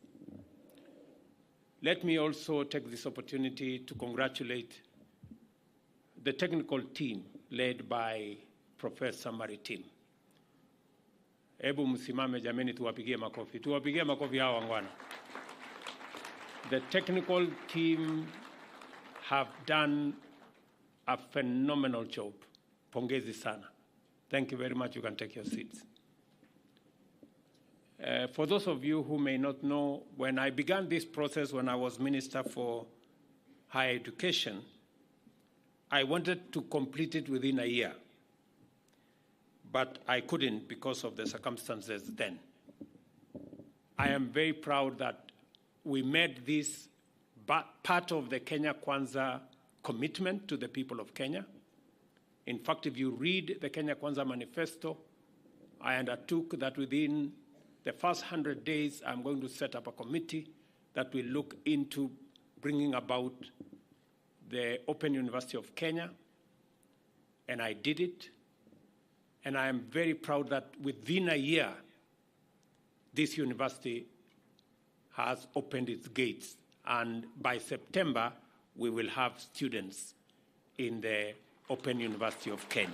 Let me also take this opportunity to congratulate the technical team led by Professor Maritim. Hebu msimame jameni, tuwapigie makofi. Tuwapigie makofi hawa wangwana. The technical team have done a phenomenal job. Pongezi sana. Thank you very much. You can take your seats. For those of you who may not know, when I began this process when I was Minister for Higher Education, I wanted to complete it within a year, but I couldn't because of the circumstances then. I am very proud that we made this part of the Kenya Kwanza commitment to the people of Kenya. In fact, if you read the Kenya Kwanza manifesto, I undertook that within the first 100 days, I'm going to set up a committee that will look into bringing about the Open University of Kenya, and I did it. And I am very proud that within a year, this university has opened its gates. And by September, we will have students in the Open University of Kenya.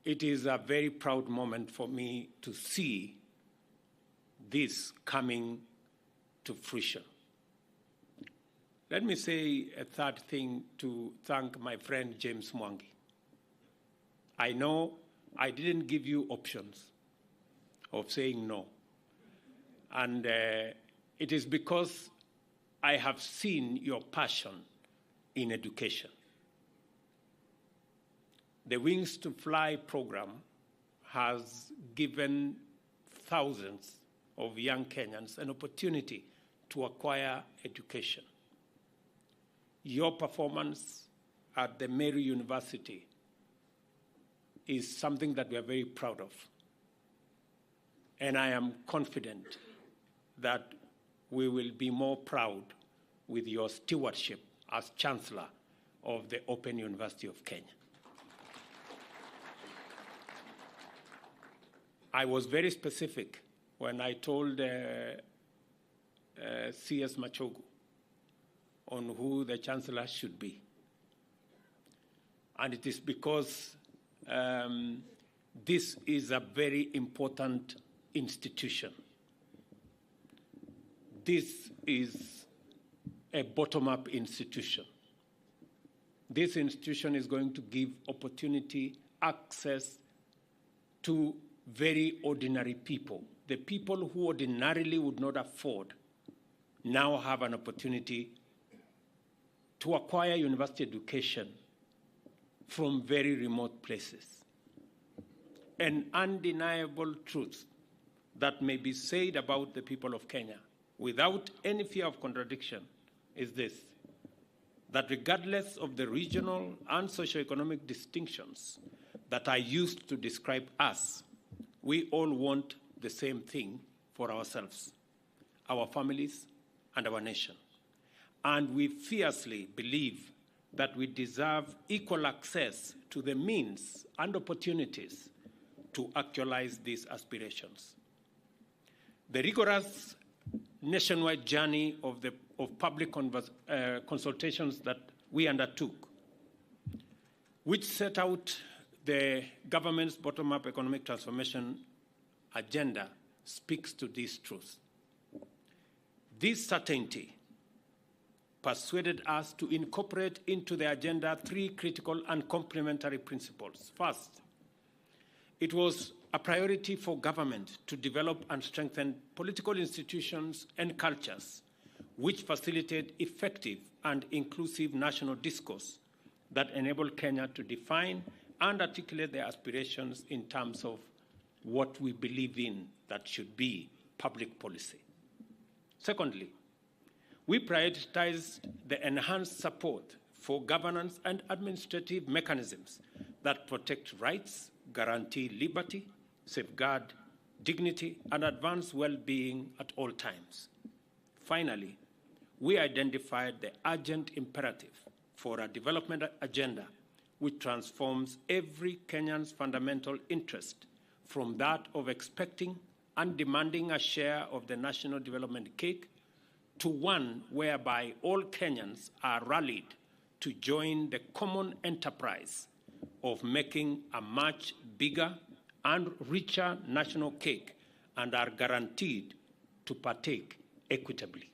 It is a very proud moment for me to see this coming to fruition. Let me say a third thing to thank my friend James Mwangi. I know I didn't give you options of saying no. And it is because I have seen your passion in education. The Wings to Fly program has given thousands of young Kenyans an opportunity to acquire education. Your performance at the Mary University is something that we are very proud of. And I am confident that we will be more proud with your stewardship as Chancellor of the Open University of Kenya. I was very specific when I told CS Machogu on who the Chancellor should be. And it is because this is a very important institution. This is a bottom-up institution. This institution is going to give opportunity, access to very ordinary people. The people who ordinarily would not afford now have an opportunity to acquire university education from very remote places. An undeniable truth that may be said about the people of Kenya without any fear of contradiction is this, that regardless of the regional and socioeconomic distinctions that are used to describe us, we all want the same thing for ourselves, our families, and our nation. And we fiercely believe that we deserve equal access to the means and opportunities to actualize these aspirations. The rigorous nationwide journey of public consultations that we undertook, which set out the government's bottom-up economic transformation agenda, speaks to this truth. This certainty persuaded us to incorporate into the agenda three critical and complementary principles. First, it was a priority for government to develop and strengthen political institutions and cultures which facilitate effective and inclusive national discourse that enable Kenya to define and articulate their aspirations in terms of what we believe in that should be public policy. Secondly, we prioritized the enhanced support for governance and administrative mechanisms that protect rights, guarantee liberty, safeguard dignity, and advance well-being at all times. Finally, we identified the urgent imperative for a development agenda which transforms every Kenyan's fundamental interest from that of expecting and demanding a share of the national development cake to one whereby all Kenyans are rallied to join the common enterprise of making a much bigger and richer national cake and are guaranteed to partake equitably.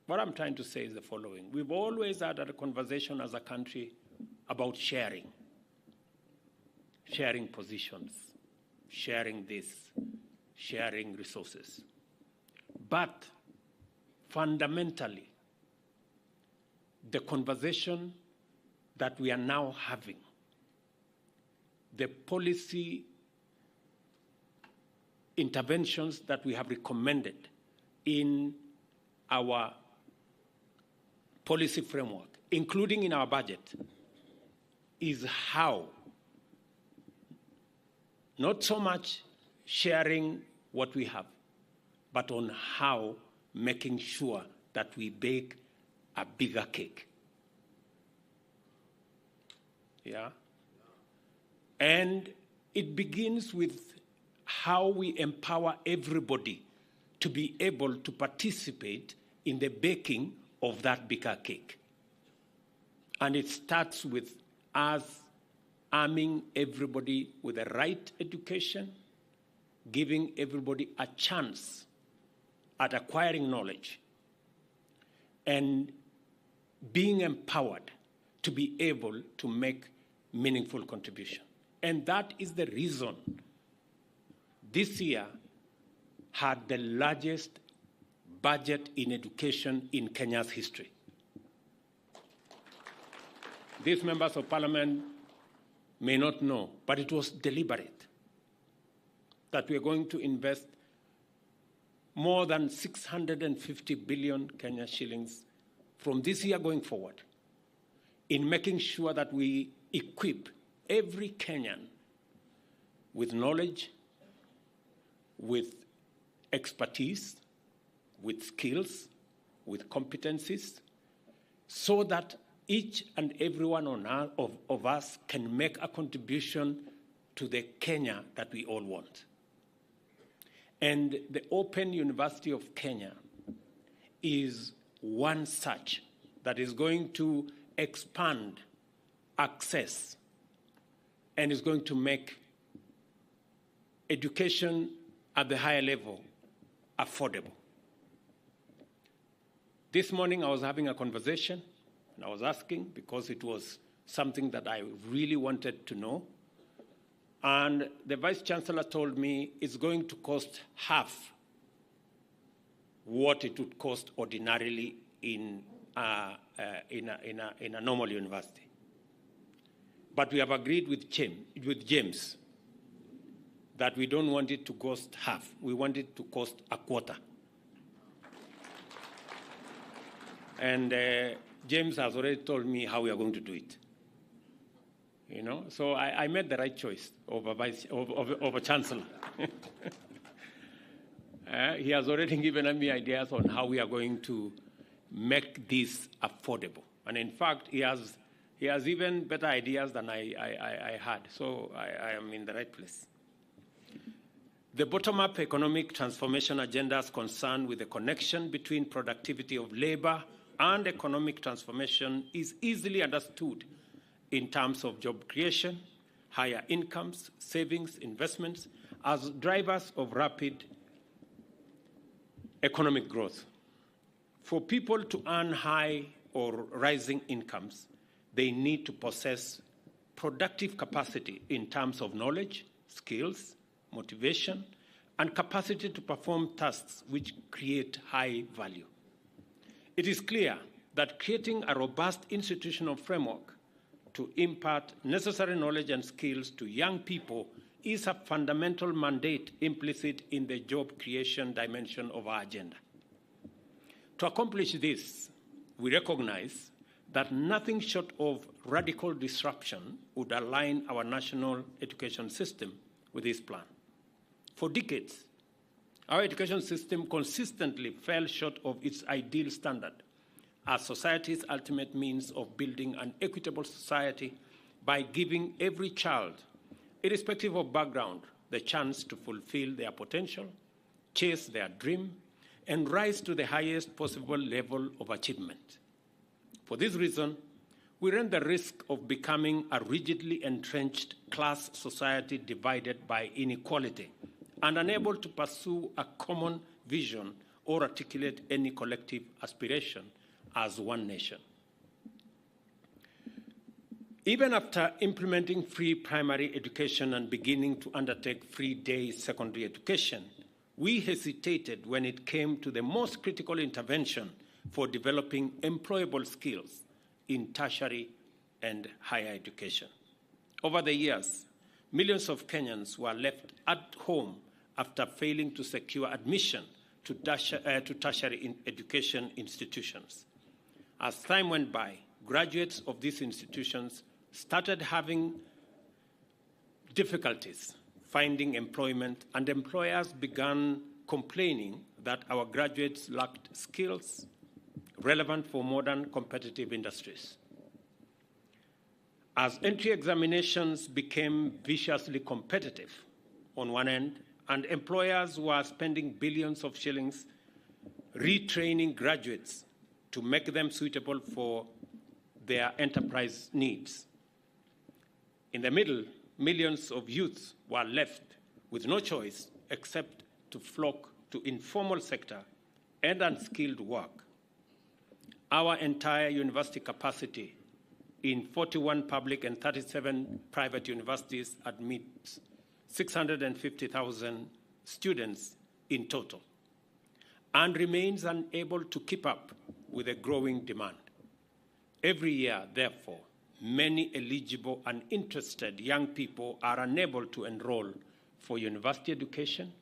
What I'm trying to say is the following. We've always had a conversation as a country about sharing positions, sharing this, sharing resources. But fundamentally, the conversation that we are now having, the policy interventions that we have recommended in our policy framework, including in our budget, is how, not so much sharing what we have, but on how making sure that we bake a bigger cake. Yeah? And it begins with how we empower everybody to be able to participate in the baking of that bigger cake. And it starts with us arming everybody with the right education, giving everybody a chance at acquiring knowledge, and being empowered to be able to make meaningful contribution. And that is the reason this year had the largest budget in education in Kenya's history. These members of parliament may not know, but it was deliberate that we are going to invest more than 650 billion Kenya shillings from this year going forward in making sure that we equip every Kenyan with knowledge, with expertise, with skills, with competencies, so that each and every one of us can make a contribution to the Kenya that we all want. And the Open University of Kenya is one such that is going to expand access and is going to make education at the higher level affordable. This morning I was having a conversation and I was asking because it was something that I really wanted to know. And the Vice Chancellor told me it's going to cost half what it would cost ordinarily in a normal university. But we have agreed with James that we don't want it to cost half. We want it to cost a quarter. And James has already told me how we are going to do it. You know, so I made the right choice over Chancellor. He has already given me ideas on how we are going to make this affordable. And in fact, he has even better ideas than I had. So I am in the right place. The bottom-up economic transformation agenda is concerned with the connection between productivity of labor and economic transformation is easily understood in terms of job creation, higher incomes, savings, investments, as drivers of rapid economic growth. For people to earn high or rising incomes, they need to possess productive capacity in terms of knowledge, skills, motivation, and capacity to perform tasks which create high value. It is clear that creating a robust institutional framework to impart necessary knowledge and skills to young people is a fundamental mandate implicit in the job creation dimension of our agenda. To accomplish this, we recognize that nothing short of radical disruption would align our national education system with this plan. For decades, our education system consistently fell short of its ideal standard as society's ultimate means of building an equitable society by giving every child, irrespective of background, the chance to fulfill their potential, chase their dream, and rise to the highest possible level of achievement. For this reason, we run the risk of becoming a rigidly entrenched class society divided by inequality and unable to pursue a common vision or articulate any collective aspiration as one nation. Even after implementing free primary education and beginning to undertake free-day secondary education, we hesitated when it came to the most critical intervention for developing employable skills in tertiary and higher education. Over the years, millions of Kenyans were left at home after failing to secure admission to tertiary education institutions. As time went by, graduates of these institutions started having difficulties finding employment, and employers began complaining that our graduates lacked skills relevant for modern competitive industries. As entry examinations became viciously competitive on one end, and employers were spending billions of shillings retraining graduates to make them suitable for their enterprise needs. In the middle, millions of youths were left with no choice except to flock to informal sector and unskilled work. Our entire university capacity in 41 public and 37 private universities admits 650,000 students in total and remains unable to keep up with a growing demand. Every year, therefore, many eligible and interested young people are unable to enroll for university education,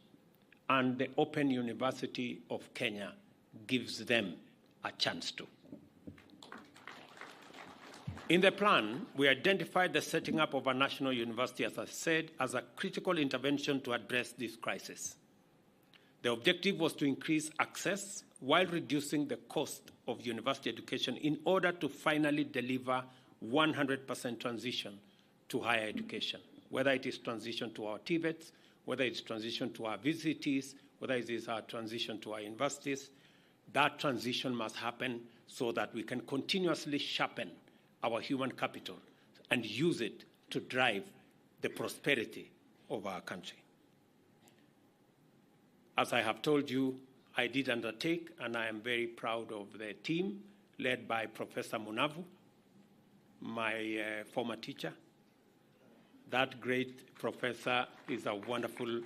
and the Open University of Kenya gives them a chance to. In the plan, we identified the setting up of a national university, as I said, as a critical intervention to address this crisis. The objective was to increase access while reducing the cost of university education in order to finally deliver 100% transition to higher education, whether it is transition to our TVETs, whether it's transition to our VCTs, whether it is our transition to our universities. That transition must happen so that we can continuously sharpen our human capital and use it to drive the prosperity of our country. As I have told you, I did undertake, and I am very proud of the team led by Professor Munavu, my former teacher. That great professor is a wonderful,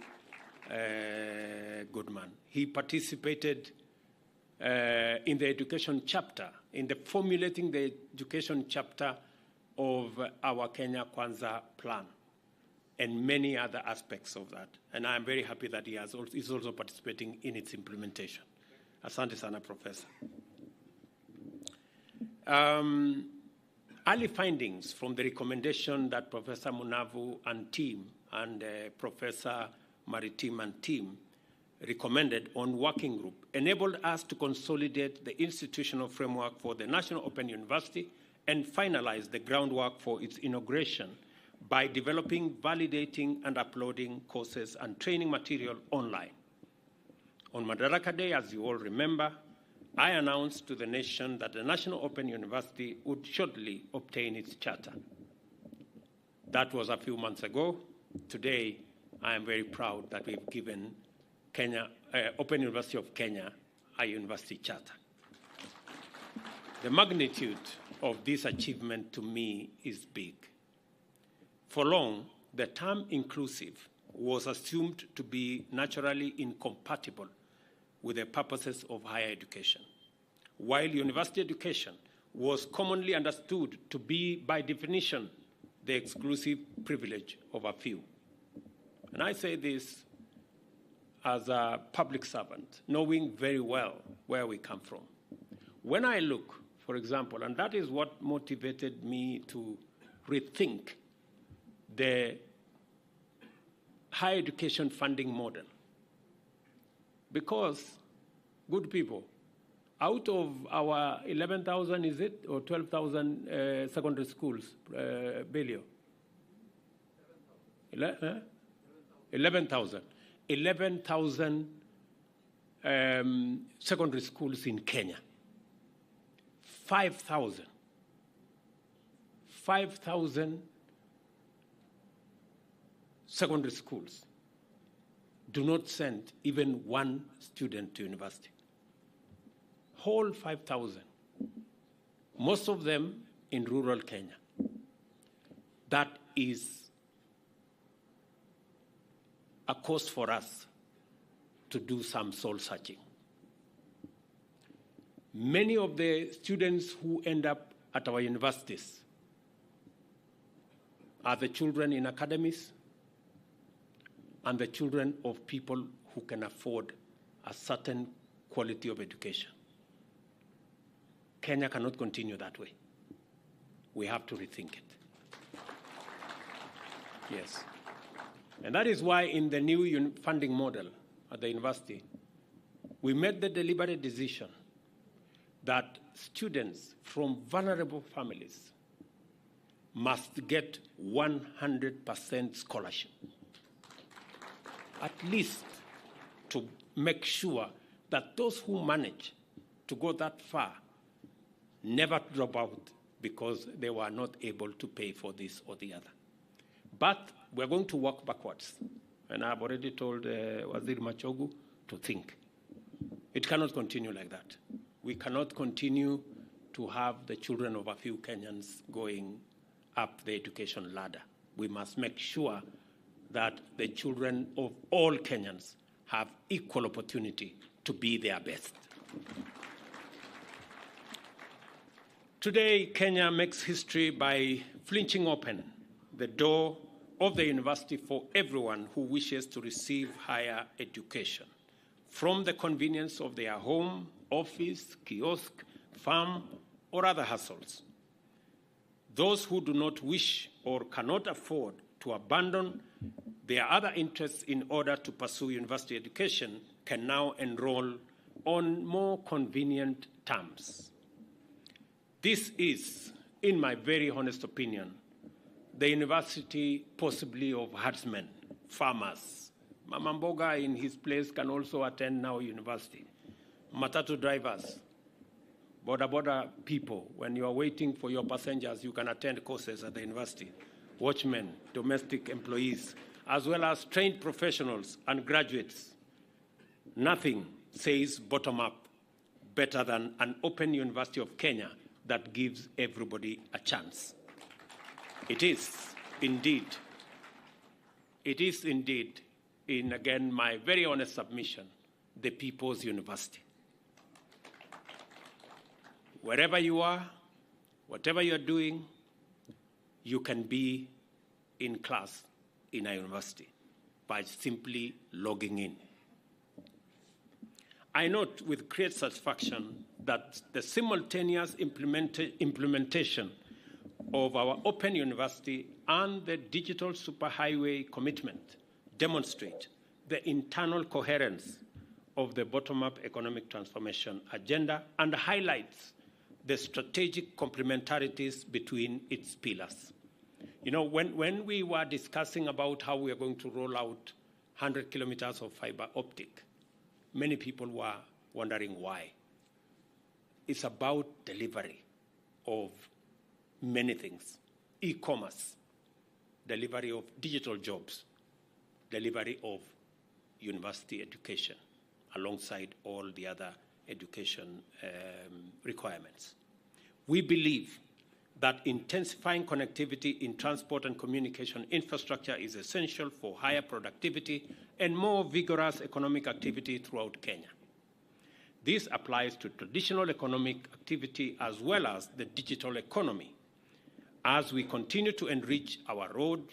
good man. He participated in the education chapter, in the formulating the education chapter of our Kenya Konza plan and many other aspects of that. And I'm very happy that he is also participating in its implementation. Asante sana, Professor. Early findings from the recommendation that Professor Munavu and team and Professor Maritim and team recommended on working group enabled us to consolidate the institutional framework for the National Open University and finalize the groundwork for its inauguration by developing, validating, and uploading courses and training material online. On Madaraka Day, as you all remember, I announced to the nation that the National Open University would shortly obtain its charter. That was a few months ago. Today, I am very proud that we've given Open University of Kenya a university charter. The magnitude of this achievement to me is big. For long, the term inclusive was assumed to be naturally incompatible with the purposes of higher education, while university education was commonly understood to be, by definition, the exclusive privilege of a few. And I say this as a public servant, knowing very well where we come from. When I look, for example, and that is what motivated me to rethink the higher education funding model. Because, good people, out of our 11,000, is it, or 12,000 secondary schools, Belio? 11,000. 11,000 secondary schools in Kenya. 5,000 5,000 secondary schools do not send even one student to university. Whole 5,000. Most of them in rural Kenya. That is a cause for us to do some soul searching. Many of the students who end up at our universities are the children in academies and the children of people who can afford a certain quality of education. Kenya cannot continue that way. We have to rethink it. Yes. And that is why in the new funding model at the university, we made the deliberate decision that students from vulnerable families must get 100% scholarship, at least to make sure that those who manage to go that far never drop out because they were not able to pay for this or the other. But we're going to work backwards. And I've already told Waziri Machogu to think. It cannot continue like that. We cannot continue to have the children of a few Kenyans going up the education ladder. We must make sure that the children of all Kenyans have equal opportunity to be their best. Today, Kenya makes history by flinching open the door of the university for everyone who wishes to receive higher education, from the convenience of their home, office, kiosk, farm, or other hustles. Those who do not wish or cannot afford to abandon their other interests in order to pursue university education can now enroll on more convenient terms. This is, in my very honest opinion, the university possibly of herdsmen, farmers. Mama Mboga in his place can also attend now university. Matatu drivers, border people, when you are waiting for your passengers, you can attend courses at the university. Watchmen, domestic employees, as well as trained professionals and graduates. Nothing says bottom-up better than an open University of Kenya that gives everybody a chance. It is indeed, in again my very honest submission, the people's university. Wherever you are, whatever you're doing, you can be in class in a university by simply logging in. I note with great satisfaction that the simultaneous implementation of our open university and the digital superhighway commitment demonstrate the internal coherence of the bottom-up economic transformation agenda and highlights the strategic complementarities between its pillars. You know, when we were discussing about how we are going to roll out 100 kilometers of fiber optic, many people were wondering why. It's about delivery of many things. E-commerce, delivery of digital jobs, delivery of university education, alongside all the other education requirements. We believe that intensifying connectivity in transport and communication infrastructure is essential for higher productivity and more vigorous economic activity throughout Kenya. This applies to traditional economic activity as well as the digital economy. As we continue to enrich our roads,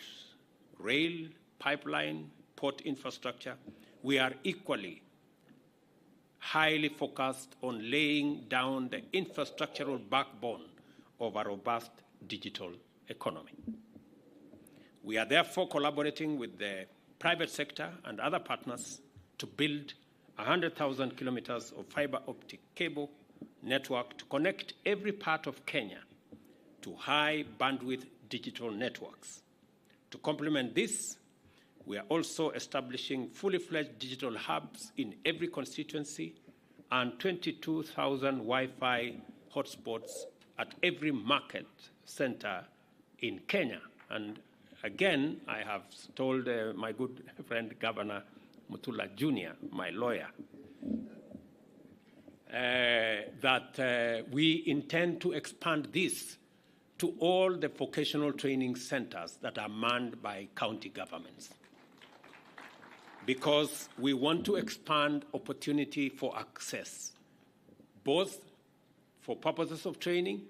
rail, pipeline, port infrastructure, we are equally highly focused on laying down the infrastructural backbone of a robust digital economy. We are therefore collaborating with the private sector and other partners to build 100,000 kilometers of fiber optic cable network to connect every part of Kenya to high bandwidth digital networks. To complement this, we are also establishing fully fledged digital hubs in every constituency and 22,000 Wi-Fi hotspots at every market center in Kenya. And again, I have told my good friend Governor Mutula Jr., my lawyer, that we intend to expand this to all the vocational training centers that are manned by county governments, because we want to expand opportunity for access, both for purposes of training,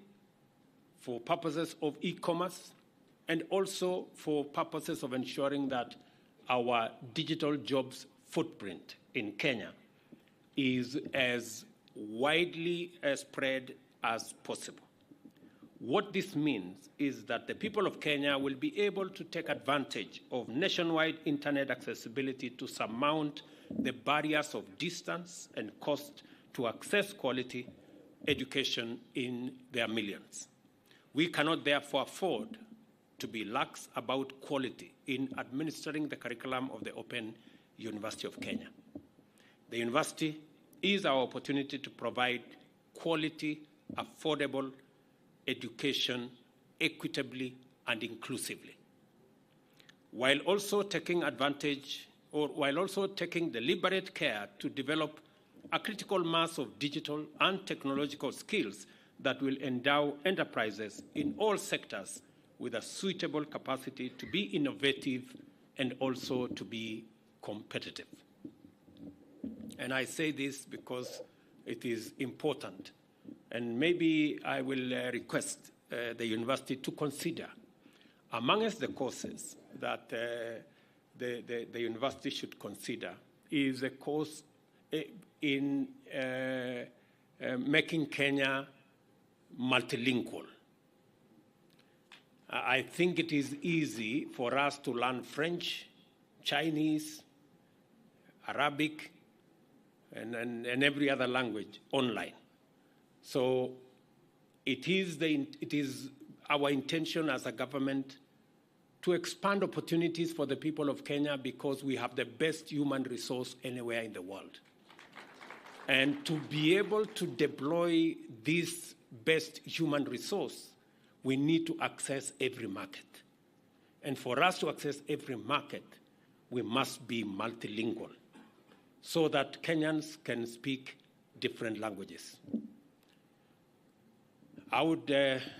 for purposes of e-commerce, and also for purposes of ensuring that our digital jobs footprint in Kenya is as widely spread as possible. What this means is that the people of Kenya will be able to take advantage of nationwide internet accessibility to surmount the barriers of distance and cost to access quality education in their millions. We cannot therefore afford to be lax about quality in administering the curriculum of the Open University of Kenya. The university is our opportunity to provide quality, affordable education equitably and inclusively, while also taking deliberate care to develop a critical mass of digital and technological skills that will endow enterprises in all sectors with a suitable capacity to be innovative and also to be competitive. And I say this because it is important. And maybe I will request the university to consider, amongst the courses that the university should consider, is a course in making Kenya multilingual. I think it is easy for us to learn French, Chinese, Arabic, and every other language online. So it is our intention as a government to expand opportunities for the people of Kenya, because we have the best human resource anywhere in the world. And to be able to deploy this best human resource, we need to access every market. And for us to access every market, we must be multilingual so that Kenyans can speak different languages. I would,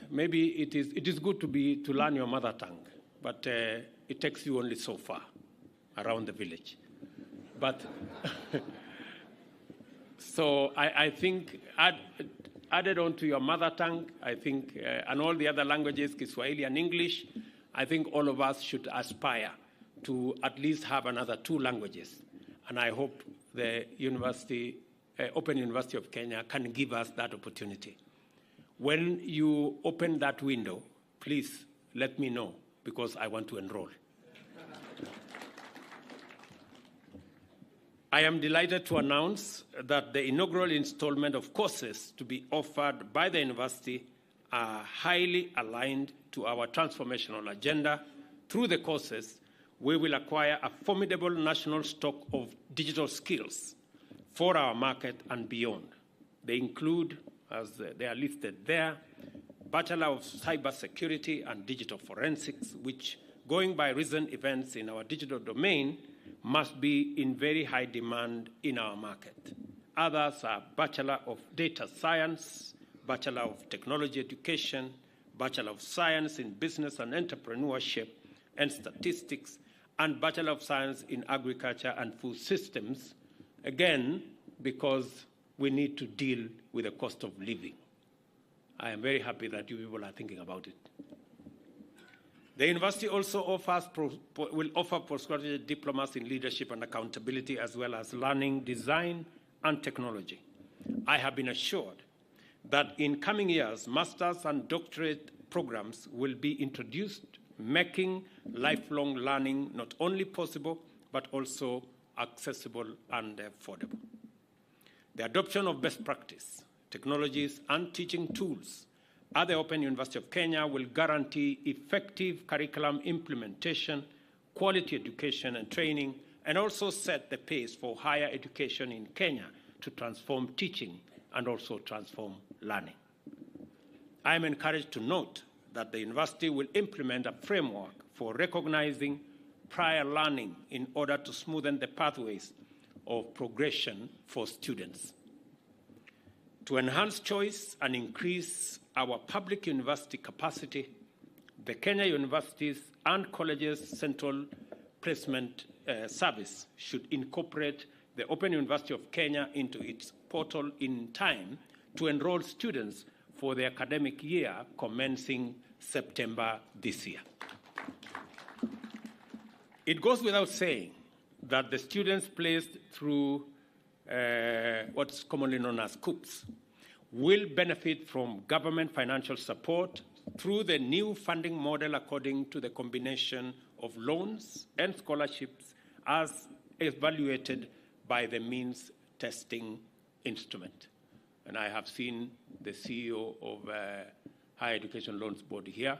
maybe it is good to learn your mother tongue, but it takes you only so far around the village. But so I think added on to your mother tongue, I think, and all the other languages, Kiswahili and English, I think all of us should aspire to at least have another 2 languages. And I hope the university, Open University of Kenya, can give us that opportunity. When you open that window, please let me know, because I want to enroll. I am delighted to announce that the inaugural installment of courses to be offered by the university are highly aligned to our transformational agenda. Through the courses, we will acquire a formidable national stock of digital skills for our market and beyond. They include, as they are listed there, Bachelor of Cybersecurity and Digital Forensics, which, going by recent events in our digital domain, must be in very high demand in our market. Others are Bachelor of Data Science, Bachelor of Technology Education, Bachelor of Science in Business and Entrepreneurship and Statistics, and Bachelor of Science in Agriculture and Food Systems, again, because we need to deal with the cost of living. I am very happy that you people are thinking about it. The university also will offer postgraduate diplomas in leadership and accountability, as well as learning, design, and technology. I have been assured that in coming years, master's and doctorate programs will be introduced, making lifelong learning not only possible, but also accessible and affordable. The adoption of best practice, technologies, and teaching tools at the Open University of Kenya will guarantee effective curriculum implementation, quality education and training, and also set the pace for higher education in Kenya to transform teaching and also transform learning. I am encouraged to note that the university will implement a framework for recognizing prior learning in order to smoothen the pathways of progression for students. To enhance choice and increase our public university capacity, the Kenya Universities and Colleges Central Placement Service should incorporate the Open University of Kenya into its portal in time to enroll students for the academic year commencing September this year. It goes without saying that the students placed through what's commonly known as COOPs will benefit from government financial support through the new funding model according to the combination of loans and scholarships as evaluated by the means testing instrument. And I have seen the CEO of Higher Education Loans Board here.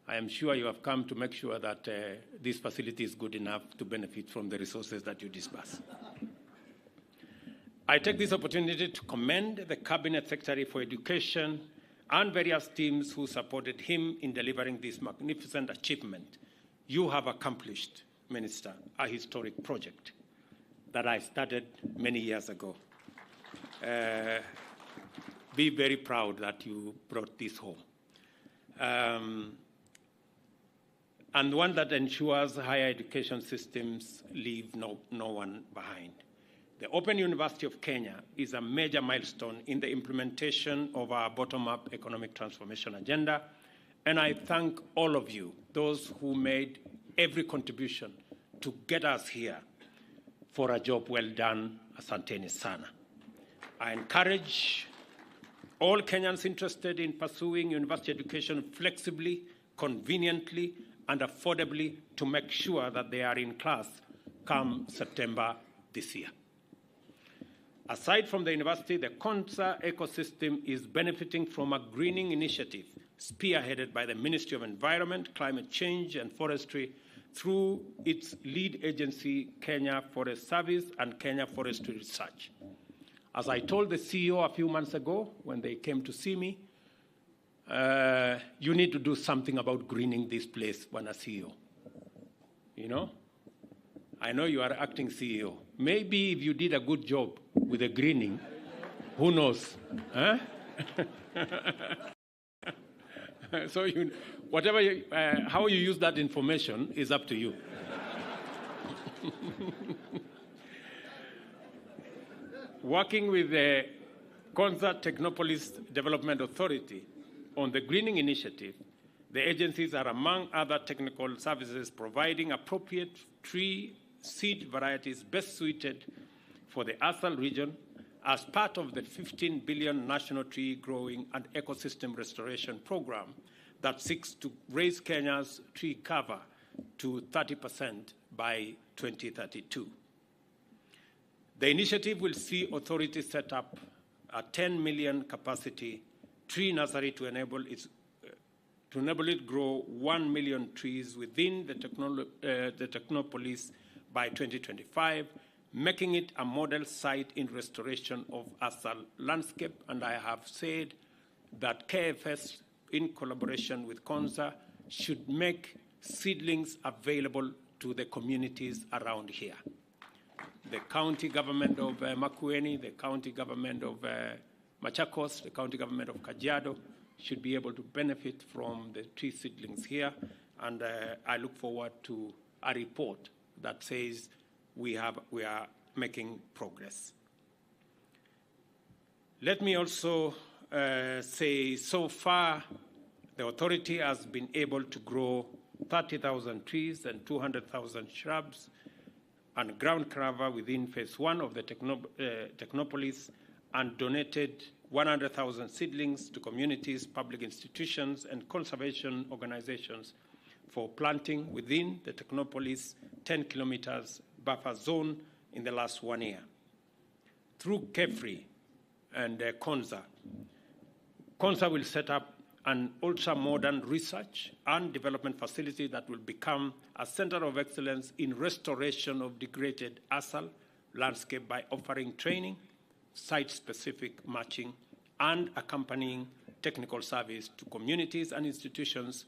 I am sure you have come to make sure that this facility is good enough to benefit from the resources that you disburse. I take this opportunity to commend the Cabinet Secretary for Education and various teams who supported him in delivering this magnificent achievement. You have accomplished, Minister, a historic project that I started many years ago. Be very proud that you brought this home. And one that ensures higher education systems leave no one behind. The Open University of Kenya is a major milestone in the implementation of our bottom-up economic transformation agenda, and I thank all of you, those who made every contribution to get us here, for a job well done. Asanteni sana. I encourage all Kenyans interested in pursuing university education flexibly, conveniently, and affordably to make sure that they are in class come September this year. Aside from the university, the Konza ecosystem is benefiting from a greening initiative spearheaded by the Ministry of Environment, Climate Change and Forestry through its lead agency, Kenya Forest Service and Kenya Forestry Research. As I told the CEO a few months ago when they came to see me, you need to do something about greening this place when a CEO. You know? I know you are acting CEO. Maybe if you did a good job with the greening, who knows? Huh? So whatever how you use that information is up to you. Working with the Konza Technopolis Development Authority on the greening initiative, the agencies are, among other technical services, providing appropriate tree seed varieties best suited for the Asal region as part of the 15 billion National Tree Growing and Ecosystem Restoration Program that seeks to raise Kenya's tree cover to 30% by 2032. The initiative will see authorities set up a 10 million capacity tree nursery to enable it grow 1 million trees within the Technopolis by 2025, making it a model site in restoration of Asal landscape. And I have said that KFS, in collaboration with Konza, should make seedlings available to the communities around here. The county government of Makueni, the county government of Machakos, the county government of Kajiado should be able to benefit from the tree seedlings here. And I look forward to a report that says we are making progress. Let me also say, so far, the authority has been able to grow 30,000 trees and 200,000 shrubs and ground cover within phase 1 of the Technopolis and donated 100,000 seedlings to communities, public institutions, and conservation organizations for planting within the Technopolis 10 kilometers buffer zone in the last 1 year. Through KEFRI and Konza will set up an ultra-modern research and development facility that will become a center of excellence in restoration of degraded Asal landscape by offering training, site-specific matching, and accompanying technical service to communities and institutions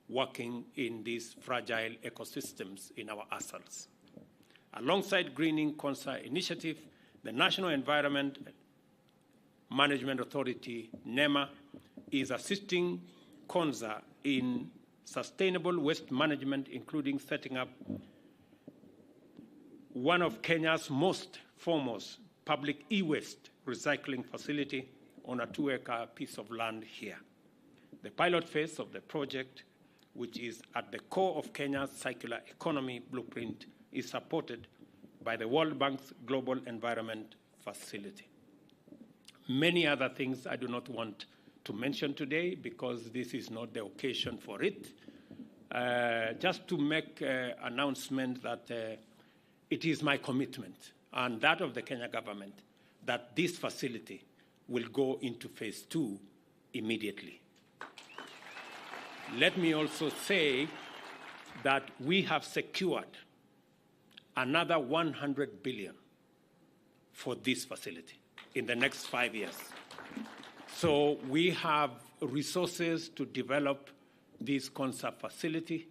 working in these fragile ecosystems in our assets. Alongside Greening Konza initiative, the National Environment Management Authority, NEMA, is assisting Konza in sustainable waste management, including setting up one of Kenya's most foremost public e-waste recycling facility on a 2-acre piece of land here. The pilot phase of the project, which is at the core of Kenya's circular economy blueprint, is supported by the World Bank's Global Environment Facility. Many other things I do not want to mention today because this is not the occasion for it. Just to make an announcement that it is my commitment and that of the Kenya government that this facility will go into phase 2 immediately. Let me also say that we have secured another 100 billion for this facility in the next 5 years. So we have resources to develop this Konza facility.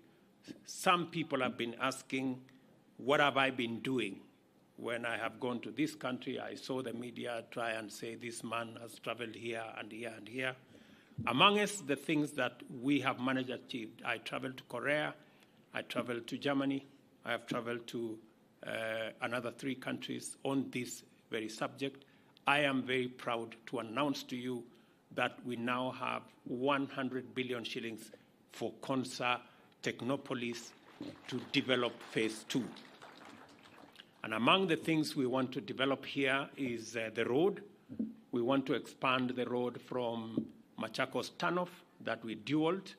Some people have been asking, what have I been doing? When I have gone to this country, I saw the media try and say this man has traveled here and here and here. Amongst the things that we have managed to achieve, I traveled to Korea, I traveled to Germany, I have traveled to another 3 countries on this very subject. I am very proud to announce to you that we now have 100 billion shillings for Konza Technopolis to develop phase 2. And among the things we want to develop here is the road. We want to expand the road from Machakos Turnoff that we dualed,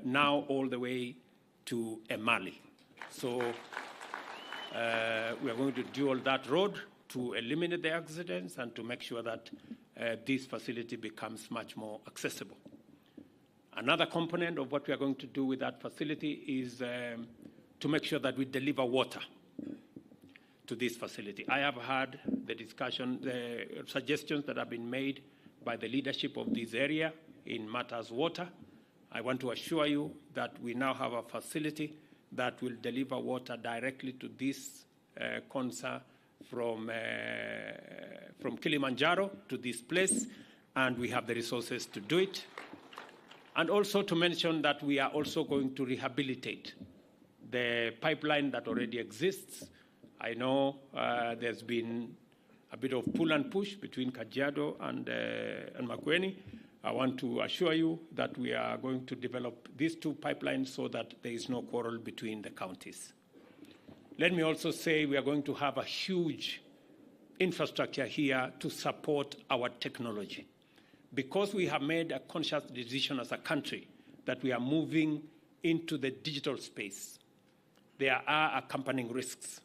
now all the way to Emali. So we are going to dual that road to eliminate the accidents and to make sure that this facility becomes much more accessible. Another component of what we are going to do with that facility is to make sure that we deliver water to this facility. I have heard the discussion, the suggestions that have been made by the leadership of this area in matters water. I want to assure you that we now have a facility that will deliver water directly to this Konza from Kilimanjaro to this place, and we have the resources to do it. And also to mention that we are also going to rehabilitate the pipeline that already exists. I know there's been a bit of pull and push between Kajiado and Makueni. I want to assure you that we are going to develop these 2 pipelines so that there is no quarrel between the counties. Let me also say we are going to have a huge infrastructure here to support our technology. Because we have made a conscious decision as a country that we are moving into the digital space, there are accompanying risks.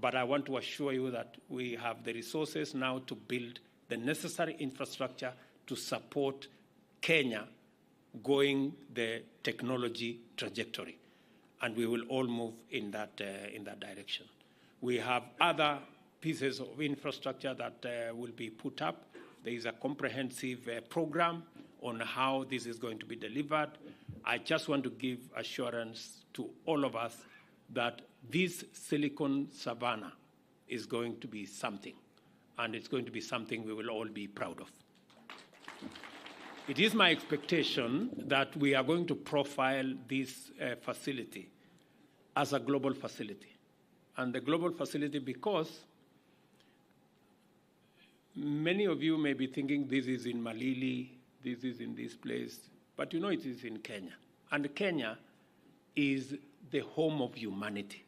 But I want to assure you that we have the resources now to build the necessary infrastructure to support Kenya going the technology trajectory. And we will all move in that direction. We have other pieces of infrastructure that will be put up. There is a comprehensive program on how this is going to be delivered. I just want to give assurance to all of us that this Silicon Savannah is going to be something, and it's going to be something we will all be proud of. It is my expectation that we are going to profile this facility as a global facility. And the global facility because many of you may be thinking this is in Malili, this is in this place, but you know it is in Kenya. And Kenya is the home of humanity.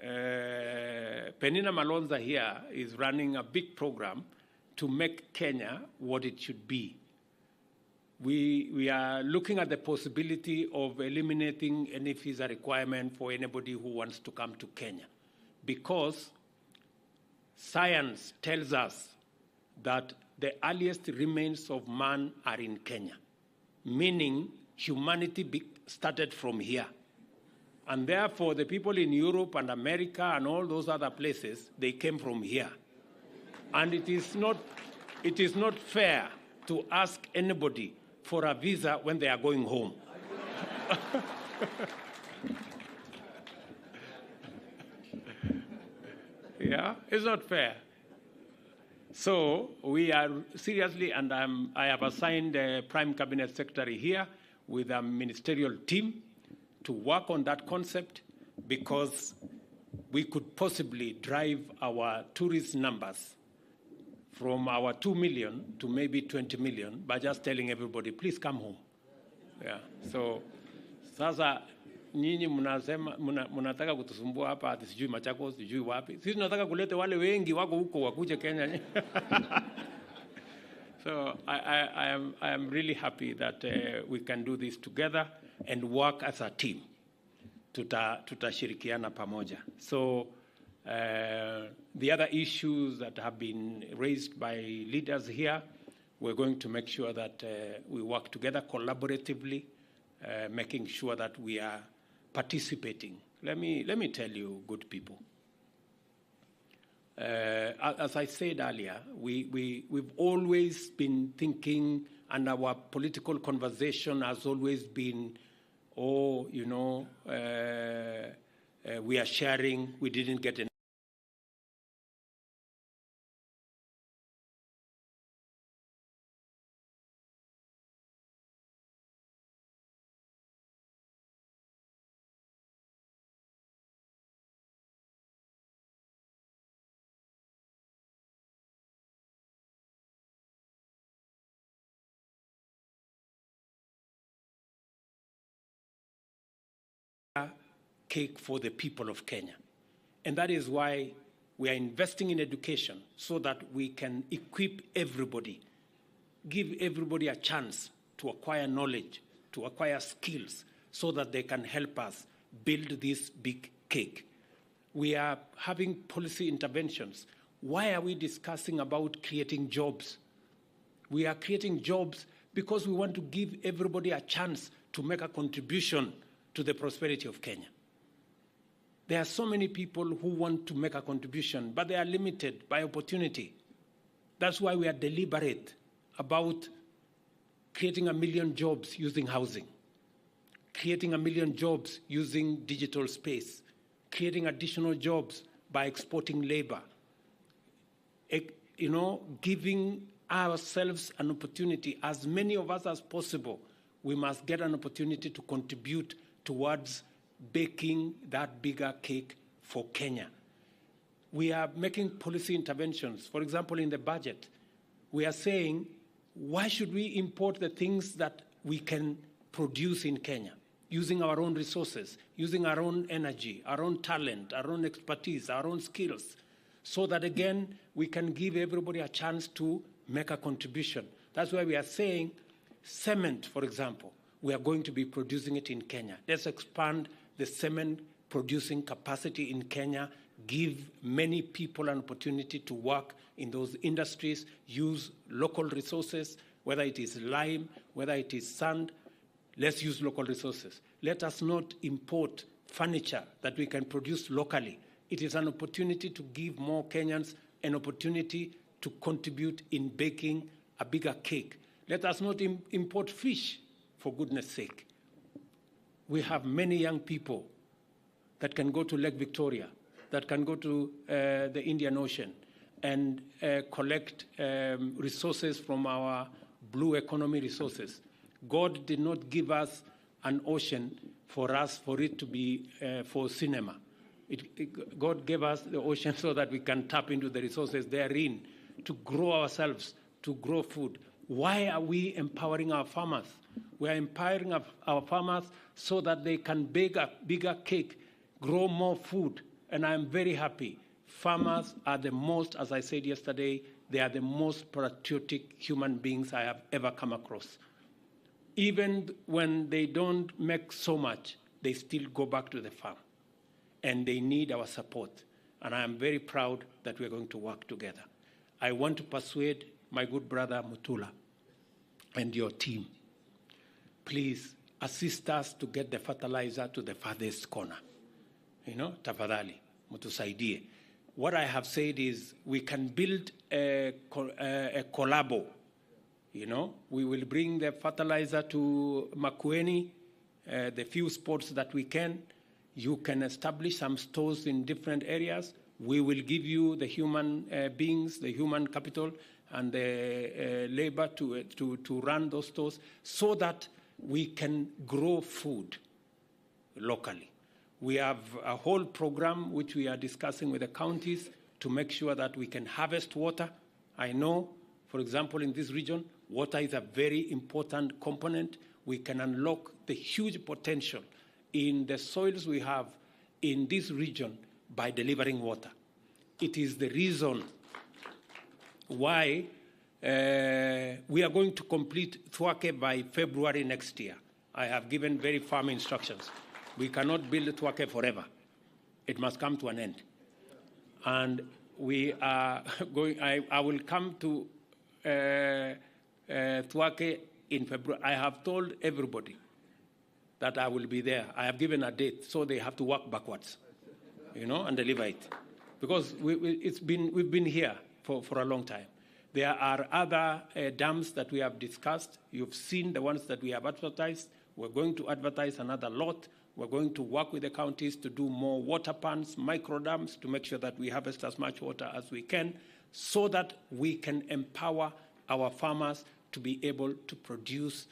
Penina Malonza here is running a big program to make Kenya what it should be. We are looking at the possibility of eliminating any visa requirement for anybody who wants to come to Kenya, because science tells us that the earliest remains of man are in Kenya, meaning humanity started from here. And therefore, the people in Europe and America and all those other places, they came from here. And it is not it is not fair to ask anybody for a visa when they are going home. Yeah, it's not fair. So we are seriously, and I have assigned the Prime Cabinet Secretary here with a ministerial team to work on that concept, because we could possibly drive our tourist numbers from our 2 million to maybe 20 million by just telling everybody, please come home. Yeah. So sasa nyinyi mnataka kutusumbua hapa ati sijui Machakos, sijui wapi. Sisi tunataka kulete wale wengi wako huko wakuje Kenya. So I am really happy that we can do this together and work as a team. Tutashirikiana pamoja. So the other issues that have been raised by leaders here, we're going to make sure that we work together collaboratively, making sure that we are participating. Let me tell you, good people. As I said earlier, we've always been thinking, and our political conversation has always been, oh, you know, we are sharing, we didn't get enough. Cake for the people of Kenya. And that is why we are investing in education, so that we can equip everybody, give everybody a chance to acquire knowledge, to acquire skills, so that they can help us build this big cake. We are having policy interventions. Why are we discussing about creating jobs? We are creating jobs because we want to give everybody a chance to make a contribution to the prosperity of Kenya. There are so many people who want to make a contribution, but they are limited by opportunity. That's why we are deliberate about creating 1 million jobs using housing, creating 1 million jobs using digital space, creating additional jobs by exporting labor, you know, giving ourselves an opportunity. As many of us as possible, we must get an opportunity to contribute towards baking that bigger cake for Kenya. We are making policy interventions. For example, in the budget, we are saying, why should we import the things that we can produce in Kenya, using our own resources, using our own energy, our own talent, our own expertise, our own skills, so that, again, we can give everybody a chance to make a contribution. That's why we are saying cement, for example, we are going to be producing it in Kenya. Let's expand the cement producing capacity in Kenya, give many people an opportunity to work in those industries, use local resources, whether it is lime, whether it is sand. Let's use local resources. Let us not import furniture that we can produce locally. It is an opportunity to give more Kenyans an opportunity to contribute in baking a bigger cake. Let us not import fish, for goodness sake. We have many young people that can go to Lake Victoria, that can go to the Indian Ocean and collect resources from our blue economy resources. God did not give us an ocean for it to be for cinema. God gave us the ocean so that we can tap into the resources therein to grow ourselves, to grow food. Why are we empowering our farmers? We are empowering our farmers so that they can bake a bigger cake, grow more food. And I'm very happy. Farmers are the most, as I said yesterday, they are the most patriotic human beings I have ever come across. Even when they don't make so much, they still go back to the farm. And they need our support. And I am very proud that we're going to work together. I want to persuade my good brother Mutula and your team. Please assist us to get the fertilizer to the farthest corner. You know, tafadhali, mutusaidie. what I have said is we can build a collabo. You know, we will bring the fertilizer to Makueni, the few spots that we can. You can establish some stores in different areas. We will give you the human beings, the human capital, and the labor to run those stores so that we can grow food locally. We have a whole program which we are discussing with the counties to make sure that we can harvest water. I know, for example, in this region, water is a very important component. We can unlock the huge potential in the soils we have in this region by delivering water. It is the reason why we are going to complete Thwake by February next year. I have given very firm instructions. We cannot build Thwake forever. It must come to an end. And we are going, I will come to Thwake in February. I have told everybody that I will be there. I have given a date, so they have to work backwards, you know, and deliver it. Because we've been here for a long time. There are other dams that we have discussed. You've seen the ones that we have advertised. We're going to advertise another lot. We're going to work with the counties to do more water pans, micro dams, to make sure that we harvest as much water as we can so that we can empower our farmers to be able to produce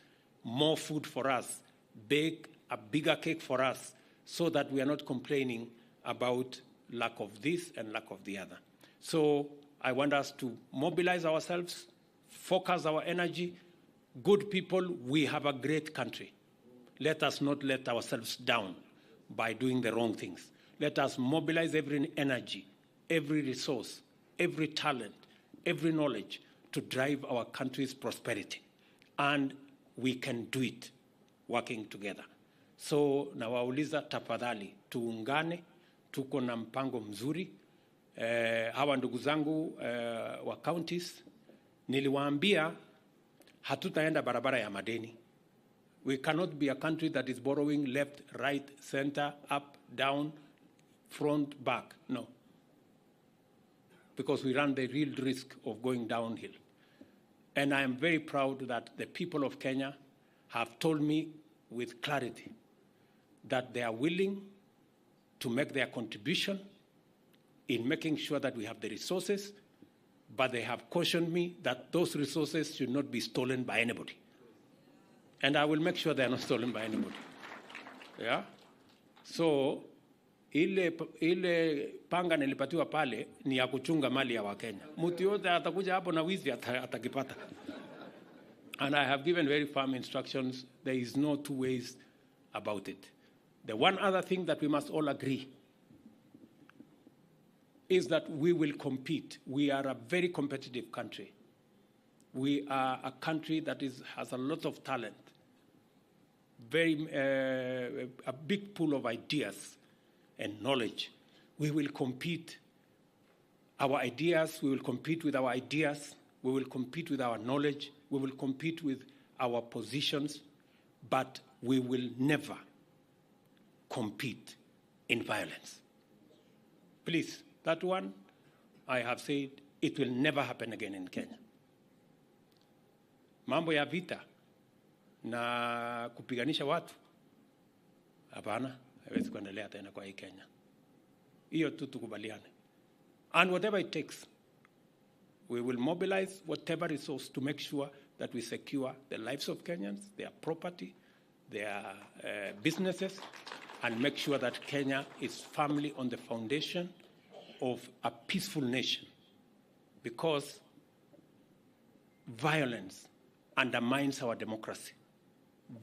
more food for us, bake a bigger cake for us, so that we are not complaining about lack of this and lack of the other. So I want us to mobilize ourselves, focus our energy. Good people, we have a great country. Let us not let ourselves down by doing the wrong things. Let us mobilize every energy, every resource, every talent, every knowledge to drive our country's prosperity. And we can do it working together. So nawauliza tafadhali tuungane, tuko na mpango mzuri. Hawa ndugu zangu wa counties, niliwaambia hatutaenda barabara ya madeni. We cannot be a country that is borrowing left, right, center, up, down, front, back. No. Because we run the real risk of going downhill. And I am very proud that the people of Kenya have told me with clarity that they are willing to make their contribution in making sure that we have the resources, but they have cautioned me that those resources should not be stolen by anybody. And I will make sure they are not stolen by anybody. Yeah? So, ile panga nilipatiwa pale ni ya kuchunga mali ya Wakenya. Mtu yote atakuja hapo na wizi atakipata. And I have given very firm instructions. There is no two ways about it. The one other thing that we must all agree is that we will compete. We are a very competitive country. We are a country that has a lot of talent, a big pool of ideas and knowledge. We will compete. Our ideas, we will compete with our ideas. We will compete with our knowledge. We will compete with our positions. But we will never compete in violence. Please, that one, I have said, it will never happen again in Kenya. Mambo ya vita na kupiganisha watu, hapana, haiwezi kuendelea tena kwa hii Kenya. Hiyo tu tukubaliane. And whatever it takes, we will mobilize whatever resource to make sure that we secure the lives of Kenyans, their property, their businesses, and make sure that Kenya is firmly on the foundation of a peaceful nation. Because violence undermines our democracy.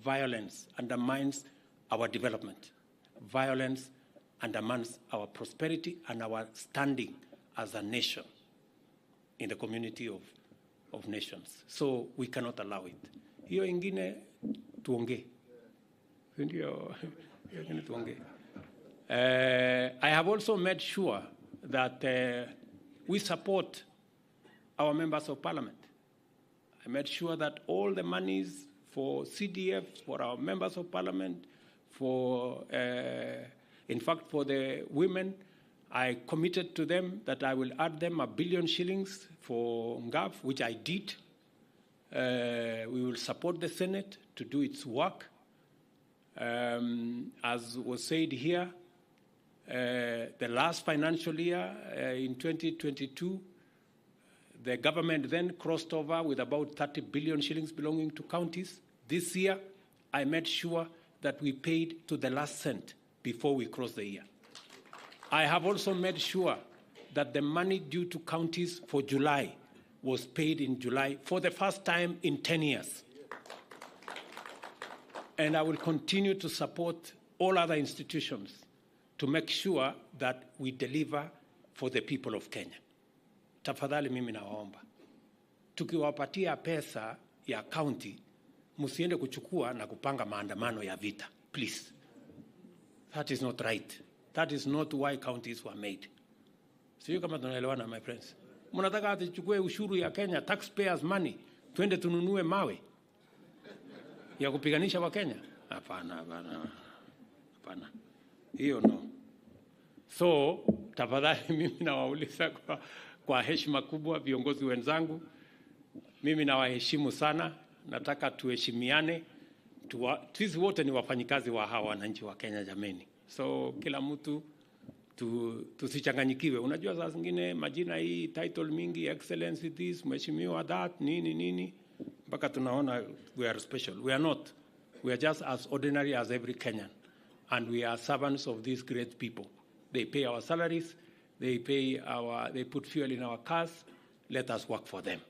Violence undermines our development. Violence undermines our prosperity and our standing as a nation in the community of nations. So we cannot allow it. Hiyo ingine tuongee. Ndio ingine tuongee. I have also made sure that we support our members of parliament. I made sure that all the monies for CDFs, for our members of parliament, for, in fact, for the women, I committed to them that I will add them 1 billion shillings for NGAF, which I did. We will support the Senate to do its work. As was said here, the last financial year, in 2022, the government then crossed over with about 30 billion shillings belonging to counties. This year, I made sure that we paid to the last cent before we crossed the year. I have also made sure that the money due to counties for July was paid in July for the first time in 10 years. And I will continue to support all other institutions to make sure that we deliver for the people of Kenya. Tafadhali mimi nawaomba, tukiwapatia pesa ya county, msiende kuchukua na kupanga maandamano ya vita. Please. That is not right. That is not why counties were made. Sio kama tunaelewana, my friends. Mnataka tuchukue ushuru ya Kenya, taxpayers money, twende tununue mawe ya kupiganisha wa Kenya? Hapana, hapana. Hapana. Hiyo no. So, tafadhali mimi nawauliza kwa heshima kubwa viongozi wenzangu, mimi nawaheshimu sana, nataka tuheshimiane. Sisi wote ni wafanyikazi wa hawa wananchi wa Kenya jameni. So kila mtu tusichanganyikiwe. Unajua saa zingine majina hii title mingi, excellency this, mheshimiwa that, nini mpaka tunaona we are special. We are not. We are just as ordinary as every Kenyan, and we are servants of these great people. They pay our salaries, they put fuel in our cars. Let us work for them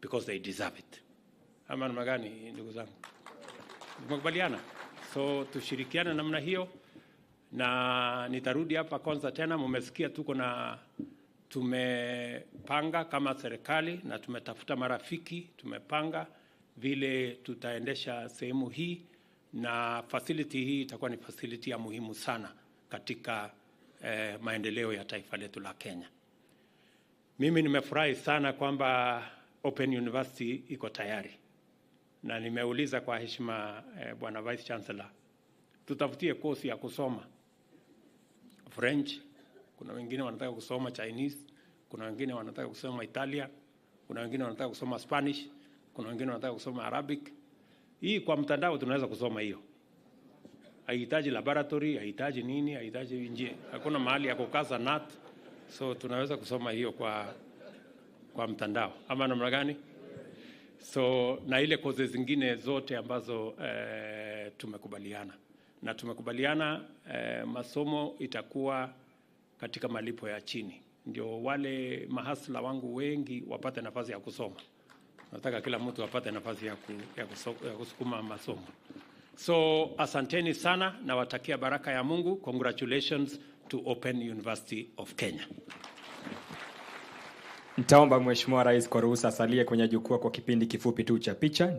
because they deserve it. Ama namna gani ndugu zangu? Tumekubaliana? So tushirikiane namna hiyo, na nitarudi hapa Konza tena. Mmesikia tumepanga kama serikali na tumetafuta marafiki, tumepanga vile tutaendesha sehemu hii, na facility hii itakuwa ni facility ya muhimu sana katika maendeleo ya taifa letu la Kenya. Mimi nimefurahi sana kwamba Open University iko tayari, na nimeuliza kwa heshima Bwana Vice Chancellor, tutafutie course ya kusoma French, kuna wengine wanataka kusoma Chinese, kuna wengine wanataka kusoma Italia, kuna wengine wanataka kusoma Spanish, kuna wengine wanataka kusoma Arabic. Hii kwa mtandao tunaweza kusoma hiyo. Haihitaji laboratory, haihitaji nini, haihitaji nje. Hakuna mahali ya kukaza nut. So tunaweza kusoma hiyo kwa mtandao. Ama namna gani? So na ile courses zingine zote ambazo tumekubaliana. Na tumekubaliana masomo itakuwa katika malipo ya chini. Ndio wale mahasla wangu wengi wapate nafasi ya kusoma. Nataka kila mtu apate nafasi ya kusukuma masomo. So asanteni sana na watakia baraka ya Mungu. Congratulations to Open University of Kenya. Nitaomba Mheshimiwa Rais kwa ruhusa asalie kwenye jukwaa kwa kipindi kifupi tu cha picha.